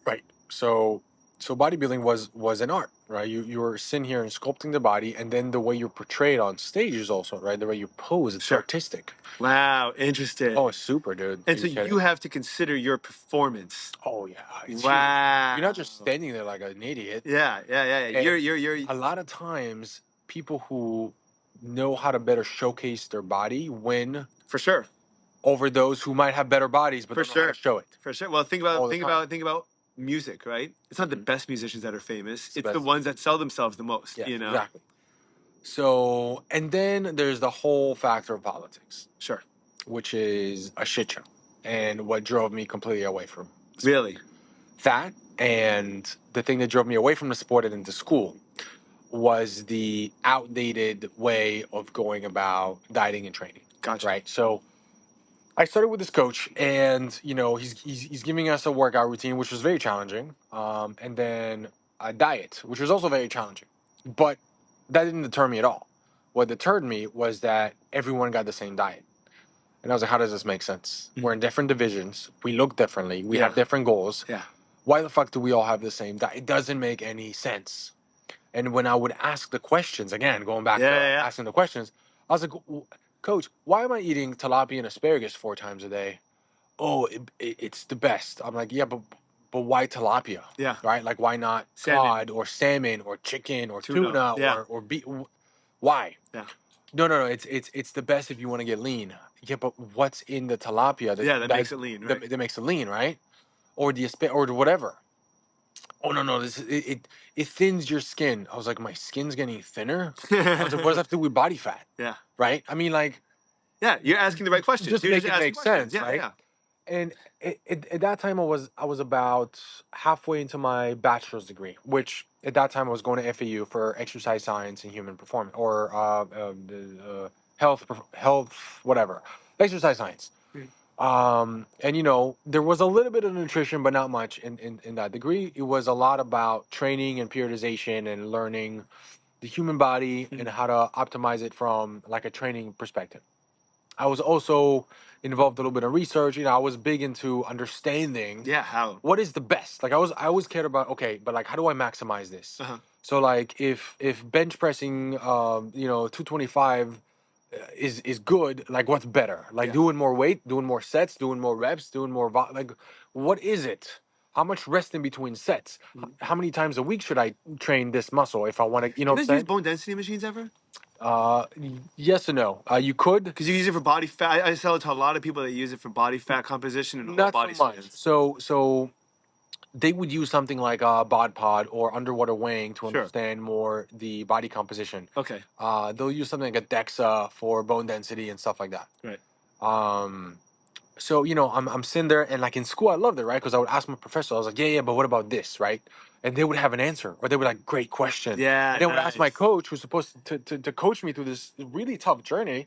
Right. So bodybuilding was an art, right? You're sitting here and sculpting the body, and then the way you're portrayed on stage is also right. The way you pose, it's Sure. artistic. Wow, interesting. Oh, it's super, dude. And so you have to consider your performance. Oh yeah. It's Wow. huge. You're not just standing there like an idiot. Yeah. And You're a lot of times people who know how to better showcase their body win for sure over those who might have better bodies but for don't know how sure to show it. for sure. Well, think about music, right? It's not the best musicians that are famous. It's the ones that sell themselves the most. Yes, exactly. So, and then there's the whole factor of politics. Sure. Which is a shit show, and what drove me completely away from sport. Really that. And the thing that drove me away from the sport and into school was the outdated way of going about dieting and training. Gotcha. Right. So I started with this coach, and he's giving us a workout routine, which was very challenging, and then a diet, which was also very challenging. But that didn't deter me at all. What deterred me was that everyone got the same diet. And I was like, how does this make sense? We're in different divisions. We look differently. We have different goals. Yeah. Why the fuck do we all have the same diet? It doesn't make any sense. And when I would ask the questions, again, going back to asking the questions, I was like, Coach, why am I eating tilapia and asparagus 4 times a day? Oh, it's the best. I'm like, yeah, but why tilapia? Yeah. Right? Like, why not cod or salmon or chicken or tuna or beef? Why? Yeah. No. It's the best if you want to get lean. Yeah, but what's in the tilapia? That makes it lean, right? That makes it lean, right? Or or whatever. Oh no, it thins your skin. I was like, my skin's getting thinner. I was like, what does that have to do with body fat? Yeah. Right? I mean, like. Yeah, you're asking the right questions. Just make it make sense, right? Yeah. And at that time, I was about halfway into my bachelor's degree, which at that time I was going to FAU for exercise science and human performance, or health, whatever, exercise science. And there was a little bit of nutrition, but not much in that degree. It was a lot about training and periodization and learning the human body and how to optimize it from like a training perspective. I was also involved a little bit in research. I was big into understanding how what is the best. Like I always cared about, okay, but like how do I maximize this? So like if bench pressing 225 is good, like what's better? Like doing more weight, doing more sets, doing more reps, doing more like what is it? How much rest in between sets? How many times a week should I train this muscle if I want to, you guys use bone density machines ever? Yes and no. You could, because you use it for body fat. I sell it to a lot of people that use it for body fat composition and not body so much. So they would use something like a bod pod or underwater weighing to understand more the body composition. Okay. They'll use something like a DEXA for bone density and stuff like that. Right. So I'm sitting there, and like in school I loved it, right? Because I would ask my professor, I was like, yeah, but what about this, right? And they would have an answer, or they would like, great question. Yeah. And they would ask my coach, who's supposed to coach me through this really tough journey.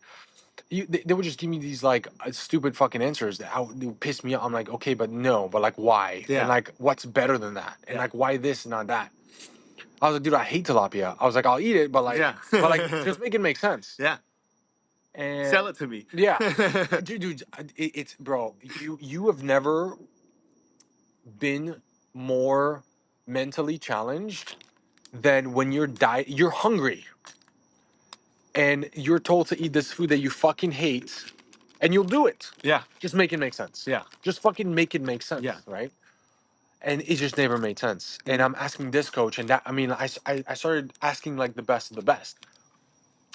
they would just give me these like stupid fucking answers that would piss me off. I'm like, okay, but no, but like why? Yeah. And like what's better than that? And Yeah. like why this and not that? I was like, dude, I hate tilapia. I was like, I'll eat it, but like, Yeah. but like, just make it make sense. Yeah. And Sell it to me. yeah, dude, it's bro. You have never been more mentally challenged than when you're hungry, and you're told to eat this food that you fucking hate, and you'll do it. Yeah. Just make it make sense. Yeah. Just fucking make it make sense. Yeah. Right. And it just never made sense. And I'm asking this coach, and that, I mean, I started asking like the best of the best.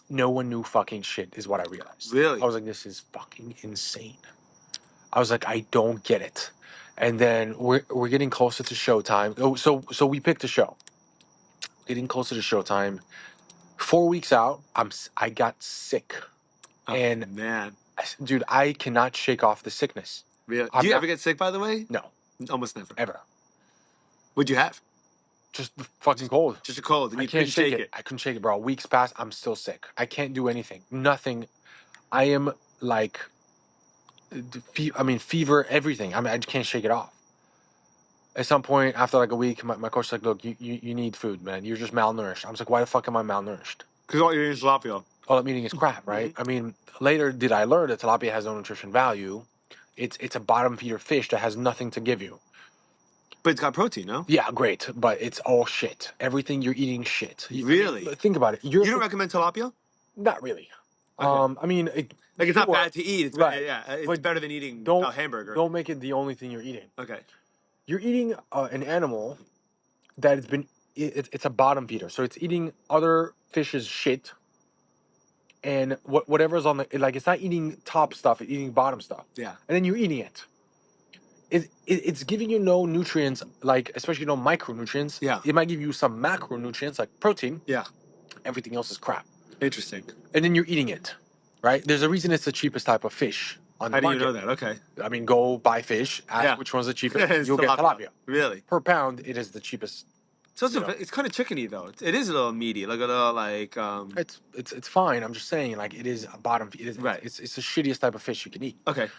No one knew fucking shit is what I realized. Really? I was like, this is fucking insane. I was like, I don't get it. And then we're getting closer to showtime. Oh, so we picked a show. Getting closer to showtime. 4 weeks out, I got sick. Oh, And man. dude, I cannot shake off the sickness. Really? Do you ever get sick, by the way? No, Almost never. ever. What'd you have? Just the fucking cold. Just a cold, and I you can't couldn't shake it. I couldn't shake it, bro. Weeks past, I'm still sick. I can't do anything. Nothing. I am like, fever, everything. I mean, I just can't shake it off. At some point, after like a week, my coach's like, look, you need food, man. You're just malnourished. I was like, why the fuck am I malnourished? Because all you're eating is tilapia. All I'm eating is crap, right? I mean, later did I learn that tilapia has no nutrition value. It's a bottom feeder fish that has nothing to give you. But it's got protein, no? Yeah, great, but it's all shit. Everything you're eating, shit. Really? Think about it. You don't recommend tilapia? Not really. Okay. I mean, Like, it's not bad to eat. It's right. yeah, it's But better than eating don't a hamburger. Don't make it the only thing you're eating. Okay. You're eating an animal that has been. It's a bottom feeder, so it's eating other fish's shit, and whatever's on the, like, it's not eating top stuff. It's eating bottom stuff. Yeah. And then you're eating it. It's giving you no nutrients, like especially no micronutrients. Yeah. It might give you some macronutrients like protein. Yeah. Everything else is crap. Interesting. And then you're eating it, right? There's a reason it's the cheapest type of fish on the How do market. you know that? Okay. I mean, go buy fish, ask which one's the cheapest, you'll get tilapia. Really? Per pound, it is the cheapest. So it's kind of chickeny though. It is a little meaty, like a little like. It's fine. I'm just saying, like, it is a bottom. It is, Right. It's the shittiest type of fish you can eat. Okay.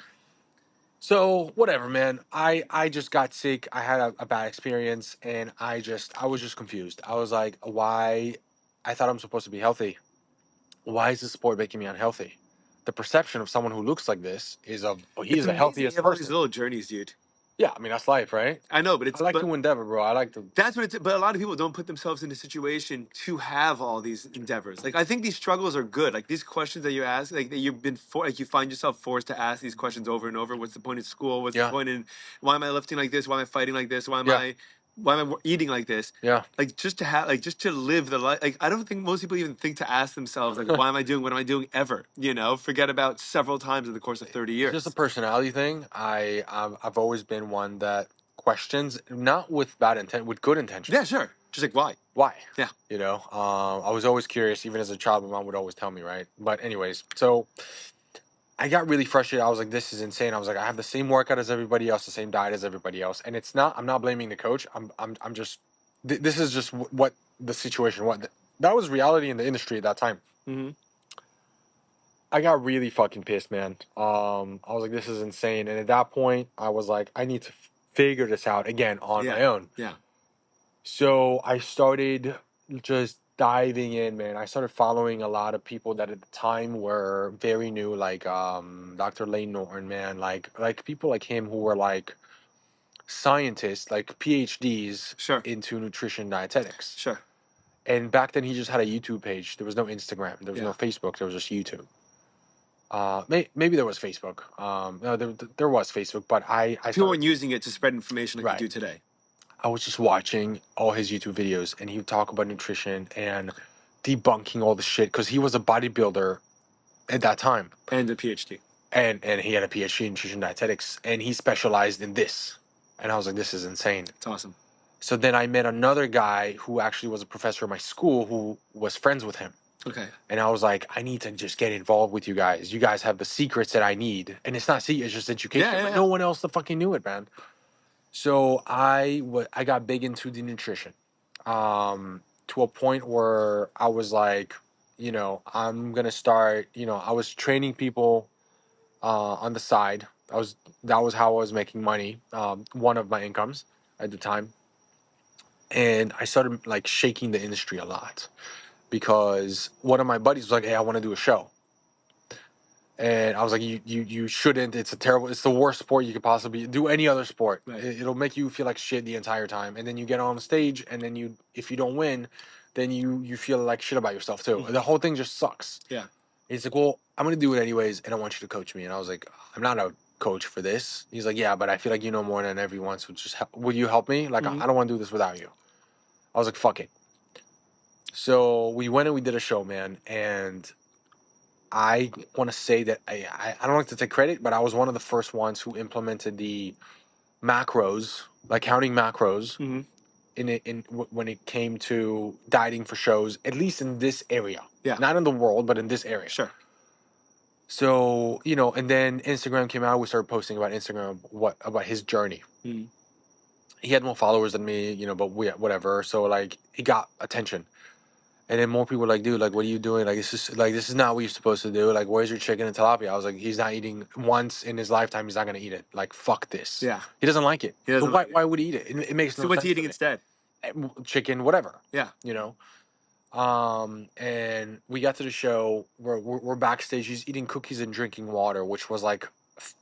So whatever, man. I just got sick. I had a bad experience, and I was just confused. I was like, why? I thought I'm supposed to be healthy. Why is this sport making me unhealthy? The perception of someone who looks like this is he's the healthiest You have all these person. little journeys, dude. Yeah, I mean, that's life, right? I know, but it's I like to endeavor, bro. I like to. That's what it's. But a lot of people don't put themselves in a situation to have all these endeavors. Like, I think these struggles are good. Like, these questions that you ask, like that you've been like you find yourself forced to ask these questions over and over. What's the point in school? What's the point in why am I lifting like this? Why am I fighting like this? Why am I eating like this? Yeah. Like, just to live the life. Like, I don't think most people even think to ask themselves, like, why am I doing what am I doing ever? Forget about several times in the course of 30 years. It's just a personality thing. I've always been one that questions, not with bad intent, with good intention. Yeah, sure. Just like, why? Why? Yeah. I was always curious. Even as a child, my mom would always tell me, right? But anyways, so I got really frustrated. I was like, this is insane. I was like, I have the same workout as everybody else, the same diet as everybody else. And it's not, I'm not blaming the coach. I'm just, this is just what the situation was. That was reality in the industry at that time. Mm-hmm. I got really fucking pissed, man. I was like, this is insane. And at that point, I was like, I need to figure this out again on my own. Yeah. So I started just diving in, man. I started following a lot of people that at the time were very new, like Dr. Lane Norton, man, like people like him who were like scientists, like PhDs into nutrition dietetics. Sure. And back then he just had a YouTube page. There was no Instagram. There was no Facebook. There was just YouTube. Maybe there was Facebook. No, there was Facebook, but I people weren't using it to spread information like you do today. I was just watching all his YouTube videos, and he would talk about nutrition and debunking all the shit because he was a bodybuilder at that time and a PhD, and he had a PhD in nutrition dietetics, and he specialized in this. And I was like, this is insane. It's awesome. So then I met another guy who actually was a professor at my school who was friends with him. Okay. And I was like, I need to just get involved with you guys. You guys have the secrets that I need. And it's not secret, it's just education. But no one else fucking knew it, man. So I got big into the nutrition to a point where I was like, you know, I'm gonna start. You know, I was training people on the side. That was how I was making money. One of my incomes at the time, and I started like shaking the industry a lot because one of my buddies was like, "Hey, I want to do a show." And I was like, you shouldn't. It's the worst sport you could possibly do. Any other sport, Right. it'll make you feel like shit the entire time. And then you get on the stage, and then if you don't win, then you feel like shit about yourself too. The whole thing just sucks. Yeah. He's like, well, I'm gonna do it anyways, and I want you to coach me. And I was like, I'm not a coach for this. He's like, yeah, but I feel like you know more than everyone. So just will you help me? Like, I don't want to do this without you. I was like, fuck it. So we went and we did a show, man, and I want to say that I don't like to take credit, but I was one of the first ones who implemented the macros, like counting macros, when it came to dieting for shows, at least in this area. Yeah. Not in the world, but in this area. Sure. So, you know, and then Instagram came out. We started posting about Instagram, about his journey. He had more followers than me, you know, but whatever. So like, he got attention. And then more people were like, dude, like, what are you doing? Like, this is not what you're supposed to do. Like, where's your chicken and tilapia? I was like, he's not eating once in his lifetime. He's not gonna eat it. Like, fuck this. Yeah. He doesn't like it. He doesn't So like it. why would he eat it? It makes no So sense. what's he eating to me. instead? Chicken, whatever. Yeah. You know. And we got to the show. We're backstage. He's eating cookies and drinking water, which was like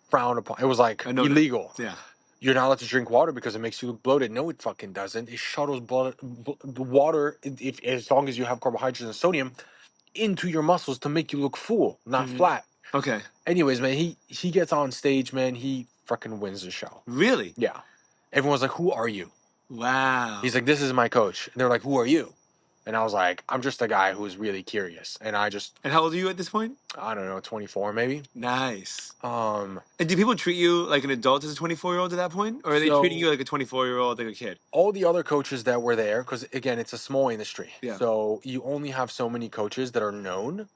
frowned upon. It was like illegal. Yeah. You're not allowed to drink water because it makes you look bloated. No, it fucking doesn't. It shuttles the water, if as long as you have carbohydrates and sodium, into your muscles to make you look full, not flat. Okay. Anyways, man, he gets on stage, man. He fucking wins the show. Really? Yeah. Everyone's like, "Who are you?" Wow. He's like, "This is my coach." And they're like, "Who are you?" And I was like, "I'm just a guy who's really curious." And And how old are you at this point? I don't know, 24 maybe. Nice. Um, And do people treat you like an adult as a 24-year-old at that point? Or are they treating you like a 24-year-old, like a kid? All the other coaches that were there, because again, it's a small industry. Yeah. So you only have so many coaches that are known,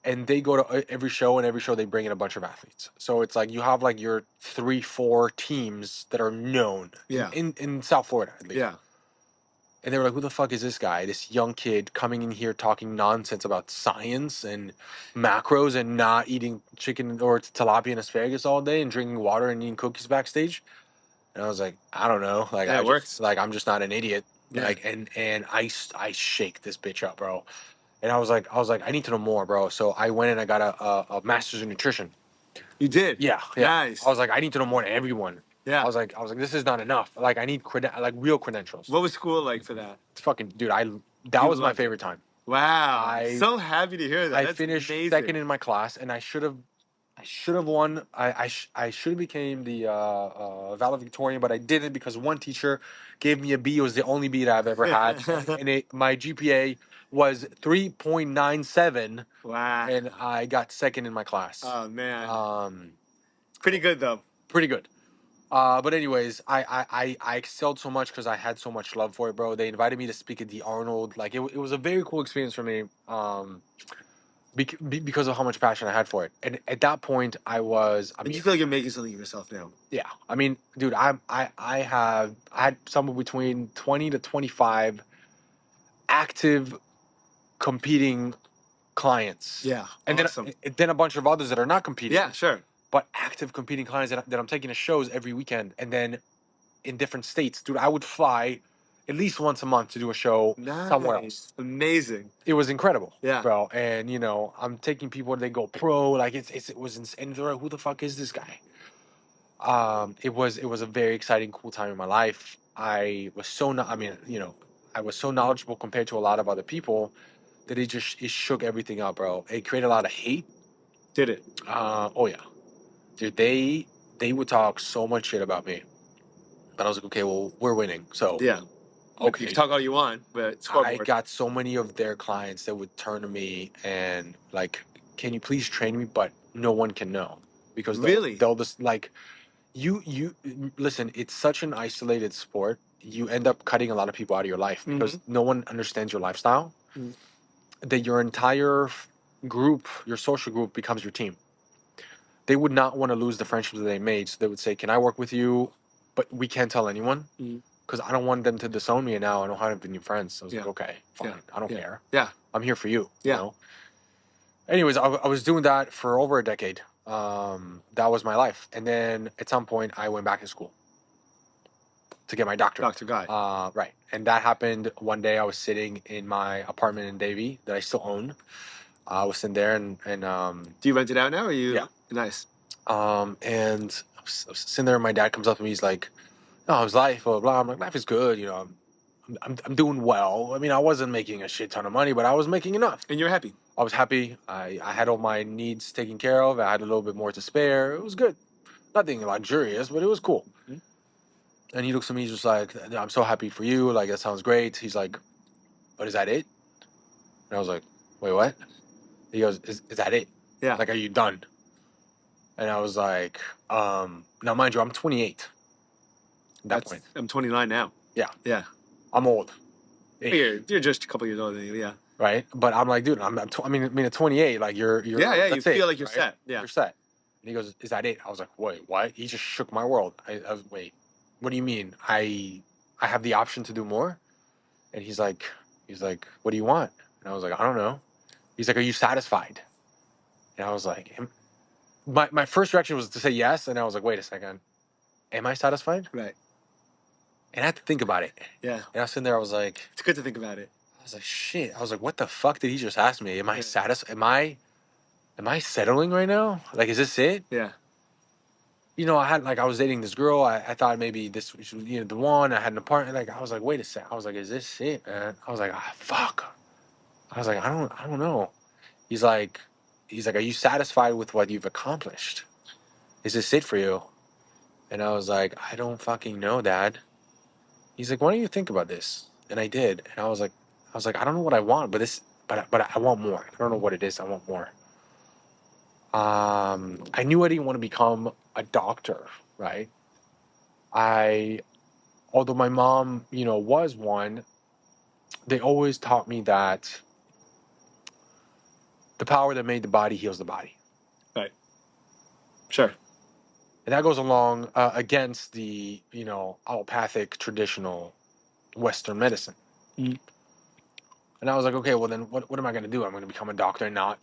and they go to every show, and every show they bring in a bunch of athletes. So it's like you have like your 3-4 teams that are known. Yeah. In South Florida, at least. Yeah. And they were like, who the fuck is this guy? This young kid coming in here talking nonsense about science and macros and not eating chicken or tilapia and asparagus all day and drinking water and eating cookies backstage. And I was like, I don't know. Like, Yeah, it works. Like, I'm just not an idiot. Yeah. Like, and I shake this bitch up, bro. And I was like, I need to know more, bro. So I went and I got a master's in nutrition. You did? Yeah. Nice. I was like, I need to know more than everyone. Yeah. I was like, this is not enough. Like, I need real credentials. What was school like for that? It's fucking, dude, that was my favorite time. Wow. I'm so happy to hear that. I That's finished amazing. second in my class, and I should have won. I should have became the valedictorian, but I didn't because one teacher gave me a B. It was the only B that I've ever had, and my GPA was 3.97. Wow. And I got second in my class. Oh man. Pretty good though. Pretty good. But anyways, I excelled so much because I had so much love for it, bro. They invited me to speak at the Arnold. Like, it was a very cool experience for me. Because of how much passion I had for it. And at that point, I you feel like you're making something of yourself now? Yeah. I mean, dude, I had somewhere between 20 to 25 active competing clients. Yeah. And awesome. then a bunch of others that are not competing. Yeah, sure. But active competing clients that I'm taking to shows every weekend, and then in different states. Dude, I would fly at least once a month to do a show somewhere else. Amazing. It was incredible. Yeah. Bro. And you know, I'm taking people, they go pro, like it was insane. And they're like, who the fuck is this guy? It was a very exciting, cool time in my life. I was so I was so knowledgeable compared to a lot of other people that it shook everything up, bro. It created a lot of hate. Did it? Oh yeah. Dude, they would talk so much shit about me. But I was like, okay, well, we're winning. So yeah. Okay. You can talk all you want, but I got so many of their clients that would turn to me and like, can you please train me? But no one can know because they'll just like, you listen. It's such an isolated sport. You end up cutting a lot of people out of your life because no one understands your lifestyle. That your entire group, your social group, becomes your team. They would not want to lose the friendships that they made, so they would say, "Can I work with you?" But we can't tell anyone. because I don't want them to disown me, and now I don't have any friends. So I was like, Yeah. okay, fine, Yeah. I don't Yeah. care. Yeah. I'm here for you. You Yeah. know. Anyways, I was doing that for over a decade. That was my life, and then at some point I went back to school to get my doctorate. Dr. Guy. Right, and that happened one day. I was sitting in my apartment in Davie that I still own. I was sitting there, and Do you rent it out now, or you? Yeah. Nice. and I was sitting there, and my dad comes up to me. He's like, "Oh, how's life?" Blah, blah, blah. I'm like, "Life is good. You know, I'm doing well. I mean, I wasn't making a shit ton of money, but I was making enough. And you're happy. I was happy. I had all my needs taken care of. I had a little bit more to spare. It was good. Nothing luxurious, but it was cool." Mhm. And he looks at me, he's just like, "I'm so happy for you. Like, that sounds great." He's like, "But is that it?" And I was like, "Wait, what?" He goes, is that it? Yeah. Like, are you done?" And I was like, now mind you, I'm 28 at that point. I'm 29 now. Yeah. Yeah. I'm old. You're just a couple years older than you. Yeah. Right? But I'm like, dude, I mean, at 28, like, you're Yeah. You that's it, feel like you're right? set. Yeah. You're set. And he goes, is that it? I was like, wait, what? He just shook my world. I was, wait, what do you mean? I have the option to do more? And he's like, what do you want? And I was like, I don't know. He's like, are you satisfied? And I was like, my first reaction was to say yes. And I was like, wait a second. Am I satisfied? Right. And I had to think about it. Yeah. And I was sitting there, I was like, It's good to think about it. I was like, shit. I was like, what the fuck did he just ask me? Am I Yeah. satisfied? Am I settling right now? Like, is this it? Yeah. You know, I was dating this girl. I thought maybe this was, the one. I had an apartment. Like, I was like, wait a sec. I was like, is this it, man? I was like, fuck. I was like, I don't know. He's like, are you satisfied with what you've accomplished? Is this it for you? And I was like, I don't fucking know, Dad. He's like, why don't you think about this? And I did. And I was like, I don't know what I want, but I want more. I don't know what it is. I want more. I knew I didn't want to become a doctor, right? Although my mom, was one, they always taught me that the power that made the body heals the body. Right. Sure. And that goes along against the, allopathic traditional Western medicine. Mhm. And I was like, okay, well then what am I going to do? I'm going to become a doctor and not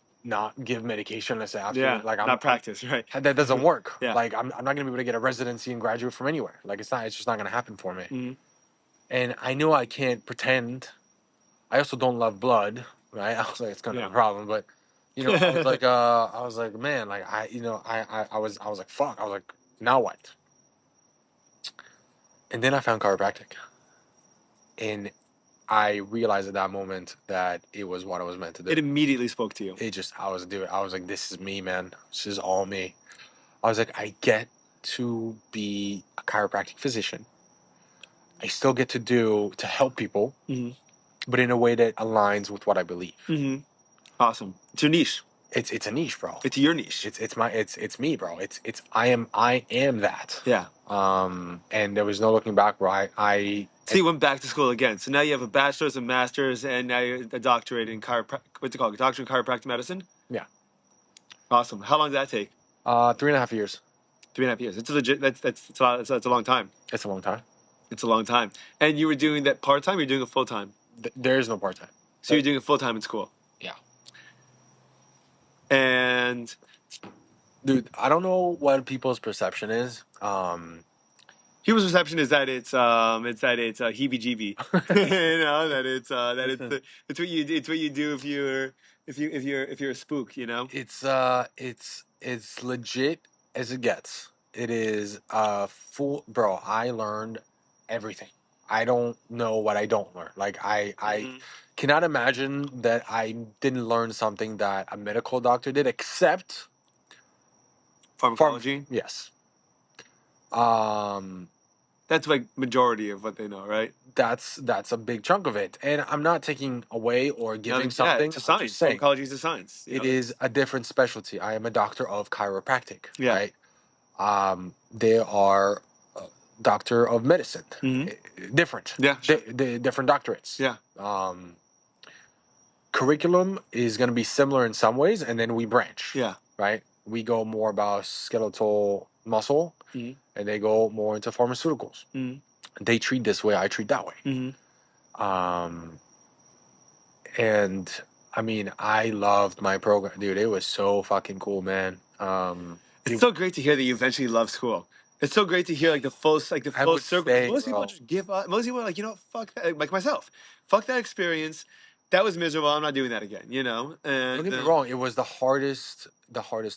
give medication unless I have to. Yeah. Like, not practice, right? That doesn't work. Yeah. Like, I'm not going to be able to get a residency and graduate from anywhere. Like, it's just not going to happen for me. Mhm. And I knew I can't pretend. I also don't love blood, right? I was like, it's going to be a problem, but I was like, man, like I was like, fuck. I was like, now what? And then I found chiropractic. And I realized at that moment that it was what I was meant to do. It immediately spoke to you. I was like, this is me, man. This is all me. I was like, I get to be a chiropractic physician. I still get to help people, Mhm. but in a way that aligns with what I believe. Mm-hmm. Awesome. It's your niche. It's a niche, bro. It's your niche. It's me, bro. I am that. Yeah. And there was no looking back, bro. So you went back to school again. So now you have a bachelor's, a master's, and now you're a doctorate in what's it called? Doctorate in Chiropractic Medicine? Yeah. Awesome. How long did that take? 3.5 years. 3.5 years. It's legit. That's a long time. It's a long time. It's a long time. And you were doing that part-time, or you're doing it full-time? There is no part-time. So you're doing it full-time in school? Yeah. And dude, I don't know what people's perception is. People's perception is that it's heebie-jeebie. It's what you do if you're a spook, It's legit as it gets. It is full, bro. I learned everything. I don't know what I don't learn. Like I cannot imagine that I didn't learn something that a medical doctor did, except Pharmacology. Yes. That's like majority of what they know, right? That's a big chunk of it, and I'm not taking away or giving something. It's a science. Pharmacology is a science. It is a different specialty. I am a doctor of chiropractic. Yeah. Right. They are doctor of medicine. Mm-hmm. Different. Yeah. Sure. Different doctorates. Yeah. Curriculum is going to be similar in some ways, and then we branch. Yeah. Right. We go more about skeletal muscle, and they go more into pharmaceuticals. they treat this way, I treat that way. Mm-hmm. And I mean, I loved my program, dude. It was so fucking cool, man. It's so great to hear that you eventually love school. It's so great to hear the full I would circle. Because say, most people bro, just give up. Most people are like, fuck that. Like myself, fuck that experience. That was miserable. I'm not doing that again. don't And get me wrong, it was the hardest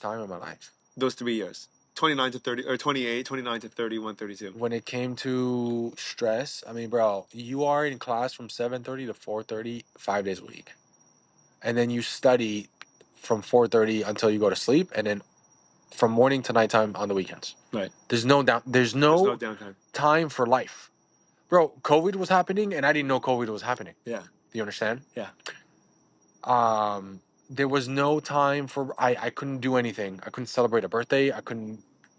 time of my life. those 3 years, 29 to 30 or 28, 29 to 31, 32. When it came to stress, I mean, bro, you are in class from 7:30 to 4:30, 5 days a week, and then you study from 4:30 until you go to sleep, and then from morning to nighttime on the weekends. Right. There's no There's no downtime. time for life. Bro, COVID was happening and I didn't know COVID was happening. Yeah. Do you understand? Yeah. There was no time for I couldn't do anything. I couldn't celebrate a birthday.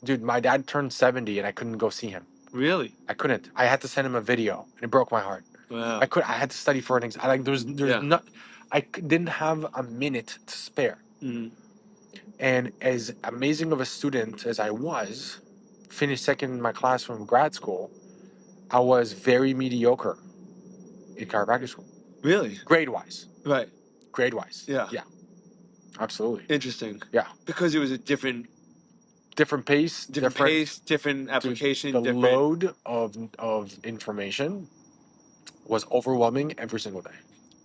Dude, my dad turned 70 and I couldn't go see him. Really? I couldn't. I had to send him a video and it broke my heart. Wow. I had to study for an exam. Like there's Yeah. not didn't have a minute to spare. Mm-hmm. And as amazing of a student as I was, finished second in my class from grad school, I was very mediocre in chiropractic school. Really? Grade wise. Right. Grade wise. Yeah. Yeah. Absolutely. Interesting. Yeah. Because it was a different pace, different application. The different... load of information was overwhelming every single day.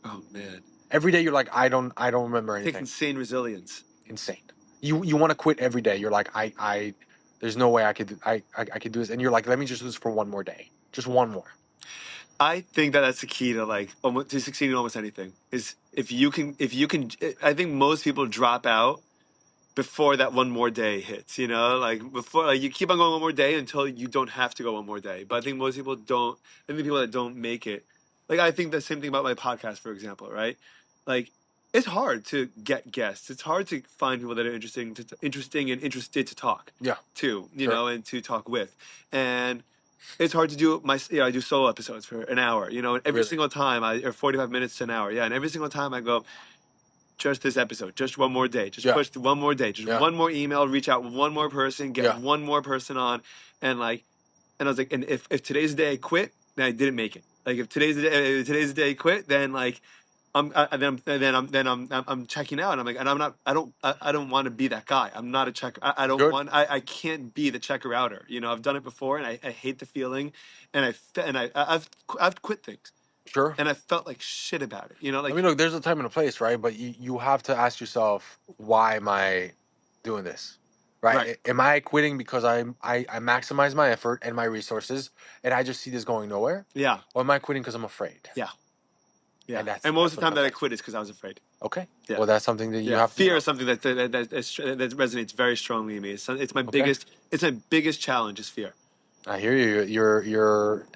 Oh man. Every day you're like, I don't remember anything. It takes insane resilience. Insane. You want to quit every day. You're like, I there's no way I could do this. And you're like, let me just do this for one more day. Just one more. I think that's the key to to succeeding in almost anything is if you can. I think most people drop out before that one more day hits. Before you keep on going one more day until you don't have to go one more day. But I think most people don't. I think the people that don't make it, I think the same thing about my podcast, for example, right? It's hard to get guests. It's hard to find people that are interesting and interested to talk. Yeah. To and to talk with and. It's hard to do I do solo episodes for an hour, and every Really? single time or 45 minutes to an hour. Yeah. And every single time I go, just this episode, just one more day, just push one more day, just one more email, reach out one more person, get one more person on. And I was like, and if today's the day I quit, then I didn't make it. If today's the day I quit, then I'm checking out. And I'm like, and I don't want to be that guy. I'm not a checker. I can't be the checker outer. I've done it before and I hate the feeling and I've quit things. Sure. And I felt like shit about it. I mean, look, there's a time and a place, right? But you have to ask yourself, why am I doing this? Right? Am I quitting because I maximize my effort and my resources and I just see this going nowhere? Yeah. Or am I quitting because I'm afraid? Yeah. Yeah. And most of the time that I quit is because I was afraid. Okay. Yeah. Well, that's something that you have to fear is something that resonates very strongly in me. It's my biggest challenge is fear. I hear you. You're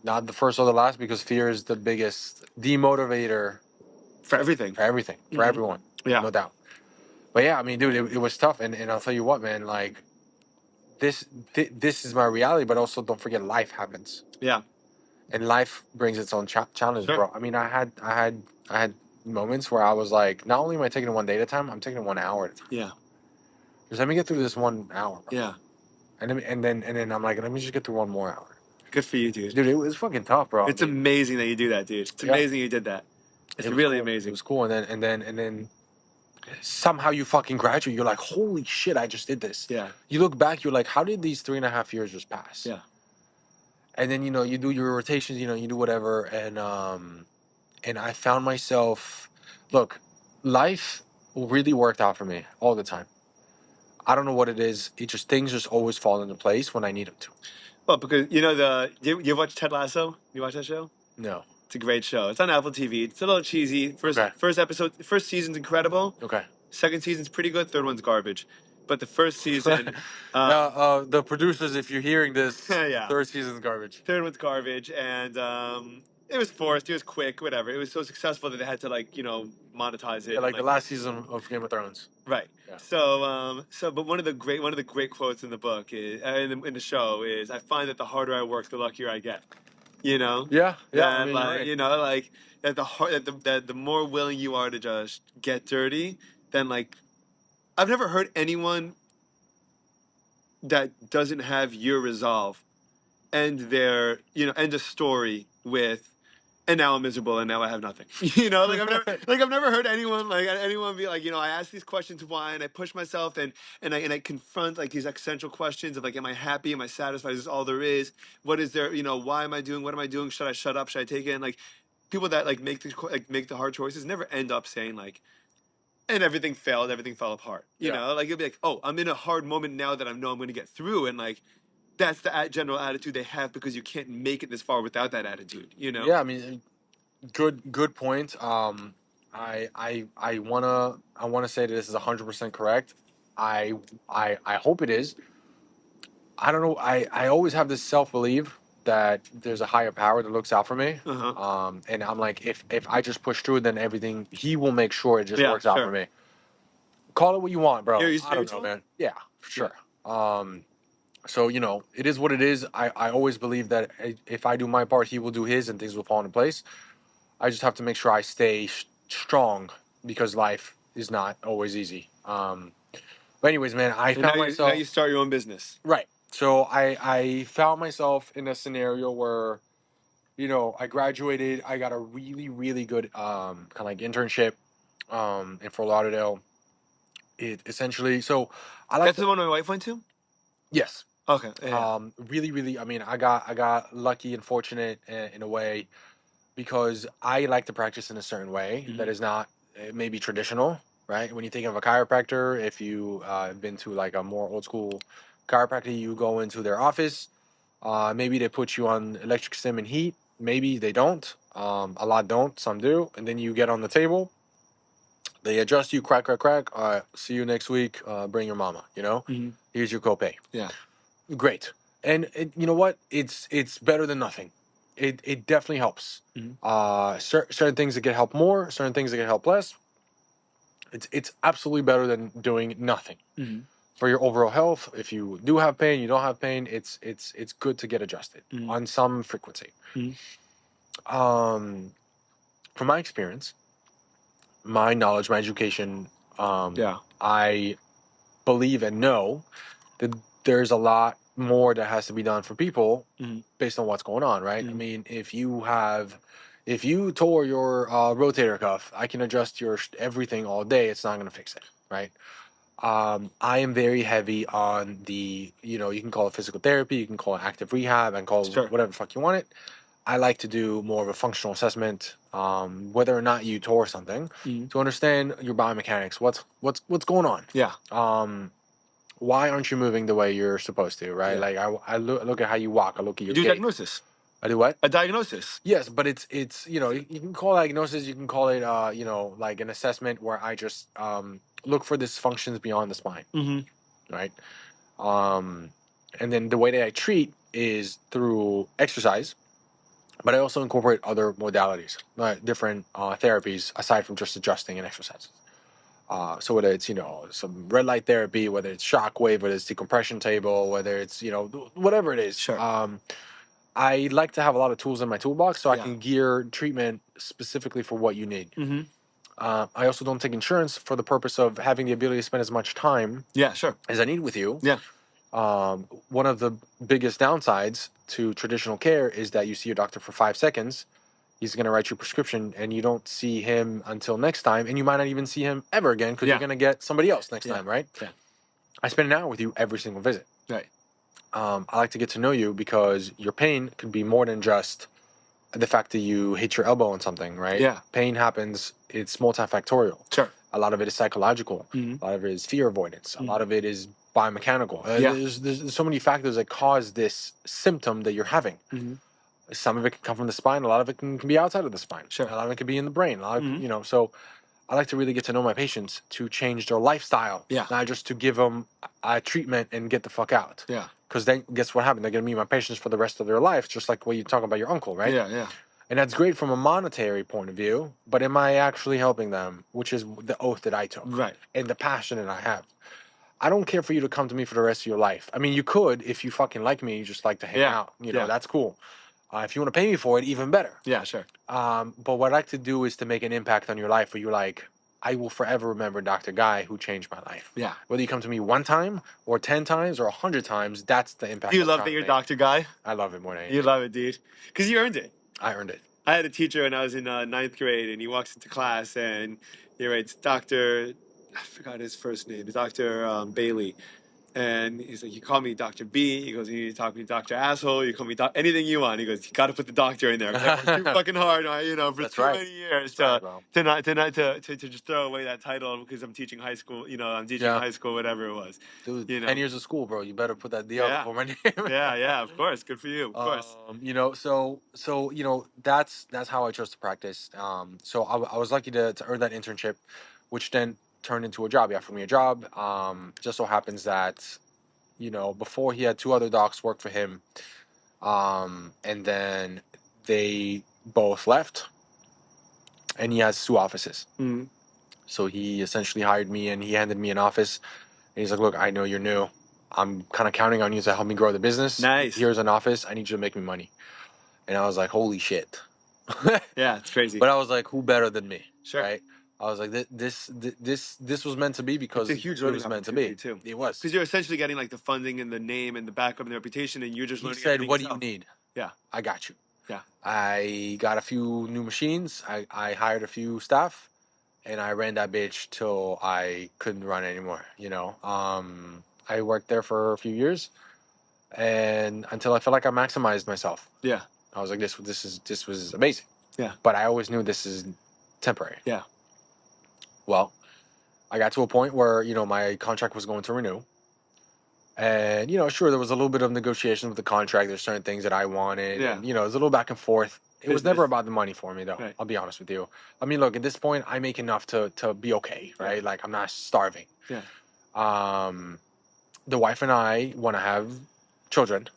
not the first or the last because fear is the biggest demotivator for everything. For everyone. Yeah. No doubt. But yeah, I mean, dude, it was tough. And I'll tell you what, man, this is my reality, but also don't forget life happens. Yeah. And life brings its own challenges, Sure. bro. I mean, I had moments where I was like, not only am I taking it one day at a time, I'm taking it 1 hour at a time. Yeah. Just let me get through this 1 hour, bro. Yeah. And then I'm like, let me just get through one more hour. Good for you, dude. Dude, it was fucking tough, bro. It's amazing that you do that, dude. It's amazing you did that. It's really amazing. It was cool. And then somehow you fucking graduate. You're like, holy shit, I just did this. Yeah. You look back, you're like, how did these 3.5 years just pass? Yeah. And then, you do your rotations, you do whatever. And I found myself, look, life really worked out for me all the time. I don't know what it is. Things just always fall into place when I need them to. Well, because you watch Ted Lasso? You watch that show? No. It's a great show. It's on Apple TV. It's a little cheesy. First episode, first season's incredible. Okay. Second season's pretty good. Third one's garbage. But the first season, the producers, if you're hearing this, yeah. Third season's garbage. Third one's garbage, and it was forced. It was quick. Whatever. It was so successful that they had to monetize it. Yeah, like the last season of Game of Thrones. Right. Yeah. But one of the great quotes in the book is in the show is, I find that the harder I work, the luckier I get. Yeah. And right. That the more willing you are to just get dirty, then I've never heard anyone that doesn't have your resolve end their, end a story with, and now I'm miserable and now I have nothing. I've never heard anyone be like, I ask these questions why, and I push myself, and I confront like these existential questions of like, am I happy? Am I satisfied? Is this all there is? What is there? Why am I doing? What am I doing? Should I shut up? Should I take it? And like people that like make the hard choices never end up saying like, and everything failed, everything fell apart. Like it'll be like, oh, I'm in a hard moment now that I know I'm going to get through, and like that's the general attitude they have, because you can't make it this far without that attitude. Yeah, I mean, good point. I wanna say that this is 100% correct. I hope it is. I don't know. I always have this self belief that there's a higher power that looks out for me. Uh-huh. And I'm like, if I just push through, then everything he will make sure it just Yeah, works out sure. for me. Call it what you want, bro. Are you I don't know, spiritual? man. Yeah, for sure. So it is what it is. I always believe that if I do my part, he will do his, and things will fall into place. I just have to make sure I stay strong, because life is not always easy. But anyways, man, I And found now myself you start your own business. right. So I found myself in a scenario where I graduated. I got a really really good kind of like internship in Fort Lauderdale. It essentially so I like That's the one my wife went to. yes. Okay. Yeah. Really, really. I mean, I got lucky and fortunate in a way, because I like to practice in a certain way that is not maybe traditional, right? When you think of a chiropractor, if you have been to like a more old school chiropractor, you go into their office. Maybe they put you on electric stim and heat. Maybe they don't. A lot don't. Some do. And then you get on the table. They adjust you. Crack, crack, crack. All right. See you next week. Bring your mama. Here's your copay. Yeah. Great. And you know what? It's better than nothing. It definitely helps. Certain things that can help more, certain things that can help less. It's absolutely better than doing nothing for your overall health. If you do have pain, you don't have pain. It's good to get adjusted on some frequency. From my experience, my knowledge, my education, Yeah. I believe and know that there's a lot more that has to be done for people based on what's going on, right? I mean, if you tore your rotator cuff, I can adjust your everything all day. It's not going to fix it, right? I am very heavy on the, you can call it physical therapy, you can call it active rehab, and call Sure. it whatever the fuck you want it. I like to do more of a functional assessment, whether or not you tore something, to understand your biomechanics. What's going on? Yeah. Why aren't you moving the way you're supposed to, right? Yeah. Like I look at how you walk, I look at You your do gait. diagnosis. I do what? A diagnosis. Yes, but it's you can call it diagnosis, you can call it like an assessment where I just look for dysfunctions beyond the spine, right? And then the way that I treat is through exercise, but I also incorporate other modalities, different therapies aside from just adjusting and exercises. So whether it's some red light therapy, whether it's shock wave, whether it's decompression table, whether it's whatever it is. Sure. I like to have a lot of tools in my toolbox so I Yeah. can gear treatment specifically for what you need. I also don't take insurance for the purpose of having the ability to spend as much time Yeah. Sure. as I need with you. Yeah. One of the biggest downsides to traditional care is that you see your doctor for 5 seconds. He's going to write you a prescription, and you don't see him until next time, and you might not even see him ever again because you're going to get somebody else next time, right? Yeah. I spend an hour with you every single visit. Right. I like to get to know you because your pain could be more than just the fact that you hit your elbow on something, right? Yeah. Pain happens. It's multifactorial. Sure. A lot of it is psychological. A lot of it is fear avoidance. A lot of it is biomechanical. There's so many factors that cause this symptom that you're having. Some of it can come from the spine. A lot of it can be outside of the spine. Sure. A lot of it could be in the brain. A lot of, so I like to really get to know my patients to change their lifestyle. Yeah. Not just to give them a treatment and get the fuck out. Yeah. Because then guess what happened? They're going to be my patients for the rest of their life, just like what you talk about your uncle, right? Yeah. Yeah. And that's great from a monetary point of view, but am I actually helping them? Which is the oath that I took. Right. And the passion that I have. I don't care for you to come to me for the rest of your life. I mean, you could if you fucking like me, you just like to hang out. That's cool. If you want to pay me for it, even better. Yeah. Sure. But what I like to do is to make an impact on your life where you're like, I will forever remember Dr. Guy, who changed my life. Yeah. Whether you come to me 1 time or 10 times or 100 times, that's the impact. Do you I'm love trying that to you're make. Dr. Guy? I love it more than You anything. love it, dude. Because you earned it. I earned it. I had a teacher when I was in ninth grade, and he walks into class and he writes Dr. I forgot his first name, Dr. Bailey. And he's like, you call me Dr. B. He goes, you talk to me Dr. Asshole. You call me anything you want. He goes, you got to put the doctor in there. 'Cause I worked too fucking hard, for That's too right. many years That's right, bro. to just throw away that title because I'm teaching high school. I'm teaching Yeah. high school, whatever it was. Dude, 10 years of school, bro. You better put that D up Yeah. before my name. Yeah, of course. Good for you, of course. So that's how I chose to practice. So I was lucky to earn that internship, which then turned into a job. He offered me a job. Just so happens that, before he had 2 other docs work for him, and then they both left, and he has 2 offices. Mhm. So he essentially hired me, and he handed me an office. And he's like, look, I know you're new. I'm kind of counting on you to help me grow the business. Nice. Here's an office. I need you to make me money. And I was like, holy shit. Yeah, it's crazy. But I was like, who better than me? Sure. Right? I was like, this was meant to be because It's a huge it learning was meant to be. opportunity, too. It was. Because you're essentially getting like the funding and the name and the backup and the reputation, and you're just He learning said, everything what do yourself. you need? Yeah. I got you. Yeah. I got a few new machines. I hired a few staff, and I ran that bitch till I couldn't run anymore. I worked there for a few years, and until I felt like I maximized myself. Yeah. I was like, this was amazing. Yeah. But I always knew this is temporary. Yeah. Well, I got to a point where, my contract was going to renew. And, sure, there was a little bit of negotiation with the contract. There's certain things that I wanted. Yeah. And, it was a little back and forth. It was Business. never about the money for me, though. Right. I'll be honest with you. I mean, look, at this point, I make enough to be okay, right? Yeah. Like, I'm not starving. Yeah. The wife and I want to have children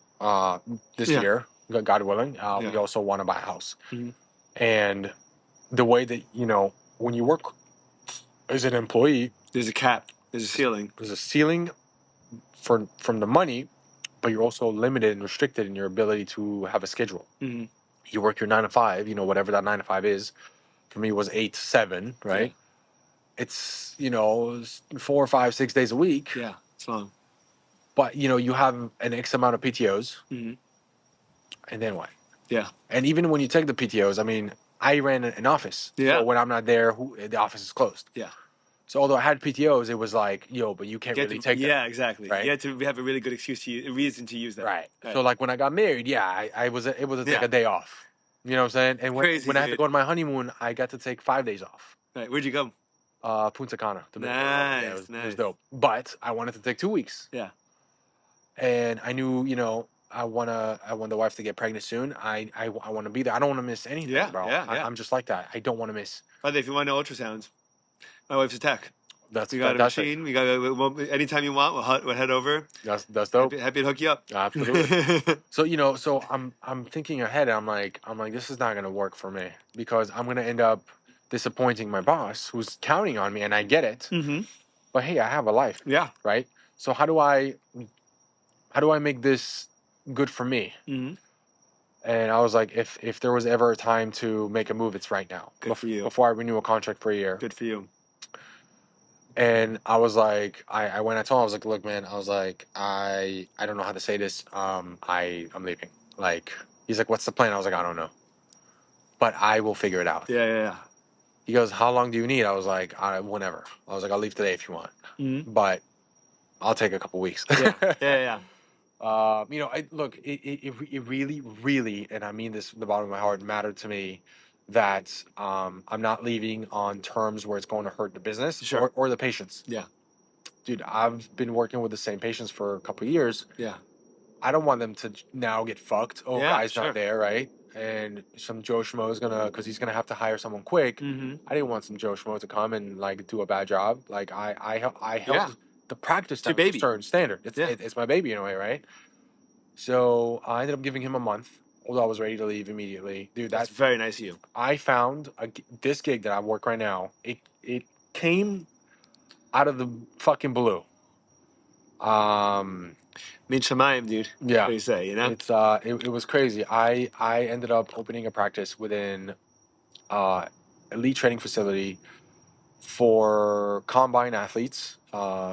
this Yeah. year, God willing. Yeah. We also want to buy a house. Mhm. And the way that, when you work as an employee, There's a cap. There's a ceiling. there's a ceiling from the money, but you're also limited and restricted in your ability to have a schedule. Mm-hmm. You work your 9 to 5, whatever that 9 to 5 is. For me, it was 8 to 7, right? Yeah. It's 4, 5, 6 days a week. Yeah, it's long. But you have an X amount of PTOs, Mm-hmm. and then what? Yeah. And even when you take the PTOs, I mean, I ran an office. Yeah. So when I'm not there, the office is closed. Yeah. So although I had PTOs, it was like, but you can't really take them. Yeah, exactly. Right? You had to have a really good reason to use that. Right. So like when I got married, it was like a day off. You know what I'm saying? And when I had to go on my honeymoon, I got to take 5 days off. Right. Where'd you go? Punta Cana. Nice. Yeah, it was dope. But I wanted to take 2 weeks. Yeah. And I knew, I want the wife to get pregnant soon. I want to be there. I don't want to miss anything, bro. Yeah. I'm just like that. I don't want to miss. By the way, if you want to know ultrasounds, my wife's a tech. We got fantastic. A machine. We got anytime you want. We'll head over. That's dope. Happy to hook you up. Absolutely. So I'm thinking ahead. And I'm like this is not gonna work for me because I'm gonna end up disappointing my boss who's counting on me, and I get it. Mm-hmm. But hey, I have a life. Yeah. Right. So how do I make this good for me? Mm-hmm. And I was like, if there was ever a time to make a move, it's right now. Good for you. Before I renew a contract for a year. Good for you. And I was like, I when I told him, I was like, look, man, I was like, I don't know how to say this. I'm leaving. Like, he's like, what's the plan? I was like, I don't know, but I will figure it out. Yeah. He goes, how long do you need? I was like, whenever. I was like, I'll leave today if you want, but I'll take a couple weeks. Yeah. Look, it really, really, and I mean this from the bottom of my heart, mattered to me that I'm not leaving on terms where it's going to hurt the business. Sure. or the patients. Yeah. Dude, I've been working with the same patients for a couple of years. Yeah. I don't want them to now get fucked. Oh, yeah, guy's not there, right? And some Joe Schmo is because he's gonna have to hire someone quick. Mm-hmm. I didn't want some Joe Schmo to come and like do a bad job. Like I helped the practice to a certain standard. It's my baby in a way, right? So I ended up giving him a month, although I was ready to leave immediately. Dude, that's very nice of you. I found this gig that I work right now. It came out of the fucking blue. Min Shamayim, dude. Yeah. What do you say, It's it was crazy. I ended up opening a practice within elite training facility for combine athletes,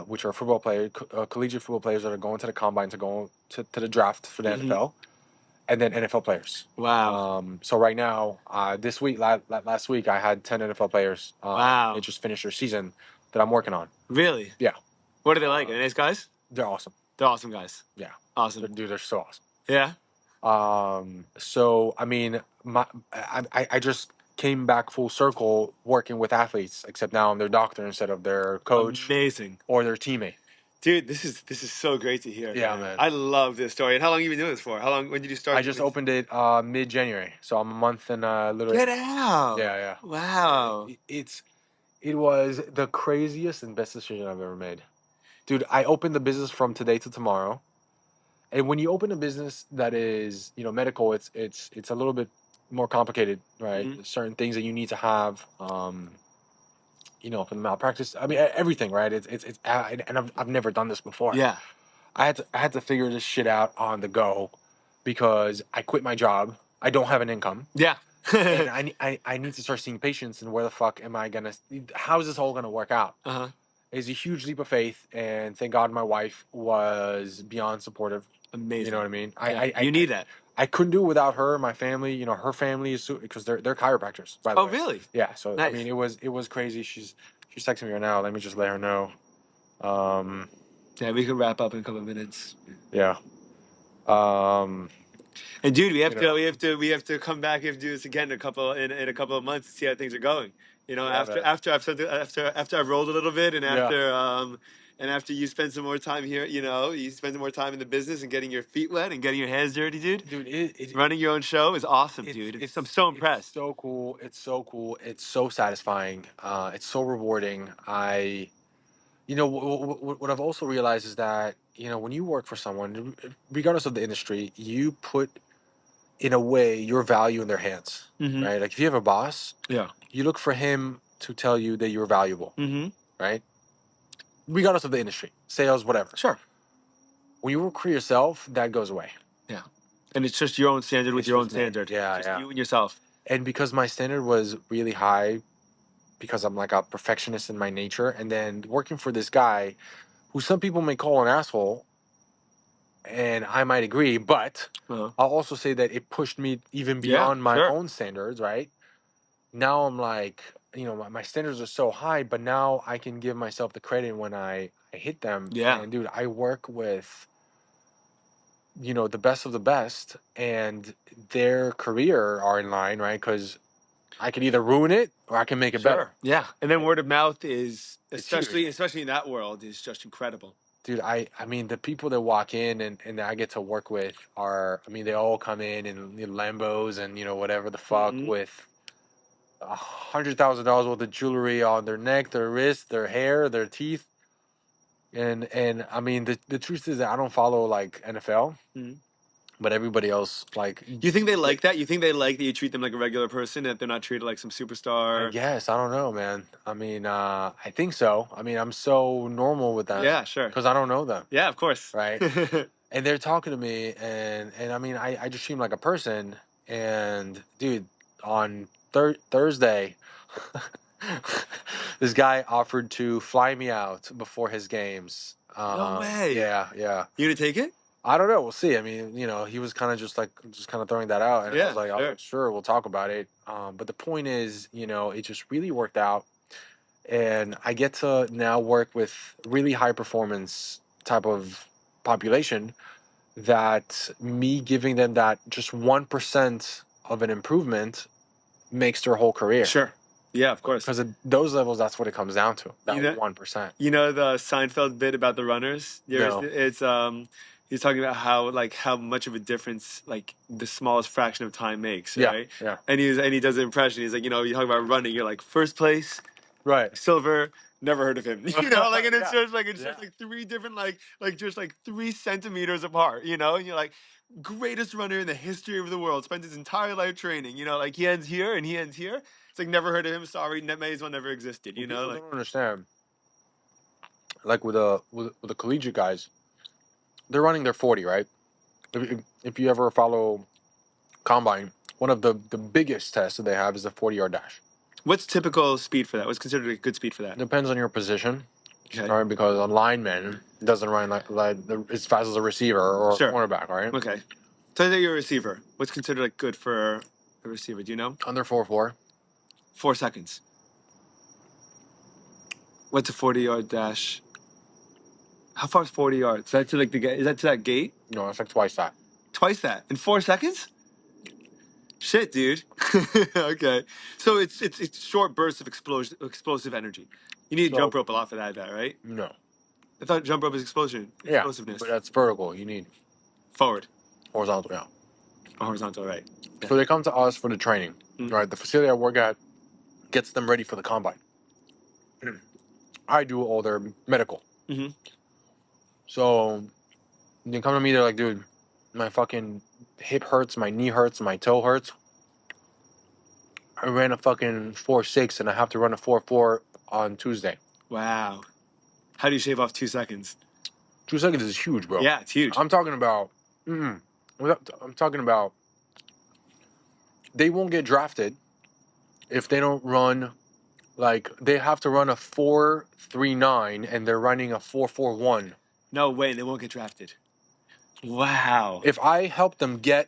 which are football players, collegiate football players that are going to the combine to go to the draft for the NFL, and then NFL players. Wow. So right now, this week, last week, I had 10 NFL players. Wow. They just finished their season that I'm working on. Really? Yeah. What are they like? Are they nice guys? They're awesome. They're awesome guys. Yeah. Awesome. Dude, they're so awesome. Yeah. So I mean, I just came back full circle working with athletes, except now I'm their doctor instead of their coach Amazing. or their teammate. Dude, this is so great to hear. Yeah, man. I love this story. And how long have you been doing this for? When did you start? I just opened it mid-January, so I'm a month and a little. Get out. Yeah, yeah. Wow. It was the craziest and best decision I've ever made. Dude, I opened the business from today to tomorrow. And when you open a business that is, medical, it's a little bit more complicated, right? Certain things that you need to have, for the malpractice. I mean, everything, right? And I've never done this before. Yeah. I had to figure this shit out on the go because I quit my job. I don't have an income. Yeah. And I need to start seeing patients. And where the fuck am I gonna? How is this all gonna work out? It's a huge leap of faith, and thank God my wife was beyond supportive. Amazing. You know what I mean? You need that. I couldn't do it without her. My family, her family is because they're chiropractors. By the way. Really? Yeah. So nice. I mean, it was crazy. She's texting me right now. Let me just let her know. Yeah, we could wrap up in a couple of minutes. Yeah. And dude, we have to come back. We have to do this again in a couple of months to see how things are going. After I've rolled a little bit, and after you spend some more time here, you spend some more time in the business and getting your feet wet and getting your hands dirty, dude. Dude, running your own show is awesome, dude. I'm so impressed. It's so cool. It's so cool. It's so satisfying. It's so rewarding. What I've also realized is that when you work for someone, regardless of the industry, you put in a way your value in their hands, right? Like if you have a boss, you look for him to tell you that you're valuable, right? Regardless of the industry, sales, whatever. Sure. When you work for yourself, that goes away. Yeah. And it's just your own standard with your own standard. Yeah, just you and yourself. And because my standard was really high, because I'm like a perfectionist in my nature, and then working for this guy who some people may call an asshole, and I might agree, but I'll also say that it pushed me even beyond my own standards, right? Now I'm like, my standards are so high, but now I can give myself the credit when I hit them. Yeah. And dude, I work with, the best of the best, and their career are in line, right? Because I can either ruin it or I can make it better. Yeah. And then word of mouth is, especially in that world, is just incredible. Dude, I mean, the people that walk in and I get to work with they all come in Lambos and, whatever the fuck with $100,000 worth of jewelry on their neck, their wrist, their hair, their teeth. And I mean, the truth is that I don't follow like NFL, but everybody else like. You think they like that? You think they like that you treat them like a regular person, that they're not treated like some superstar? Yes, I don't know, man. I mean, I think so. I mean, I'm so normal with them. Yeah, sure. Because I don't know them. Yeah, of course. Right. And they're talking to me, and I mean, I just seem like a person. And dude, on Thursday, this guy offered to fly me out before his games. No way. Yeah. You gonna take it? I don't know. We'll see. I mean, he was kind of throwing that out, and I was like, sure. "Oh, sure, we'll talk about it." But the point is, it just really worked out, and I get to now work with really high performance type of population. That me giving them that just 1% of an improvement makes their whole career. Sure. Yeah, of course. Because at those levels, that's what it comes down to. That 1%. You know the Seinfeld bit about the runners? No. It's he's talking about how much of a difference like the smallest fraction of time makes, right? Yeah. And he does an impression. He's like, you talk about running, you're like first place, right, silver, never heard of him. And it's just like three different just like 3 centimeters apart, and you're like greatest runner in the history of the world, spent his entire life training, like he ends here and he ends here. It's like never heard of him. Sorry, may as well never existed. People don't understand. Like with the collegiate guys, they're running their 40, right? If you ever follow combine, one of the biggest tests that they have is the 40-yard dash. What's typical speed for that? What's considered a good speed for that? Depends on your position. Okay. All right, because a lineman doesn't run like as fast as a receiver or Sure. cornerback, right? Okay. So say you're a receiver. What's considered like good for a receiver? Do you know? Under 4.4. 4 seconds. What's a 40-yard dash? How far is 40 yards? Is that to like the gate? Is that to that gate? No, it's like twice that. Twice that in 4 seconds? Shit, dude. Okay. So it's short bursts of explosive energy. You need So- jump rope a lot for that, right? No. I thought jump rope is Yeah, explosiveness. but that's vertical. You need Forward horizontal. Yeah. or horizontal, right? Yeah. So they come to us for the training. Mhm. Right. The facility I work at gets them ready for the combine. I do all their medical. Mhm. So they come to me. They're like, dude, my fucking hip hurts, my knee hurts, my toe hurts. I ran a fucking 4.6 and I have to run a 4.4 on Tuesday. Wow. How do you shave off 2 seconds? 2 seconds is huge, bro. Yeah, it's huge. I'm talking about. I'm talking about. They won't get drafted if they don't run. Like they have to run a 4.39 and they're running a 4.41. No way, they won't get drafted. Wow. If I help them get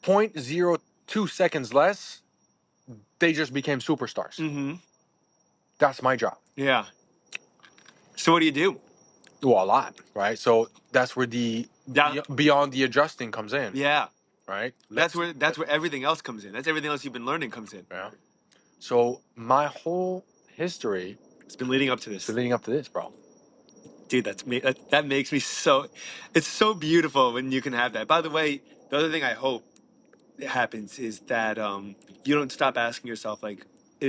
0.02 seconds less, they just became superstars. Mm-hmm. That's my job. Yeah. So what do you do? Well, a lot, right? So that's where the That- beyond the adjusting comes in, Yeah. right? That's where everything else comes in. That's everything else you've been learning comes in. Yeah. So my whole history It's been leading up to this. is leading up to this, bro. Dude, that makes me so. It's so beautiful when you can have that. By the way, the other thing I hope happens is that you don't stop asking yourself like,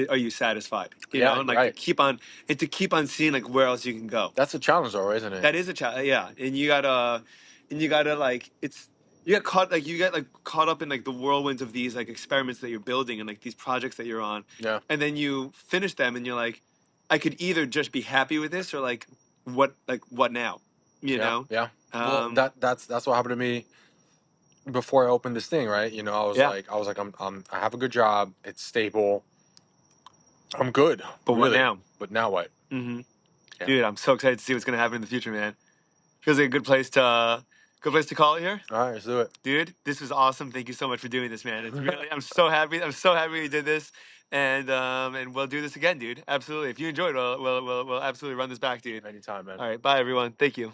are you satisfied? You Yeah, know, and like right. to keep on seeing like where else you can go. That's a challenge, though, isn't it? That is a challenge, yeah. And you gotta like you get caught up in like the whirlwinds of these like experiments that you're building and like these projects that you're on. Yeah. And then you finish them and you're like, I could either just be happy with this or like what now? You know? Yeah. Well, that's what happened to me before I opened this thing, right? You know, I was Yeah. like, I have a good job. It's stable. I'm good. But what really. now? But now what? Mm-hmm. Yeah. Dude, I'm so excited to see what's gonna happen in the future, man. Feels like a good place to call it here. All right, let's do it. Dude, this was awesome. Thank you so much for doing this, man. It's really, I'm so happy. I'm so happy you did this, and we'll do this again, dude. Absolutely. If you enjoyed, we'll absolutely run this back, dude. Anytime, man. All right, bye everyone. Thank you.